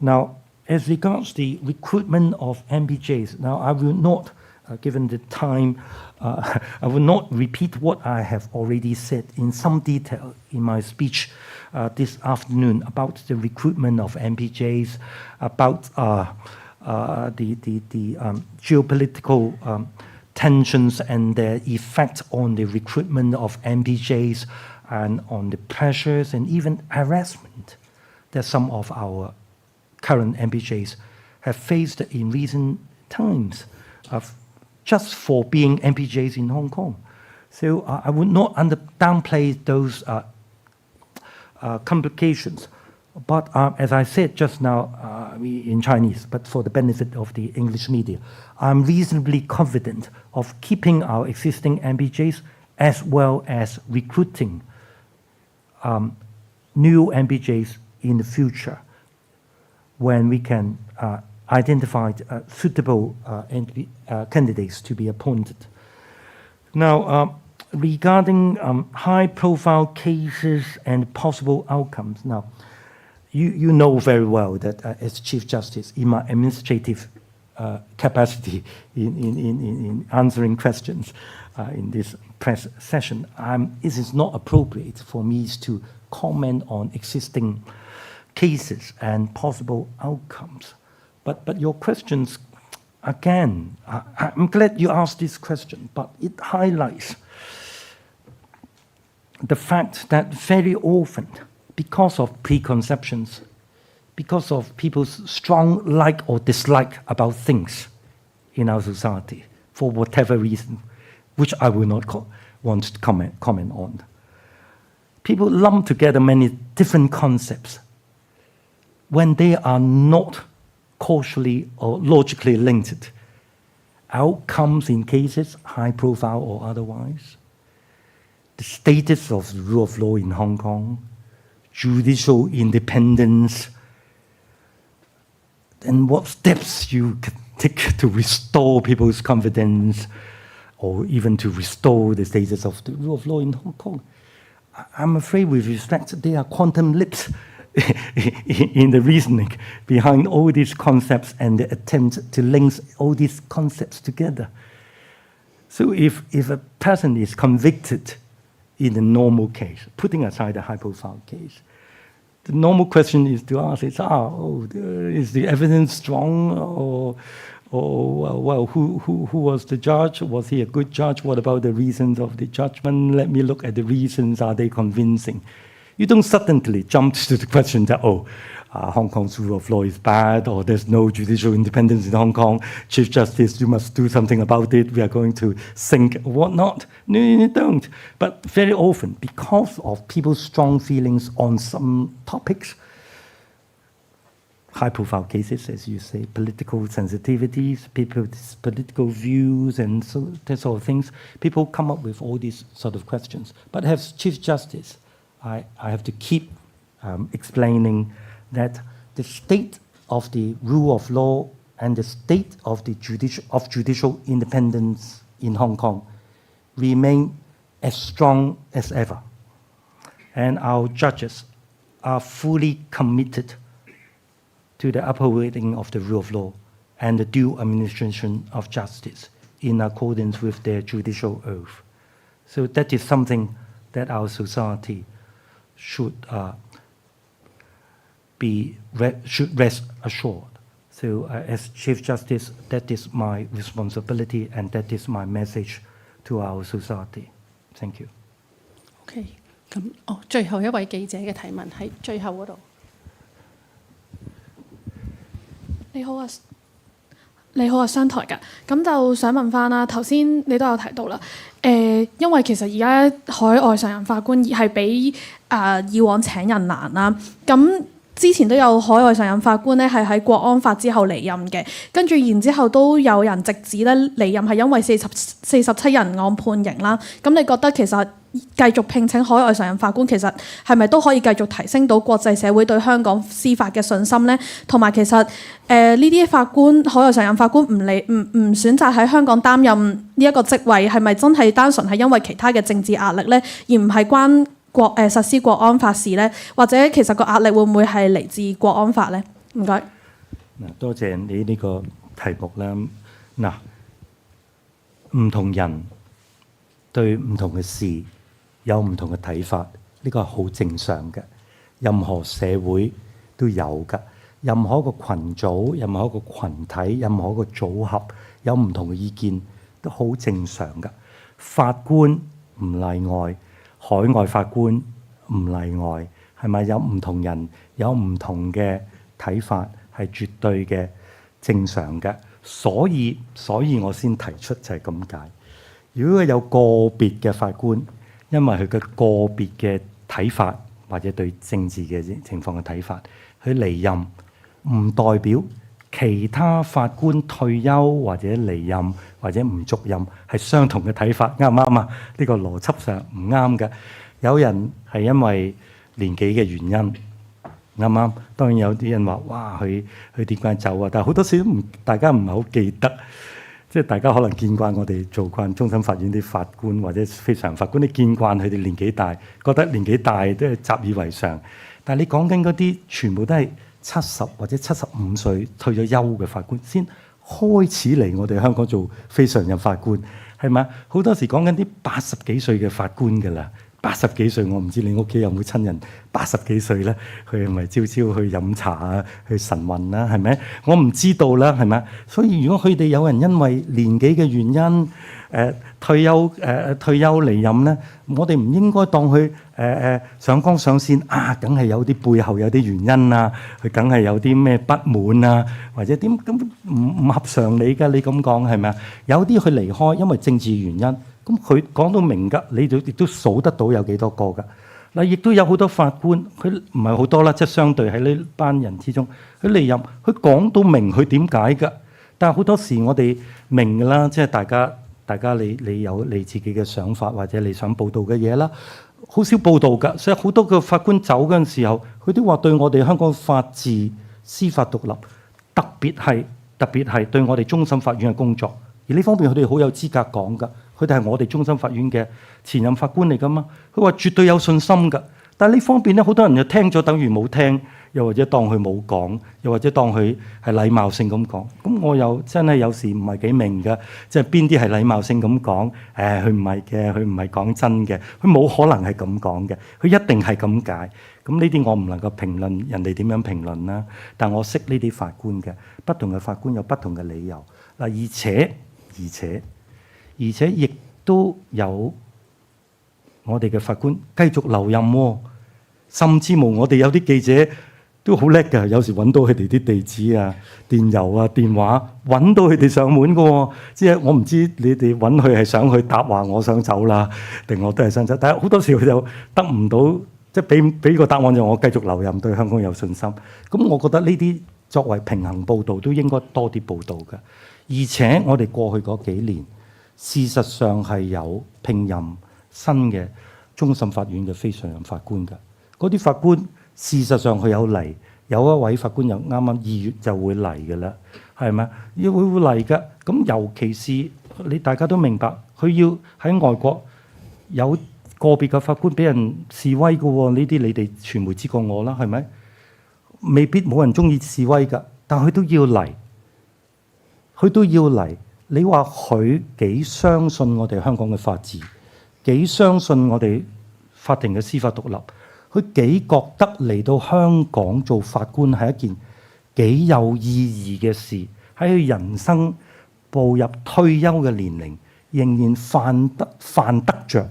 Now, as regards the recruitment of MPJs, now I will not, given the time, I will not repeat what I have already said in some detail in my speech this afternoon about the recruitment of MPJs, about the geopolitical tensions and their effect on the recruitment of MPJs, and on the pressures and even harassment that some of our current MPJs have faced in recent times, just for being MPJs in Hong Kong. So I would not downplay those complications. But as I said just now in Chinese, but for the benefit of the English media, I'm reasonably confident of keeping our existing MPJs as well as recruiting new MPJs in the future when we can identify suitable candidates to be appointed. Now, regarding high-profile cases and possible outcomes, now, you know very well that as Chief Justice, in my administrative capacity in answering questions in this press session, it is not appropriate for me to comment on existing cases and possible outcomes. But your questions, again, I'm glad you asked this question, but it highlights the fact that very often, because of preconceptions, because of people's strong like or dislike about things in our society, for whatever reason, which I will not want to comment on, people lump together many different concepts when they are not causally or logically linked. Outcomes in cases, high profile or otherwise, the status of the rule of law in Hong Kong, judicial independence, and what steps you can tactic to restore people's confidence or even to restore the status of the rule of law in Hong Kong. I'm afraid with respect, there are quantum leaps in the reasoning behind all these concepts and the attempt to link all these concepts together. So if a person is convicted in a normal case, putting aside the high-profile case, the normal question is to ask is, is the evidence strong, or well, who was the judge? Was he a good judge? What about the reasons of the judgment? Let me look at the reasons. Are they convincing? You don't suddenly jump to the question that, Hong Kong's rule of law is bad, or there's no judicial independence in Hong Kong. Chief Justice, you must do something about it. We are going to sink, whatnot. No, you don't. But very often, because of people's strong feelings on some topics, high-profile cases, as you say, political sensitivities, people's political views, and so that sort of things, people come up with all these sort of questions. But as Chief Justice, I have to keep explaining that the state of the rule of law and the state of the judicial independence in Hong Kong remain as strong as ever. And our judges are fully committed to the upholding of the rule of law and the due administration of justice in accordance with their judicial oath. So that is something that our society should rest assured. So as Chief Justice, that is my responsibility and that is my message to our society. Thank you. OK， 咁最後一位記者嘅提問喺最後嗰度。你好啊，商台㗎，咁就想問翻啦。頭先你都有提到啦，因為其實而家海外常任法官係比以往請人難啦，咁。之前都有海外常任法官咧，係喺國安法之後離任嘅，跟住然之後都有人直指咧離任係因為47人案判刑啦。咁你覺得其實繼續聘請海外常任法官，其實係咪都可以繼續提升到國際社會對香港司法嘅信心呢？同埋其實呢啲法官海外常任法官唔選擇喺香港擔任呢一個職位，係咪真係單純係因為其他嘅政治壓力呢？而唔係關實施國安法事咧，或者其實個壓力會唔會係嚟自國安法咧？唔該。多謝你呢個題目啦。唔同人對唔同嘅事有唔同嘅睇法，呢個係好正常嘅。任何社會都有㗎，任何一個群組、任何一個群體、任何一個組合有唔同嘅意見，都好正常㗎。法官唔例外。海外法官唔例外，係咪有唔同人有唔同嘅睇法係絕對嘅正常嘅，所以我先提出就係咁解。如果有個別嘅法官，因為佢嘅個別嘅睇法或者對政治嘅情況嘅睇法，佢離任，唔代表其他法官退休或者離任或者唔續任係相同嘅睇法，啱唔啱啊？呢個邏輯上唔啱嘅。有人係因為年紀嘅原因，啱唔啱？當然有啲人話：哇，佢點解走啊？但係好多時都大家唔係好記得，即係大家可能見慣我哋做慣終審法院啲法官或者非常法官，你見慣佢哋年紀大，覺得年紀大都係習以為常。但係你講緊嗰啲全部都係70或者75歲退咗休嘅法官先開始嚟我哋香港做非常任法官，係咪？好多時講緊啲80幾歲嘅法官㗎啦，80幾歲我唔知你屋企有冇親人80幾歲咧，佢係咪朝朝去飲茶啊，去晨運啦，係咪？我唔知道啦，係咪？所以如果佢哋有人因為年紀嘅原因退休離任咧，我哋唔應該當佢上綱上線啊，梗係有啲背後有啲原因啊，佢梗係有啲咩不滿啊，或者點咁唔合常理㗎？你咁講係咪啊？有啲佢離開因為政治原因，咁佢講到明㗎，你亦都數得到有幾多個㗎？嗱，亦都有好多法官，佢唔係好多啦，即係相對喺呢班人之中，佢離任，佢講到明佢點解㗎？但係好多時我哋明㗎啦，即係大家你有你自己嘅想法或者你想報道嘅嘢啦，好少報道㗎。所以好多個法官走嗰陣時候，佢都話對我哋香港法治、司法獨立，特別特別係對我哋終審法院嘅工作。而呢方面佢哋好有資格講㗎，佢哋係我哋終審法院嘅前任法官嚟㗎嘛。佢話絕對有信心㗎。但係呢方面咧，好多人就聽咗等於冇聽，又或者當佢冇講，又或者當佢係禮貌性咁講。咁我又真係有時唔係幾明㗎，即係邊啲係禮貌性咁講？佢唔係嘅，佢唔係講真嘅，佢冇可能係咁講嘅，佢一定係咁解。咁呢啲我唔能夠評論人哋點樣評論啦。但我識呢啲法官嘅，不同嘅法官有不同嘅理由嗱，而且亦都有我哋嘅法官繼續留任喎。甚至乎我哋有啲記者都好叻㗎，有時揾到佢哋啲地址啊、電郵啊、電話，揾到佢哋上門㗎喎。即係我唔知你哋揾佢係想去答話我想走啦，定我都係想走。但係好多時佢就得唔到，即係俾個答案就我繼續留任，對香港有信心。咁我覺得呢啲作為平衡報導都應該多啲報導㗎。而且我哋過去嗰幾年，事實上係有聘任新嘅終審法院嘅非常任法官㗎。嗰啲法官事實上佢有嚟，有一位法官又啱啱2月就會嚟嘅啦，係咪？會嚟㗎。咁尤其是你大家都明白，佢要喺外國有個別嘅法官俾人示威嘅喎，呢啲你哋傳媒知過我啦，係咪？未必冇人中意示威㗎，但佢都要嚟，佢都要嚟。你話佢幾相信我哋香港嘅法治，幾相信我哋法庭嘅司法獨立？佢幾覺得嚟到香港做法官係一件幾有意義嘅事，喺佢人生步入退休嘅年齡，仍然犯得着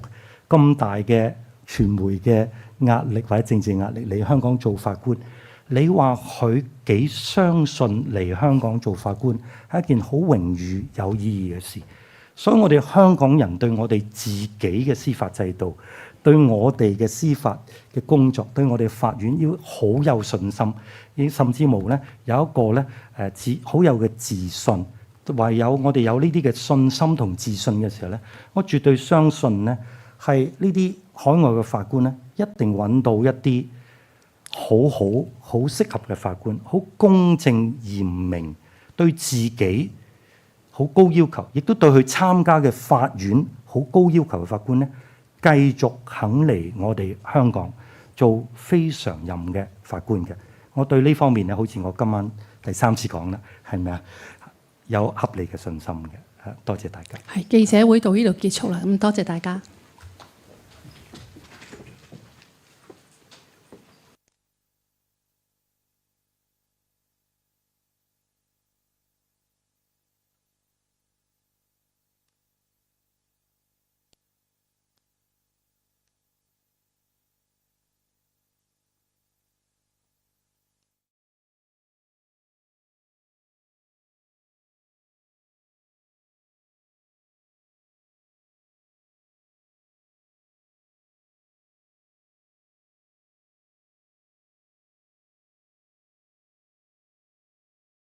咁大嘅傳媒嘅壓力或者政治壓力嚟香港做法官。你話佢幾相信嚟香港做法官係一件好榮譽有意義嘅事，所以我哋香港人對我哋自己嘅司法制度，對我哋嘅司法嘅工作，對我哋法院要好有信心，甚至無咧有一個咧好有嘅自信。唯有我哋有呢啲嘅信心同自信嘅時候咧，我絕對相信咧係呢啲海外嘅法官咧一定揾到一啲好適合嘅法官，好公正嚴明，對自己好高要求，亦都對佢參加嘅法院好高要求嘅法官咧，繼續肯嚟我哋香港做非常任嘅法官嘅。我對呢方面咧，好似我今晚第3次講啦，係咪啊？有合理嘅信心嘅。多謝大家。係記者會到呢度結束啦，咁多謝大家。